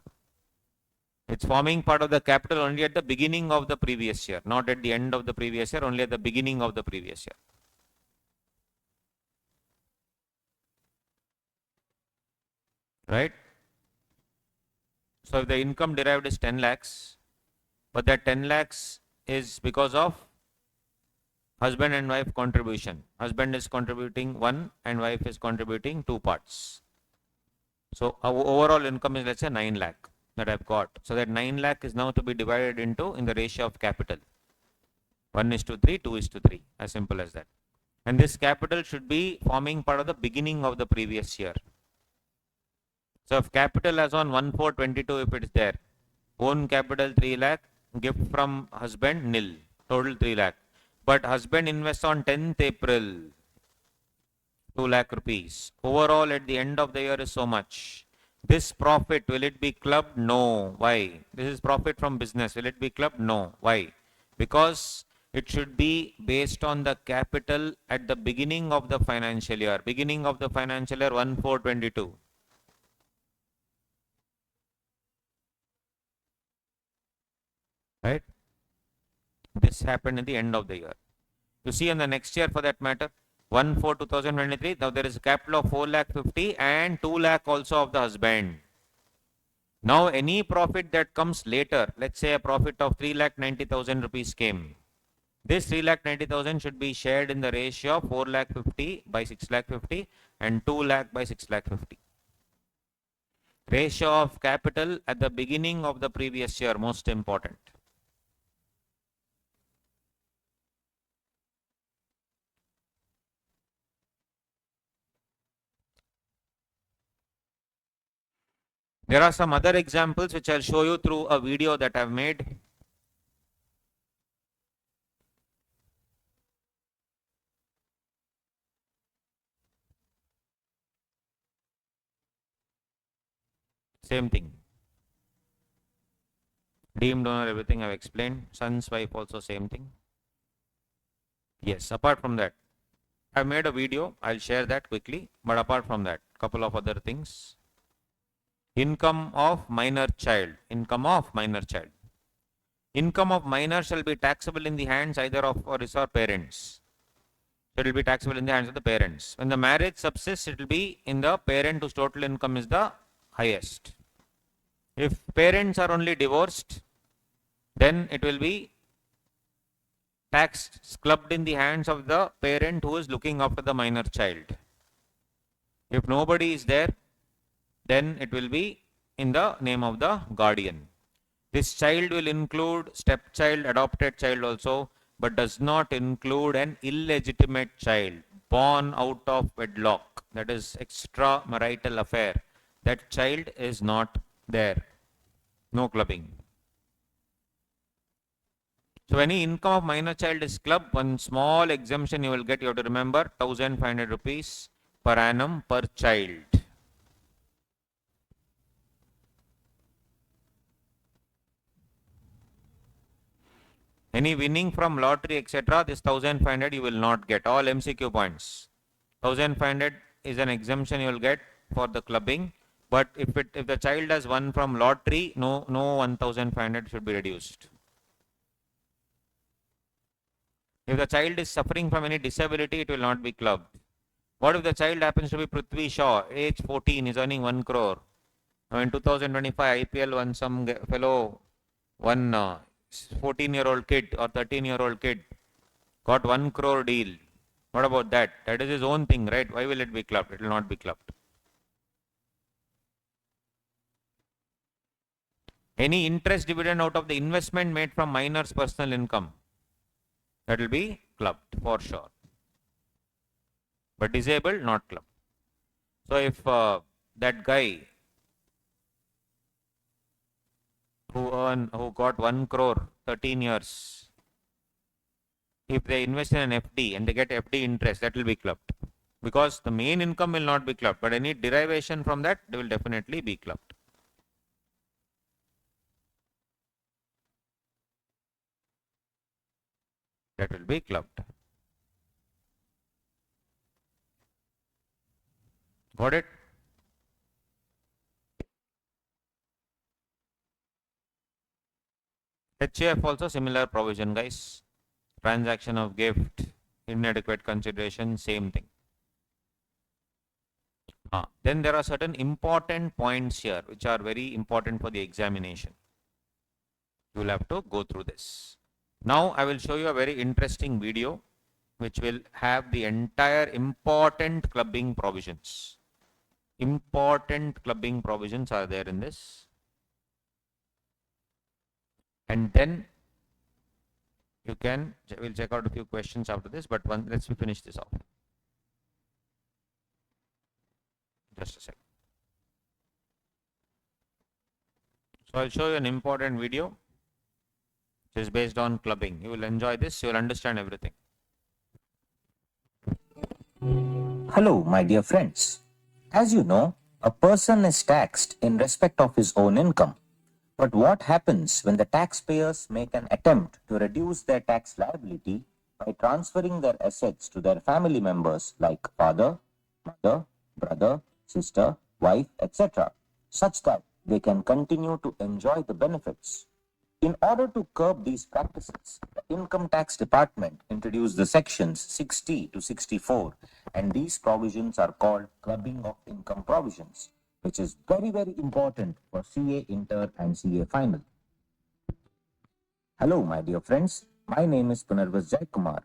It's forming part of the capital only at the beginning of the previous year, not at the end of the previous year, only at the beginning of the previous year. Right? So if the income derived is 10 lakhs, but that 10 lakhs is because of husband and wife contribution. Husband is contributing 1 and wife is contributing 2 parts. So our overall income is, let's say, 9 lakh that I've got. So that 9 lakh is now to be divided into in the ratio of capital. 1:3, 2:3, as simple as that. And this capital should be forming part of the beginning of the previous year. So if capital as on 1/4/22, if it is there, own capital 3 lakh, gift from husband nil, total 3 lakh. But husband invests on 10th April 2 lakh rupees. Overall at the end of the year is so much. This profit, will it be clubbed? No. Why? This is profit from business. Will it be clubbed? No. Why? Because it should be based on the capital at the beginning of the financial year. Beginning of the financial year 1/4/22. Right? This happened at the end of the year. You see on the next year for that matter, 1/4/2023, now there is a capital of 4 lakh 50 and 2 lakh also of the husband. Now any profit that comes later, let's say a profit of 3 lakh 90,000 rupees came. This 3 lakh 90,000 should be shared in the ratio of 4 lakh 50 by 6 lakh 50 and 2 lakh by 6 lakh 50. Ratio of capital at the beginning of the previous year, most important. There are some other examples which I'll show you through a video that I've made. Same thing. Deemed owner, everything I've explained. Son's wife also same thing. Yes, apart from that, I've made a video. I'll share that quickly. But apart from that, couple of other things. Income of minor child. Income of minor child. Income of minor shall be taxable in the hands either of or his or parents. It will be taxable in the hands of the parents. When the marriage subsists, it will be in the parent whose total income is the highest. If parents are only divorced, then it will be tax clubbed in the hands of the parent who is looking after the minor child. If nobody is there, then it will be in the name of the guardian. This child will include stepchild, adopted child also, but does not include an illegitimate child born out of wedlock, that is extramarital affair. That child is not there. No clubbing. So any income of minor child is clubbed. One small exemption you will get, you have to remember, 1,500 rupees per annum per child. Any winning from lottery, etc., this 1,500 you will not get. All MCQ points. 1,500 is an exemption you will get for the clubbing. But if the child has won from lottery, no 1,500 should be reduced. If the child is suffering from any disability, it will not be clubbed. What if the child happens to be Prithvi Shaw, age 14, is earning 1 crore. Now in 2025, IPL won some fellow, one 14-year-old kid or 13-year-old kid got 1 crore deal. What about that? That is his own thing, right? Why will it be clubbed? It will not be clubbed. Any interest dividend out of the investment made from minor's personal income, that will be clubbed for sure. But disabled, not clubbed. So if that guy who got 1 crore 13 years, if they invest in an FD and they get FD interest, that will be clubbed. Because the main income will not be clubbed, but any derivation from that, they will definitely be clubbed. That will be clubbed. Got it? HAF also similar provision, guys. Transaction of gift, inadequate consideration, same thing. Then there are certain important points here which are very important for the examination. You will have to go through this. Now I will show you a very interesting video which will have the entire important clubbing provisions. Important clubbing provisions are there in this. And then You can, we'll check out a few questions after this, but let's finish this off. Just a sec. So I'll show you an important video which is based on clubbing. You will enjoy this, you will understand everything. Hello, my dear friends. As you know, a person is taxed in respect of his own income. But what happens when the taxpayers make an attempt to reduce their tax liability by transferring their assets to their family members like father, mother, brother, sister, wife, etc., such that they can continue to enjoy the benefits? In order to curb these practices, the Income Tax Department introduced the sections 60 to 64, and these provisions are called clubbing of income provisions, which is very, very important for CA Inter and CA Final. Hello, my dear friends. My name is Punarvas Jayakumar.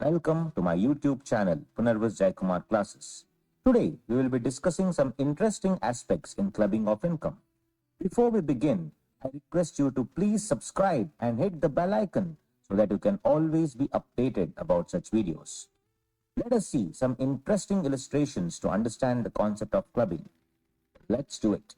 Welcome to my YouTube channel, Punarvas Jayakumar Classes. Today, we will be discussing some interesting aspects in clubbing of income. Before we begin, I request you to please subscribe and hit the bell icon so that you can always be updated about such videos. Let us see some interesting illustrations to understand the concept of clubbing. Let's do it.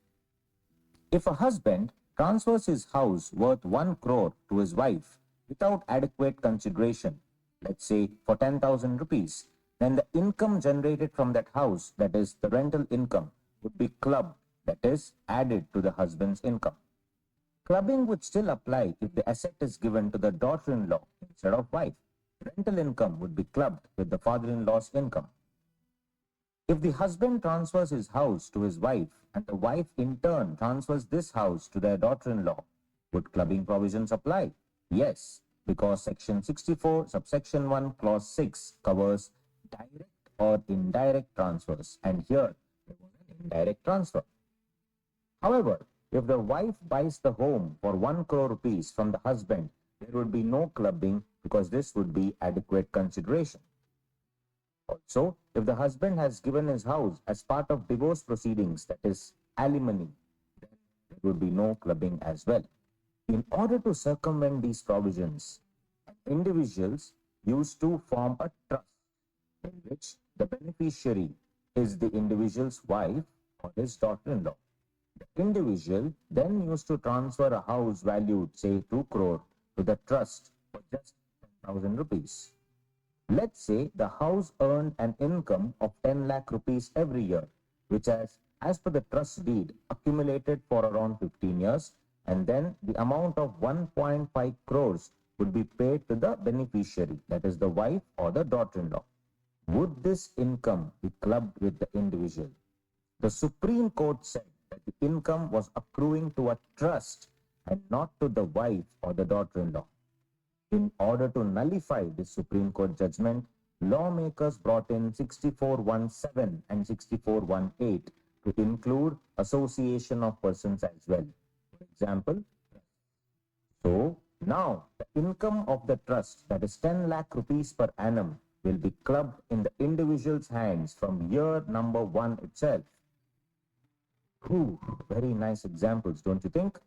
If a husband transfers his house worth 1 crore to his wife without adequate consideration, let's say for 10,000 rupees, then the income generated from that house, that is the rental income, would be clubbed, that is added to the husband's income. Clubbing would still apply if the asset is given to the daughter-in-law instead of wife. Rental income would be clubbed with the father-in-law's income. If the husband transfers his house to his wife and the wife in turn transfers this house to their daughter-in-law, would clubbing provisions apply? Yes, because section 64 subsection 1 clause 6 covers direct or indirect transfers, and here there was an indirect transfer. However, if the wife buys the home for 1 crore rupees from the husband, there would be no clubbing because this would be adequate consideration. Also, if the husband has given his house as part of divorce proceedings, that is alimony, then there would be no clubbing as well. In order to circumvent these provisions, individuals used to form a trust in which the beneficiary is the individual's wife or his daughter-in-law. The individual then used to transfer a house valued, say, 2 crore to the trust for just 10,000 rupees. Let's say the house earned an income of 10 lakh rupees every year, which has, as per the trust deed, accumulated for around 15 years, and then the amount of 1.5 crores would be paid to the beneficiary, that is the wife or the daughter-in-law. Would this income be clubbed with the individual? The Supreme Court said that the income was accruing to a trust and not to the wife or the daughter-in-law. In order to nullify this Supreme Court judgment, lawmakers brought in 6417 and 6418 to include association of persons as well. For example, so now the income of the trust, that is 10 lakh rupees per annum, will be clubbed in the individual's hands from year number 1 itself. Very nice examples, don't you think?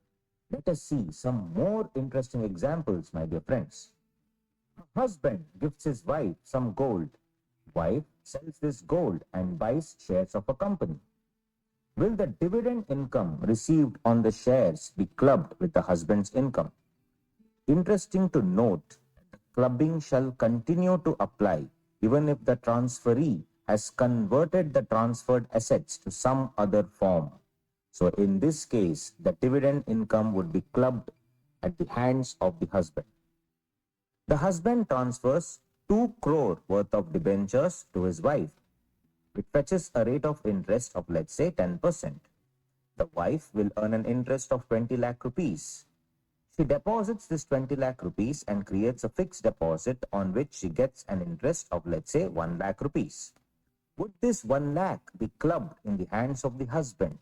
Let us see some more interesting examples, my dear friends. A husband gifts his wife some gold. Wife sells this gold and buys shares of a company. Will the dividend income received on the shares be clubbed with the husband's income? Interesting to note that the clubbing shall continue to apply even if the transferee has converted the transferred assets to some other form. So in this case, the dividend income would be clubbed at the hands of the husband. The husband transfers 2 crore worth of debentures to his wife. It fetches a rate of interest of, let's say, 10%. The wife will earn an interest of 20 lakh rupees. She deposits this 20 lakh rupees and creates a fixed deposit on which she gets an interest of, let's say, 1 lakh rupees. Would this 1 lakh be clubbed in the hands of the husband?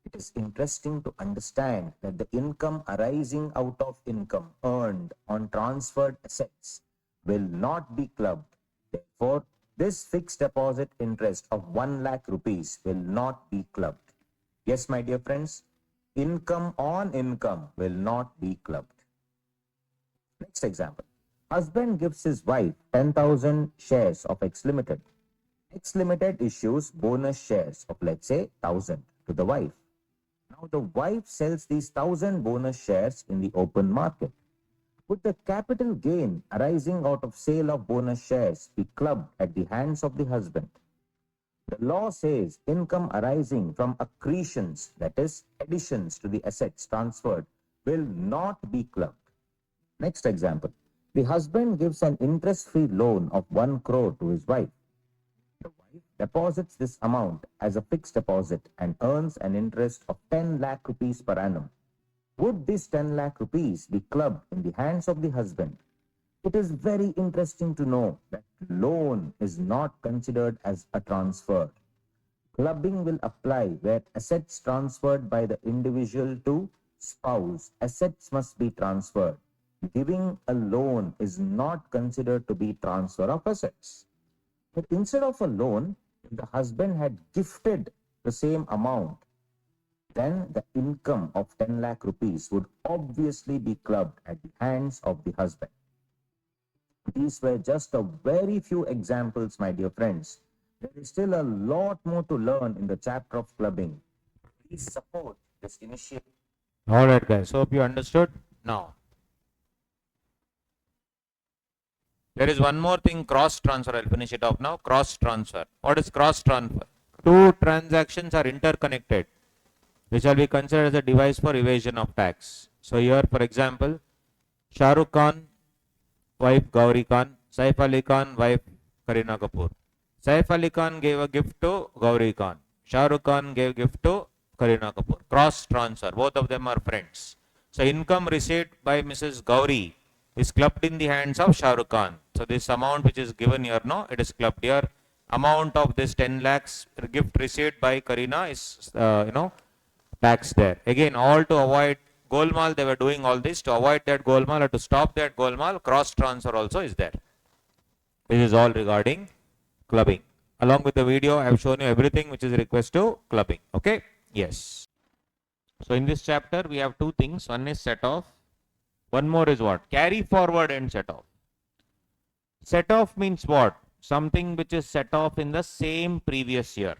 It is interesting to understand that the income arising out of income earned on transferred assets will not be clubbed. Therefore, this fixed deposit interest of 1 lakh rupees will not be clubbed. Yes, my dear friends, income on income will not be clubbed. Next example. Husband gives his wife 10,000 shares of X Limited. X Limited issues bonus shares of, let's say, 1,000 to the wife. Now the wife sells these 1,000 bonus shares in the open market. Would the capital gain arising out of sale of bonus shares be clubbed at the hands of the husband? The law says income arising from accretions, that is, additions to the assets transferred, will not be clubbed. Next example. The husband gives an interest-free loan of 1 crore to his wife. The wife deposits this amount as a fixed deposit and earns an interest of 10 lakh rupees per annum. Would this 10 lakh rupees be clubbed in the hands of the husband? It is very interesting to know that loan is not considered as a transfer. Clubbing will apply where assets transferred by the individual to spouse. Assets must be transferred. Giving a loan is not considered to be transfer of assets. But instead of a loan, if the husband had gifted the same amount, then the income of 10 lakh rupees would obviously be clubbed at the hands of the husband. These were just a very few examples, my dear friends. There is still a lot more to learn in the chapter of clubbing. Please support this initiative. All right, guys. Hope you understood. Now, there is one more thing, cross transfer. I'll finish it off now. Cross transfer. What is cross transfer? Two transactions are interconnected, which shall be considered as a device for evasion of tax. So here, for example, Shah Rukh Khan, wife Gauri Khan, Saif Ali Khan, wife Kareena Kapoor. Saif Ali Khan gave a gift to Gauri Khan. Shah Rukh Khan gave gift to Kareena Kapoor. Cross transfer. Both of them are friends. So income received by Mrs. Gauri is clubbed in the hands of Shah Rukh Khan. So this amount which is given here, no, it is clubbed here. Amount of this 10 lakhs gift received by Kareena is, tax there. Again, all to avoid golmaal, they were doing all this to avoid that golmaal or to stop that golmaal. Cross transfer also is there. This is all regarding clubbing. Along with the video, I have shown you everything which is request to clubbing. Okay? Yes. So in this chapter, we have two things. One is set off. One more is what? Carry forward and set off. Set off means what? Something which is set off in the same previous year.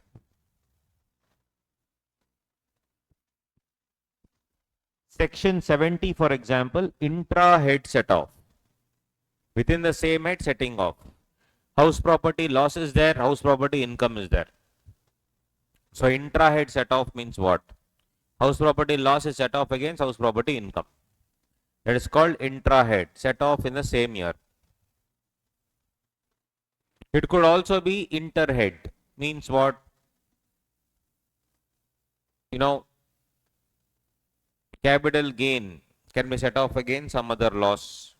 Section 70, for example, intra-head set off. Within the same head, setting off. House property loss is there, house property income is there. So intra-head set off means what? House property loss is set off against house property income. That is called intra-head, set off in the same year. It could also be inter-head, means what? Capital gain can be set off against some other loss.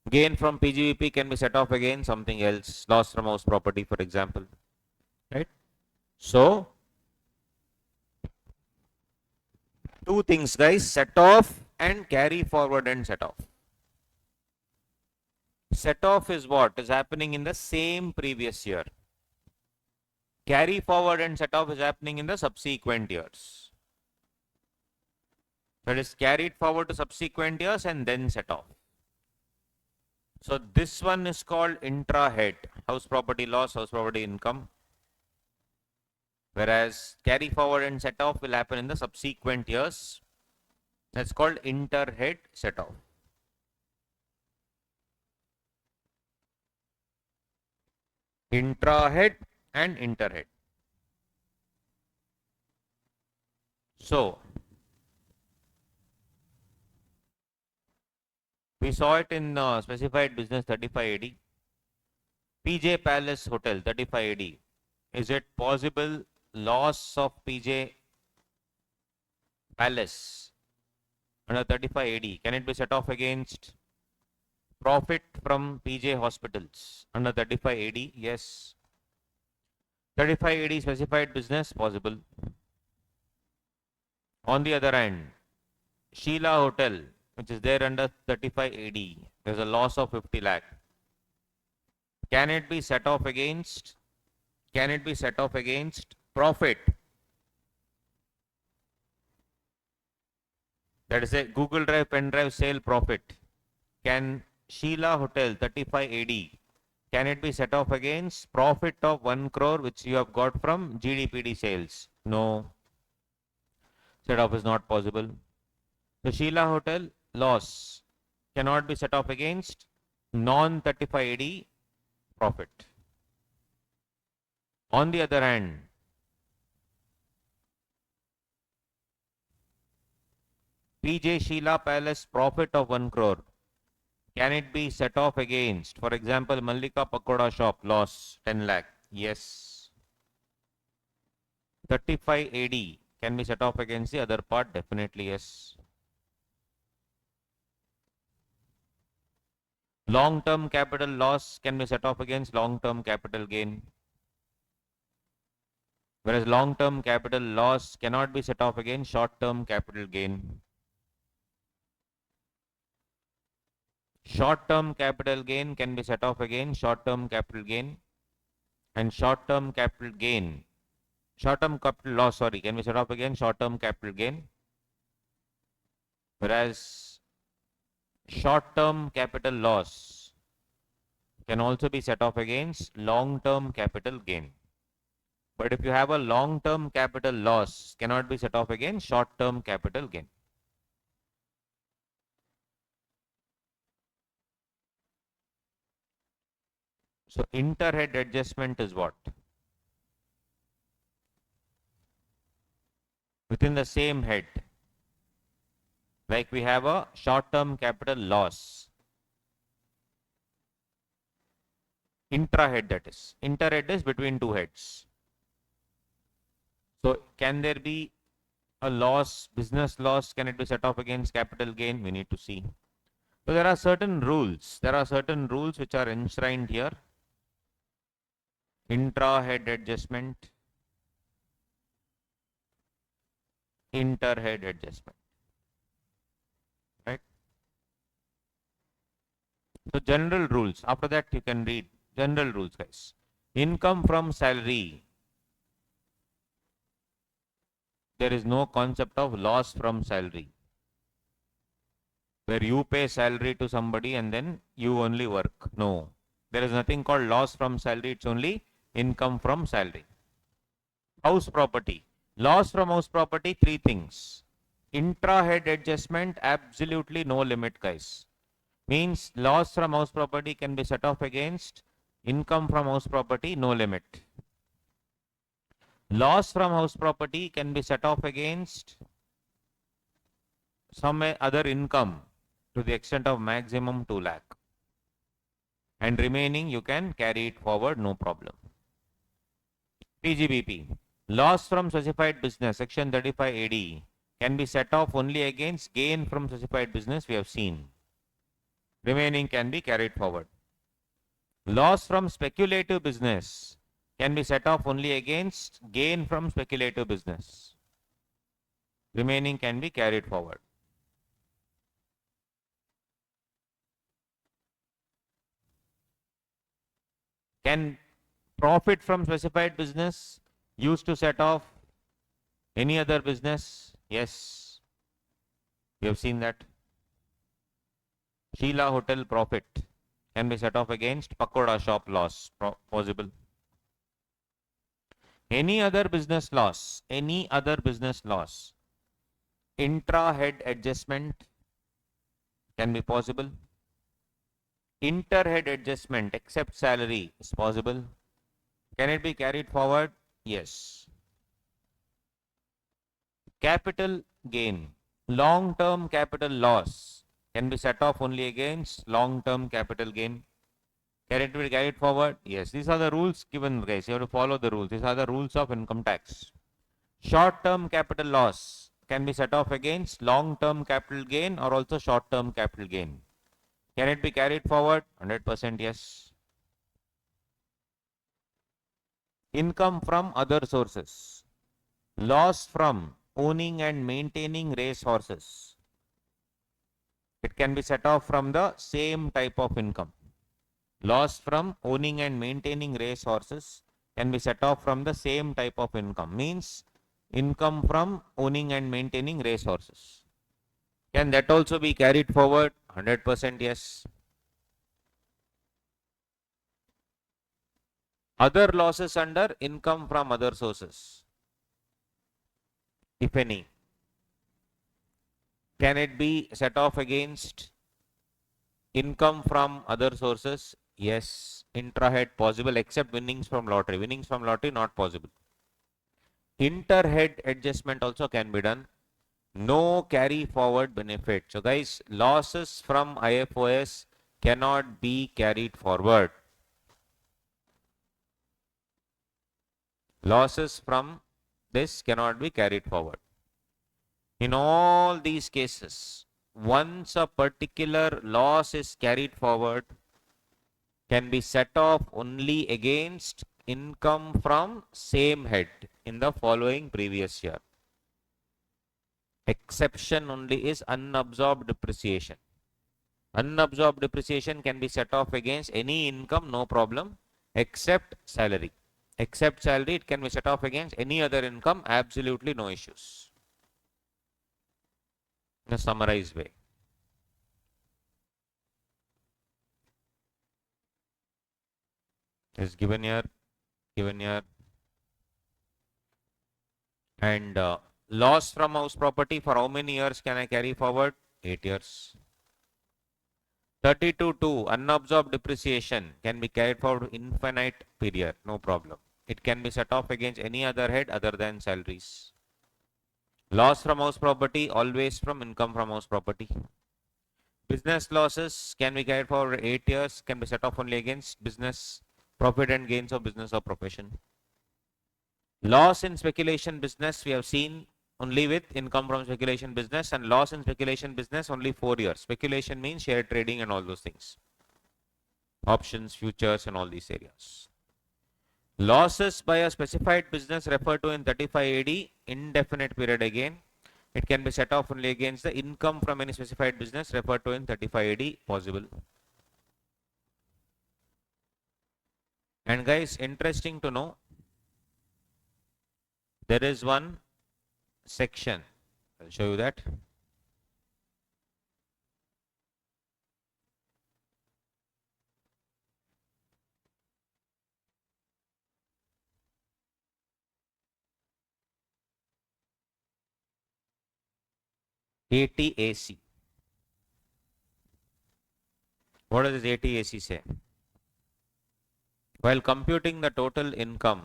Gain from PGVP can be set off against something else, loss from house property, for example. Right? So, two things, guys, set off and carry forward and set off. Set off is what is happening in the same previous year. Carry forward and set off is happening in the subsequent years. That is carried forward to subsequent years and then set off. So this one is called intra-head, house property loss, house property income. Whereas carry forward and set off will happen in the subsequent years. That's called inter-head set off. Intra-head and inter-head. So, we saw it in specified business 35 AD. PJ Palace Hotel 35 AD. Is it possible loss of PJ Palace under 35 AD? Can it be set off against profit from PJ hospitals under 35 AD? Yes. 35 AD specified business possible. On the other hand, Sheila Hotel, which is there under 35 AD, there's a loss of 50 lakh. Can it be set off against? Can it be set off against profit? That is a Google Drive pen drive sale profit. Can Sheila Hotel 35 AD, can it be set off against profit of 1 crore which you have got from GDPD sales? No, set off is not possible. So Sheila Hotel loss cannot be set off against non 35 AD profit. On the other hand, PJ Sheila Palace profit of 1 crore, can it be set off against, for example, Mallika Pakoda shop loss 10 lakh? Yes. 35 AD can be set off against the other part? Definitely yes. Long-term capital loss can be set off against long-term capital gain. Whereas long-term capital loss cannot be set off against short-term capital gain. Short-term capital gain can be set off against short-term capital gain, and short-term capital gain, short-term capital loss, sorry, can be set off against short-term capital gain. Whereas short-term capital loss can also be set off against long-term capital gain. But if you have a long-term capital loss, cannot be set off against short-term capital gain. So interhead adjustment is what? Within the same head. Like we have a short-term capital loss. Intrahead, that is. Interhead is between two heads. So can there be a loss, business loss? Can it be set off against capital gain? We need to see. So there are certain rules. There are certain rules which are enshrined here. Intra-head adjustment, inter-head adjustment. Right? So general rules. After that you can read general rules, guys. Income from salary. There is no concept of loss from salary, where you pay salary to somebody and then you only work. No. There is nothing called loss from salary. It's only income from salary. House property. Loss from house property, three things. Intra-head adjustment, absolutely no limit, guys. Means loss from house property can be set off against income from house property, no limit. Loss from house property can be set off against some other income to the extent of maximum 2 lakh. And remaining you can carry it forward, no problem. PGBP. Loss from specified business, section 35 AD, can be set off only against gain from specified business, we have seen. Remaining can be carried forward. Loss from speculative business can be set off only against gain from speculative business. Remaining can be carried forward. Can profit from specified business used to set off any other business? Yes. We have seen that. Sheila Hotel profit can be set off against Pakoda shop loss, possible. Any other business loss, intra-head adjustment can be possible. Inter-head adjustment except salary is possible. Can it be carried forward? Yes. Capital gain, long-term capital loss can be set off only against long-term capital gain. Can it be carried forward? Yes. These are the rules given, guys. You have to follow the rules. These are the rules of income tax. Short-term capital loss can be set off against long-term capital gain or also short-term capital gain. Can it be carried forward? 100% yes. Income from other sources. Loss from owning and maintaining race horses. It can be set off from the same type of income. Loss from owning and maintaining race horses can be set off from the same type of income. Means income from owning and maintaining race horses. Can that also be carried forward? 100% yes. Other losses under income from other sources, if any. Can it be set off against income from other sources? Yes. Intra-head possible except winnings from lottery. Winnings from lottery not possible. Inter-head adjustment also can be done. No carry forward benefit. So guys, losses from IFOS cannot be carried forward. Losses from this cannot be carried forward. In all these cases, once a particular loss is carried forward, can be set off only against income from same head in the following previous year. Exception only is unabsorbed depreciation. Unabsorbed depreciation can be set off against any income, no problem, except salary. Except salary, it can be set off against any other income, absolutely no issues. In a summarized way. Is given here, given here. And loss from house property for how many years can I carry forward? 8 years. 32.2 unabsorbed depreciation can be carried forward infinite period, no problem. It can be set off against any other head other than salaries. Loss from house property always from income from house property. Business losses can be carried forward 8 years, can be set off only against business profit and gains of business or profession. Loss in speculation business we have seen only with income from speculation business, and loss in speculation business only 4 years. Speculation means share trading and all those things. Options, futures and all these areas. Losses by a specified business referred to in 35 AD, indefinite period again. It can be set off only against the income from any specified business referred to in 35 AD, possible. And guys, interesting to know, there is one section, I'll show you that. ATAC. What does this ATAC say? While computing the total income,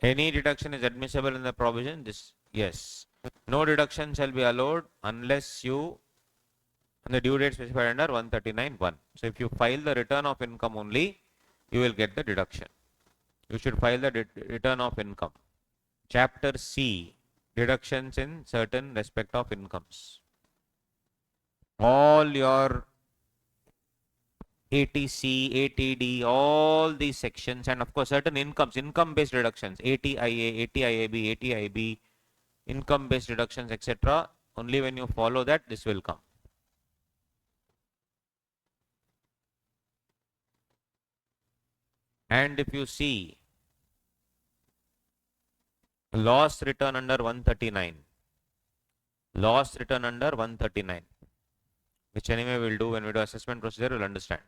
any deduction is admissible in the provision. This, yes. No deduction shall be allowed unless you, and the due date specified under 139(1). So if you file the return of income only, you will get the deduction. You should file the return of income. Chapter C, deductions in certain respect of incomes. All your ATC, ATD, all these sections, and of course certain incomes, income-based deductions, ATIA, ATIAB, ATIB, income-based deductions, etc. Only when you follow that, this will come. And if you see loss return under 139, loss return under 139, which anyway we'll do when we do assessment procedure, we'll understand.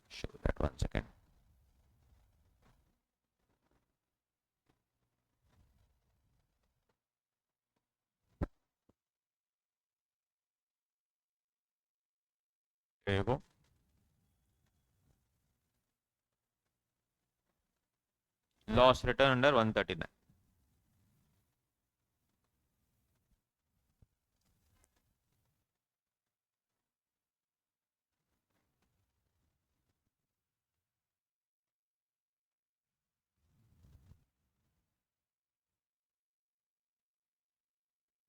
Show that 1 second. There you go. Loss return under 139.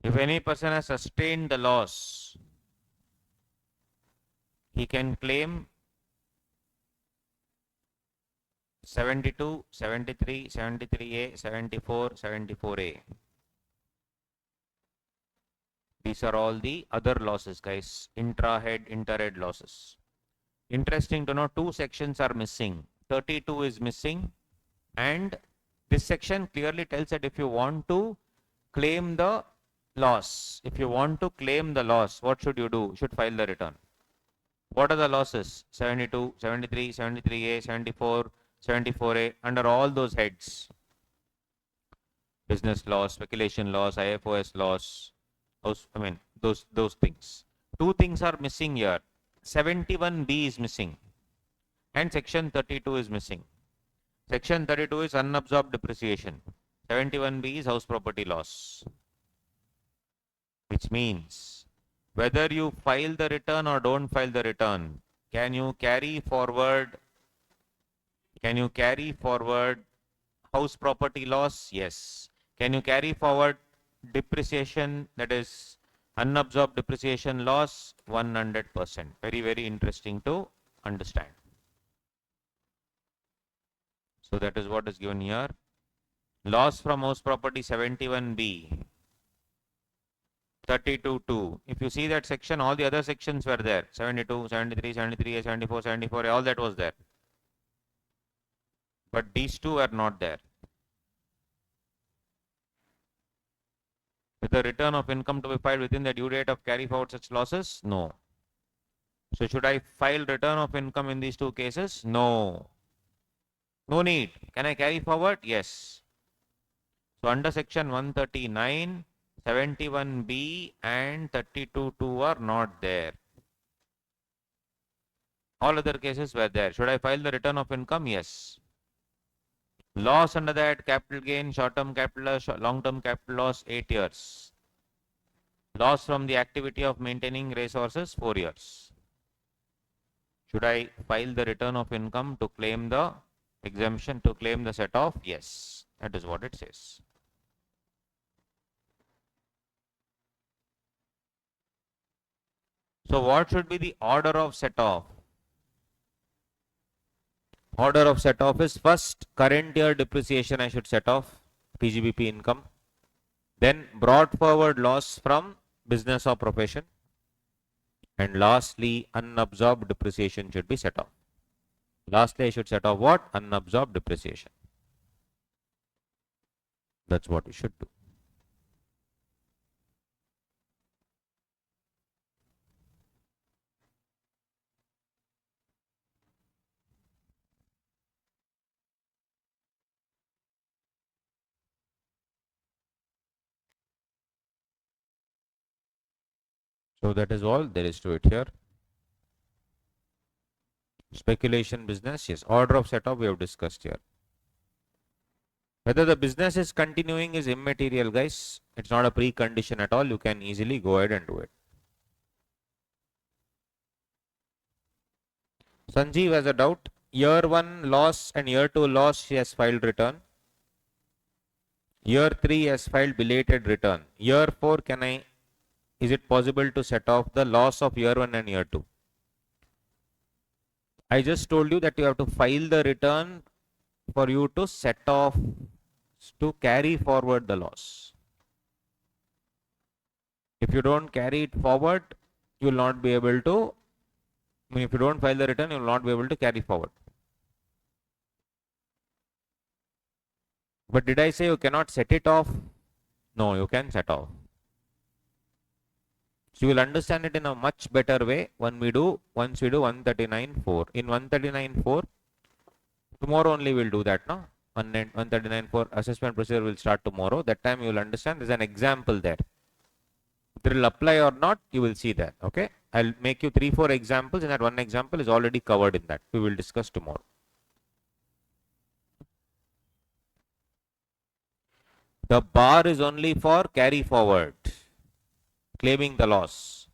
If any person has sustained the loss, he can claim 72, 73, 73A, 74, 74A. These are all the other losses, guys. Intra-head, inter-head losses. Interesting to know, two sections are missing. 32 is missing, and this section clearly tells that if you want to claim the loss, what should you do? You should file the return. What are the losses? 72, 73, 73A, 74, 74A, under all those heads. Business loss, speculation loss, IFOS loss, those things. Two things are missing here. 71B is missing and section 32 is missing. Section 32 is unabsorbed depreciation. 71B is house property loss. Which means whether you file the return or don't file the return, can you carry forward house property loss? Yes. Can you carry forward depreciation, that is unabsorbed depreciation loss? 100%. Very, very interesting to understand. So that is what is given here. Loss from house property 71B, 32.2. If you see that section, all the other sections were there. 72, 73, 73A, 74, 74A, all that was there. But these two are not there. With the return of income to be filed within the due date of carry forward such losses? No. So should I file return of income in these two cases? No. No need. Can I carry forward? Yes. So under section 139, 71B and 32.2 are not there. All other cases were there. Should I file the return of income? Yes. Loss under that, capital gain, short-term capital loss, long-term capital loss, 8 years. Loss from the activity of maintaining resources, 4 years. Should I file the return of income to claim the exemption, to claim the set-off? Yes. That is what it says. So what should be the order of set-off? Order of set-off is first current year depreciation I should set off, PGBP income. Then brought forward loss from business or profession. And lastly, unabsorbed depreciation should be set off. Lastly, I should set off what? Unabsorbed depreciation. That's what you should do. So that is all there is to it here. Speculation business, yes. Order of set-off we have discussed here. Whether the business is continuing is immaterial, guys. It's not a precondition at all. You can easily go ahead and do it. Sanjeev has a doubt. Year 1 loss and year 2 loss, she has filed return. Year 3 has filed belated return. Year 4, is it possible to set off the loss of year 1 and year 2? I just told you that you have to file the return for you to set off, to carry forward the loss. If you don't carry it forward, you will not be able to, if you don't file the return, you will not be able to carry forward. But did I say you cannot set it off? No, you can set off. So you will understand it in a much better way once we do 139.4. In 139.4, tomorrow only we'll do that, no? 139.4 assessment procedure will start tomorrow. That time you will understand there's an example there. If it will apply or not, you will see that. Okay, I'll make you 3-4 examples, and that one example is already covered in that. We will discuss tomorrow. The bar is only for carry forward, claiming the loss.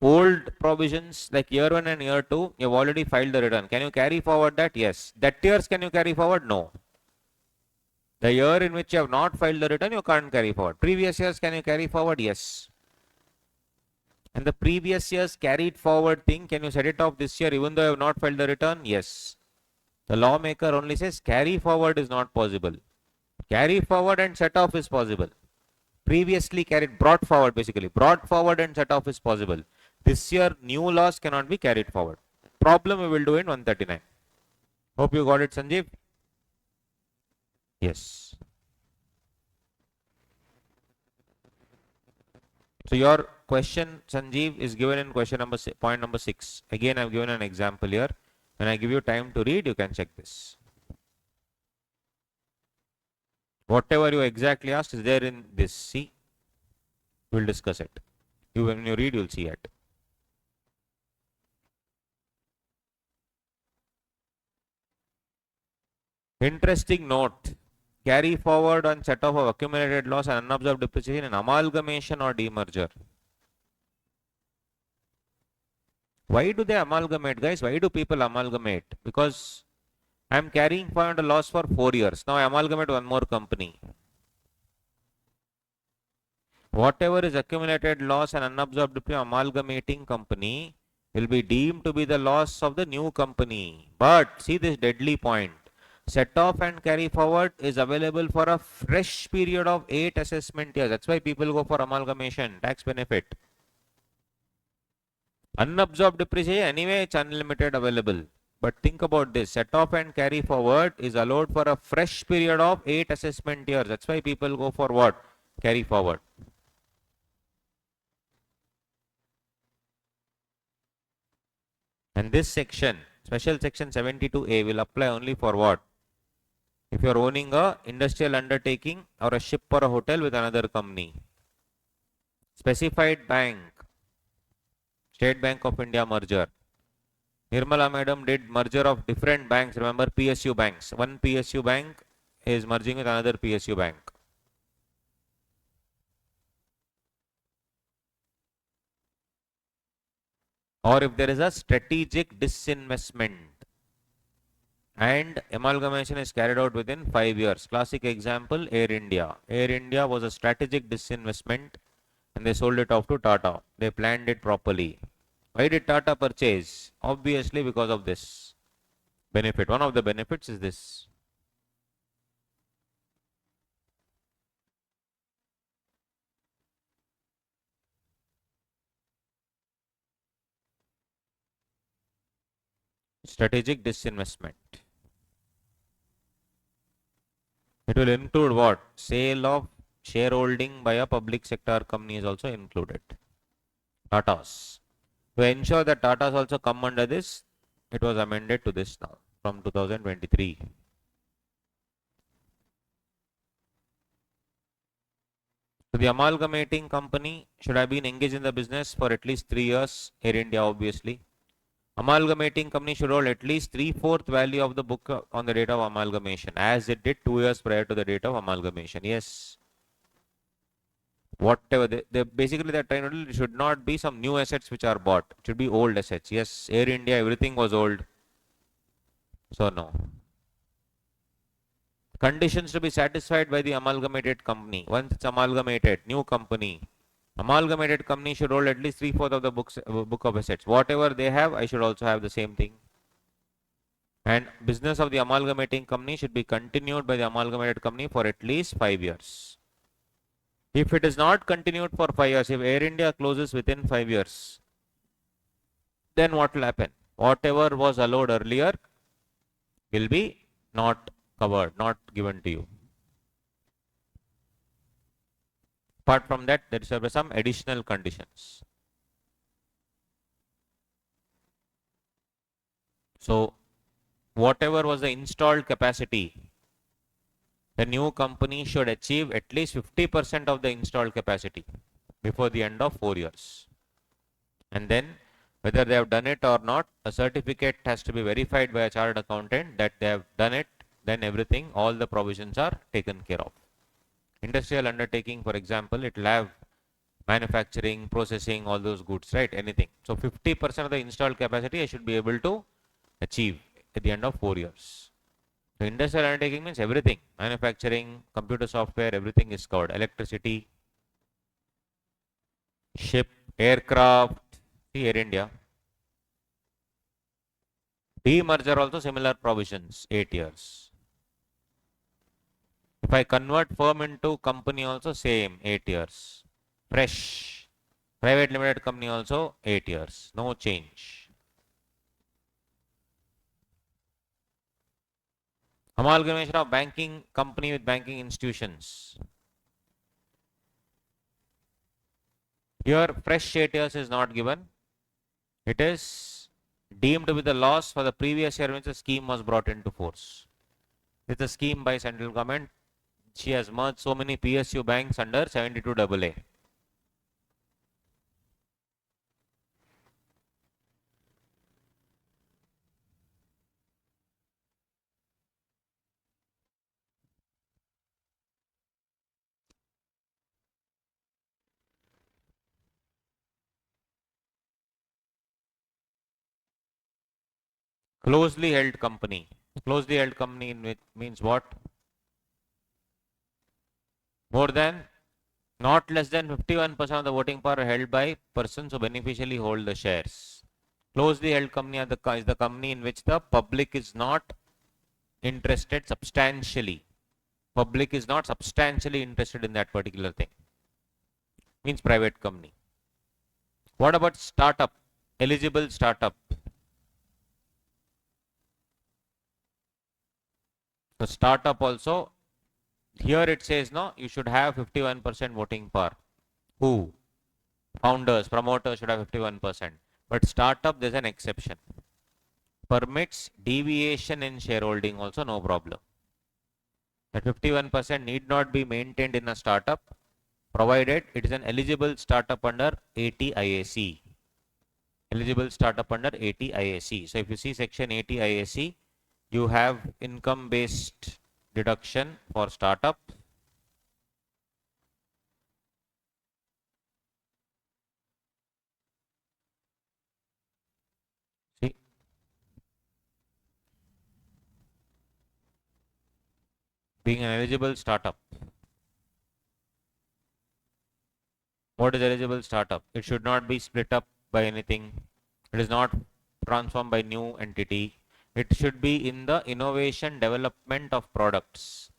Old provisions like year 1 and year 2, you have already filed the return. Can you carry forward that? Yes. That years can you carry forward? No. The year in which you have not filed the return, you can't carry forward. Previous years, can you carry forward? Yes. And the previous year's carried forward thing, can you set it off this year even though you have not filed the return? Yes. The lawmaker only says carry forward is not possible. Carry forward and set off is possible. Previously carried, brought forward basically. Brought forward and set off is possible. This year, new loss cannot be carried forward. Problem we will do in 139. Hope you got it, Sanjeev. Yes. So your question, Sanjeev, is given in question number point number 6. Again, I've given an example here. When I give you time to read, you can check this. Whatever you exactly asked is there in this. See, we'll discuss it. When you read, you'll see it. Interesting note. Carry forward on set off of accumulated loss and unabsorbed depreciation in amalgamation or demerger. Why do they amalgamate, guys? Why do people amalgamate? Because I'm carrying forward a loss for 4 years. Now I amalgamate one more company. Whatever is accumulated loss and unabsorbed depreciation amalgamating company will be deemed to be the loss of the new company. But see this deadly point. Set off and carry forward is available for a fresh period of 8 assessment years. That's why people go for amalgamation, tax benefit. Unabsorbed depreciation, anyway, it's unlimited available. But think about this. Set off and carry forward is allowed for a fresh period of 8 assessment years. That's why people go for what? Carry forward. And this section, special section 72A, will apply only for what? If you are owning a industrial undertaking or a ship or a hotel with another company. Specified bank, State Bank of India merger. Nirmala madam did merger of different banks. Remember PSU banks. One PSU bank is merging with another PSU bank. Or if there is a strategic disinvestment and amalgamation is carried out within 5 years. Classic example, Air India. Air India was a strategic disinvestment and they sold it off to Tata. They planned it properly. Why did Tata purchase? Obviously because of this benefit. One of the benefits is this. Strategic disinvestment. It will include what? Sale of shareholding by a public sector company is also included. Tatas. To ensure that Tatas also come under this, it was amended to this now from 2023. So the amalgamating company should have been engaged in the business for at least 3 years. Air India obviously. Amalgamating company should hold at least 3/4 value of the book on the date of amalgamation, as it did 2 years prior to the date of amalgamation. Yes. Whatever they basically they're trying to do, it should not be some new assets which are bought. It should be old assets. Yes, Air India, everything was old. So no. Conditions to be satisfied by the amalgamated company. Once it's amalgamated, new company. Amalgamated company should hold at least 3/4 of the book of assets. Whatever they have, I should also have the same thing. And business of the amalgamating company should be continued by the amalgamated company for at least 5 years. If it is not continued for 5 years, if Air India closes within 5 years, then what will happen? Whatever was allowed earlier will be not covered, not given to you. Apart from that, there are some additional conditions. So, whatever was the installed capacity, the new company should achieve at least 50% of the installed capacity before the end of 4 years. And then, whether they have done it or not, a certificate has to be verified by a chartered accountant that they have done it, then everything, all the provisions are taken care of. Industrial undertaking, for example, it will have manufacturing, processing, all those goods, right? Anything. So 50% of the installed capacity I should be able to achieve at the end of 4 years. So industrial undertaking means everything. Manufacturing, computer software, everything is covered. Electricity, ship, aircraft, see Air India. Demerger also similar provisions, 8 years. If I convert firm into company also same, 8 years. Fresh Private limited company also 8 years. No change. Amalgamation of banking company with banking institutions. Here fresh 8 years is not given. It is deemed to be the loss for the previous year when the scheme was brought into force. It's a scheme by central government. She has merged so many PSU banks under 72AA. Closely held company. Closely held company means what? More than, not less than 51% of the voting power held by persons who beneficially hold the shares. Closely held company is the company in which the public is not interested substantially. Public is not substantially interested in that particular thing. Means private company. What about startup? Eligible startup. So startup also, here it says no, you should have 51% voting power. Who? Founders, promoters should have 51%. But startup, there's an exception. Permits deviation in shareholding also, no problem. That 51% need not be maintained in a startup, provided it is an eligible startup under 80 IAC. Eligible startup under 80 IAC. So if you see section 80 IAC, you have income based deduction for startup. See, being an eligible startup. What is eligible startup? It should not be split up by anything. It is not transformed by new entity. It should be in the innovation development of products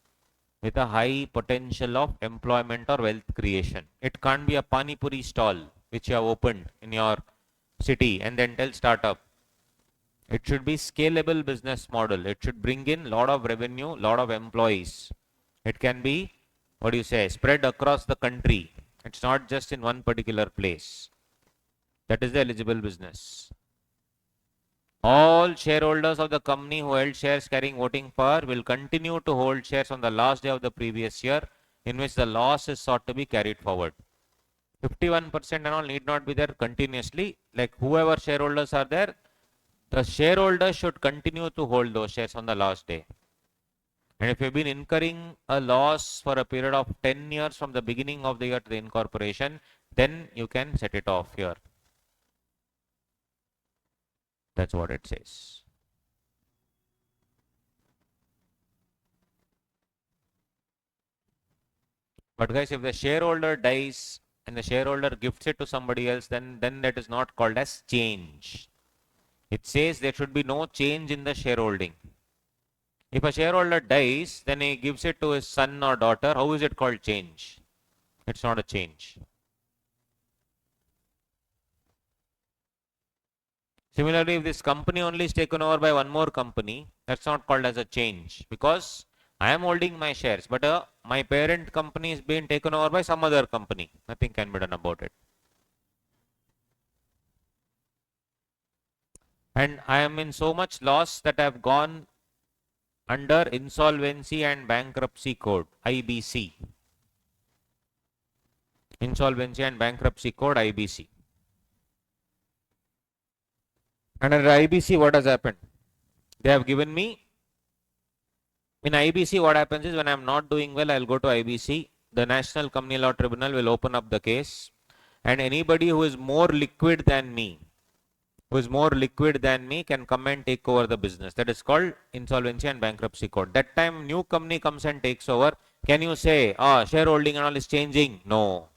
with a high potential of employment or wealth creation. It can't be a pani puri stall which you have opened in your city and then tell startup. It should be scalable business model. It should bring in lot of revenue, lot of employees. It can be, what do you say, spread across the country. It's not just in one particular place. That is the eligible business. All shareholders of the company who held shares carrying voting power will continue to hold shares on the last day of the previous year in which the loss is sought to be carried forward. 51% and all need not be there continuously. Like whoever shareholders are there, the shareholder should continue to hold those shares on the last day. And if you've been incurring a loss for a period of 10 years from the beginning of the year to the incorporation, then you can set it off here. That's what it says. But guys, if the shareholder dies and the shareholder gifts it to somebody else, then that is not called as change. It says there should be no change in the shareholding. If a shareholder dies, then he gives it to his son or daughter. How is it called change? It's not a change. Similarly, if this company only is taken over by one more company, that's not called as a change because I am holding my shares, but my parent company is being taken over by some other company. Nothing can be done about it. And I am in so much loss that I have gone under Insolvency and Bankruptcy Code, IBC. Insolvency and Bankruptcy Code, IBC. And under IBC, what has happened? They have given me, in IBC, what happens is when I am not doing well, I will go to IBC. The National Company Law Tribunal will open up the case. And anybody who is more liquid than me, can come and take over the business. That is called Insolvency and Bankruptcy Code. That time, new company comes and takes over. Can you say, shareholding and all is changing? No.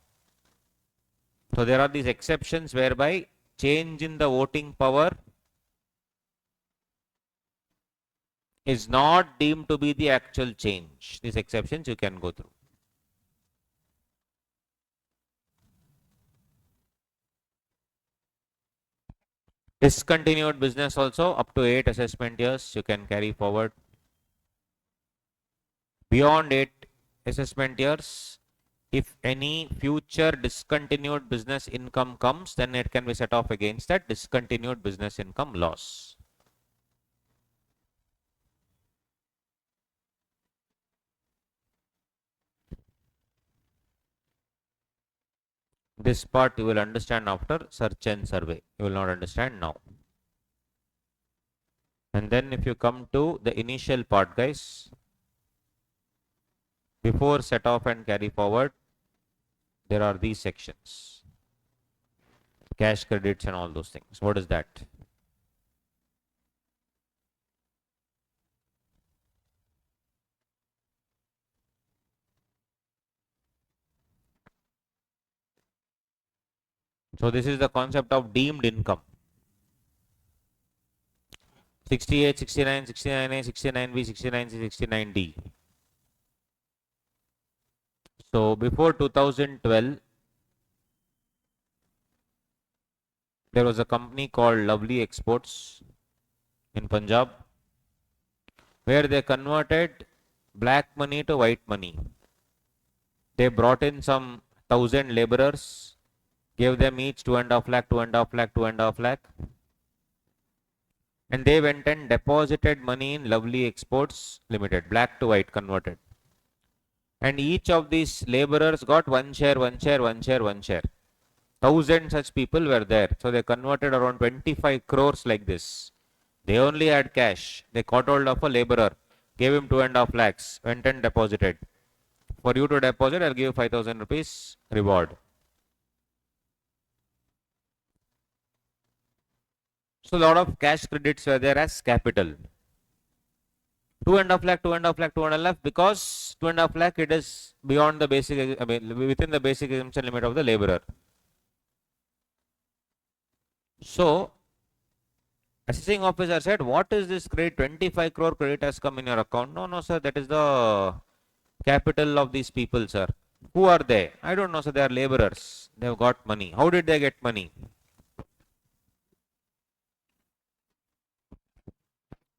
So there are these exceptions whereby change in the voting power is not deemed to be the actual change. These exceptions you can go through. Discontinued business also up to 8 assessment years you can carry forward. Beyond 8 assessment years, if any future discontinued business income comes, then it can be set off against that discontinued business income loss. This part you will understand after search and survey. You will not understand now. And then if you come to the initial part, guys, before set off and carry forward, there are these sections. Cash credits and all those things. What is that? So this is the concept of deemed income. 68, 69, 69A, 69B, 69C, 69D. So before 2012, there was a company called Lovely Exports in Punjab, where they converted black money to white money. They brought in some 1,000 laborers, gave them each 2.5 lakh, 2.5 lakh, 2.5 lakh, and they went and deposited money in Lovely Exports Limited, black to white converted. And each of these laborers got one share, one share, one share, one share. 1,000 such people were there. So they converted around 25 crores like this. They only had cash. They caught hold of a laborer, gave him 2.5 lakhs, went and deposited. For you to deposit, I'll give you 5,000 rupees reward. So a lot of cash credits were there as capital. 2.5 lakh, 2.5 lakh, 2.5 lakh, because 2.5 lakh it is beyond the basic, I mean, within the basic exemption limit of the laborer. So assessing officer said, what is this credit? 25 crore credit has come in your account. No, no, sir, that is the capital of these people, sir. Who are they? I don't know, sir. They are laborers. They have got money. How did they get money?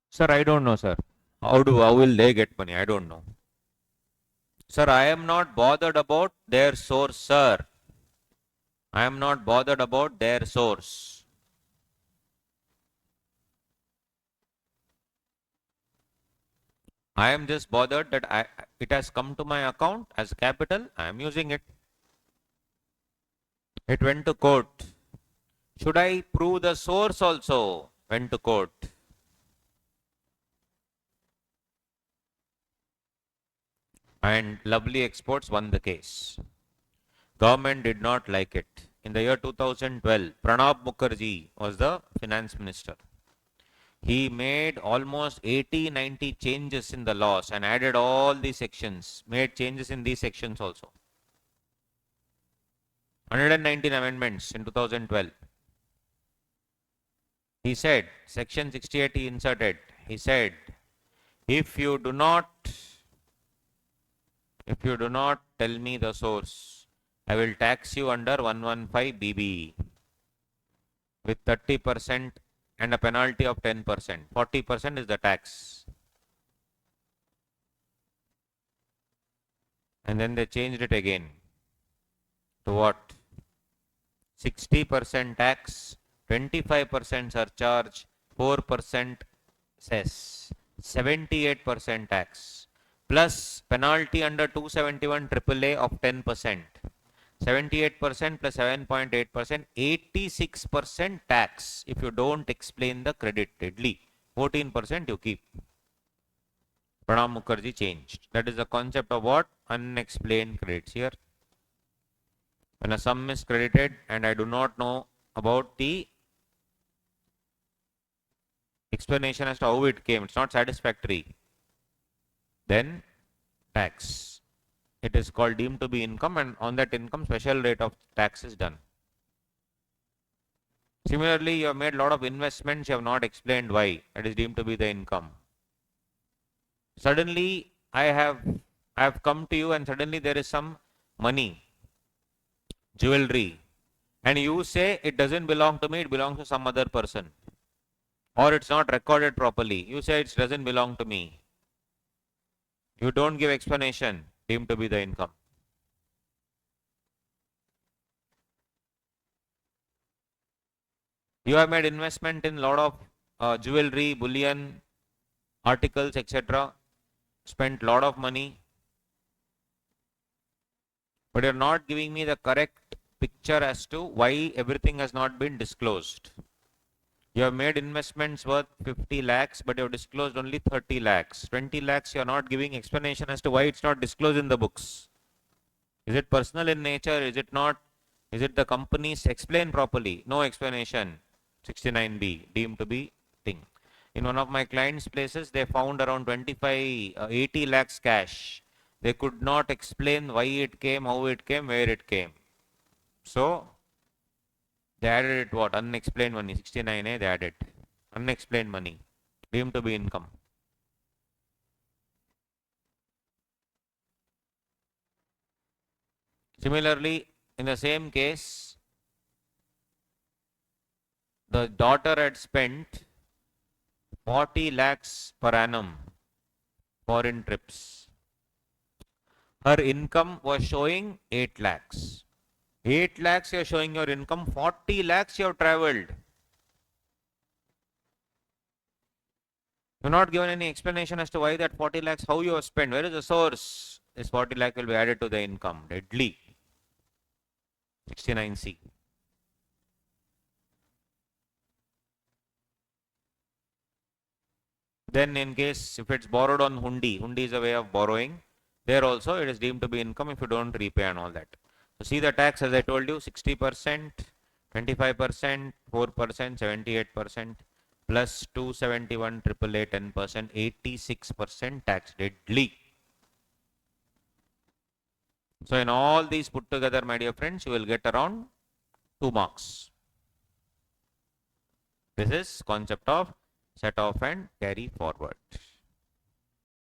Sir, I don't know, sir. How will they get money? I don't know. Sir, I am not bothered about their source, sir. I am not bothered about their source. I am just bothered that it has come to my account as capital. I am using it. It went to court. Should I prove the source also? Went to court. And Lovely Exports won the case. Government did not like it. In the year 2012, Pranab Mukherjee was the finance minister. He made almost 80-90 changes in the laws and added all these sections, made changes in these sections also. 119 amendments in 2012. He said, section 68 he inserted, he said, if you do not tell me the source, I will tax you under 115 BB with 30% and a penalty of 10%. 40% is the tax. And then they changed it again to what? 60% tax, 25% surcharge, 4% cess, 78% tax, plus penalty under 271 AAA of 10%, 78% plus 7.8%, 86% tax if you don't explain the credit deadly. 14% you keep. Pranab Mukherjee changed. That is the concept of what? Unexplained credits here. When a sum is credited and I do not know about the explanation as to how it came, it's not satisfactory, then tax. It is called deemed to be income, and on that income special rate of tax is done. Similarly, you have made a lot of investments, you have not explained why. It is deemed to be the income. Suddenly, I have come to you and suddenly there is some money, jewelry, And you say it doesn't belong to me, it belongs to some other person. Or it's not recorded properly. You say it doesn't belong to me. You don't give explanation, deemed to be the income. You have made investment in lot of jewelry, bullion, articles, etc. Spent lot of money, but you're not giving me the correct picture as to why everything has not been disclosed. You have made investments worth 50 lakhs, but you have disclosed only 30 lakhs. 20 lakhs, you are not giving explanation as to why it's not disclosed in the books. Is it personal in nature? Is it not? Is it the companies? Explain properly. No explanation. 69B, deemed to be thing. In one of my clients' places, they found around 25, 80 lakhs cash. They could not explain why it came, how it came, where it came. So, they added it what? Unexplained money. 69A, they added. Unexplained money. Deemed to be income. Similarly, in the same case, the daughter had spent 40 lakhs per annum foreign trips. Her income was showing 8 lakhs. 8 lakhs you are showing your income, 40 lakhs you have traveled. You are not given any explanation as to why that 40 lakhs, how you have spent, where is the source? This 40 lakh will be added to the income. Deadly. 69C. Then in case if it's borrowed on hundi, hundi is a way of borrowing. There also it is deemed to be income if you don't repay and all that. So see the tax as I told you, 60%, 25%, 4%, 78%, plus 271, 888, 10%, 86% tax. Deadly. So in all these put together, my dear friends, you will get around 2 marks. This is concept of set off and carry forward.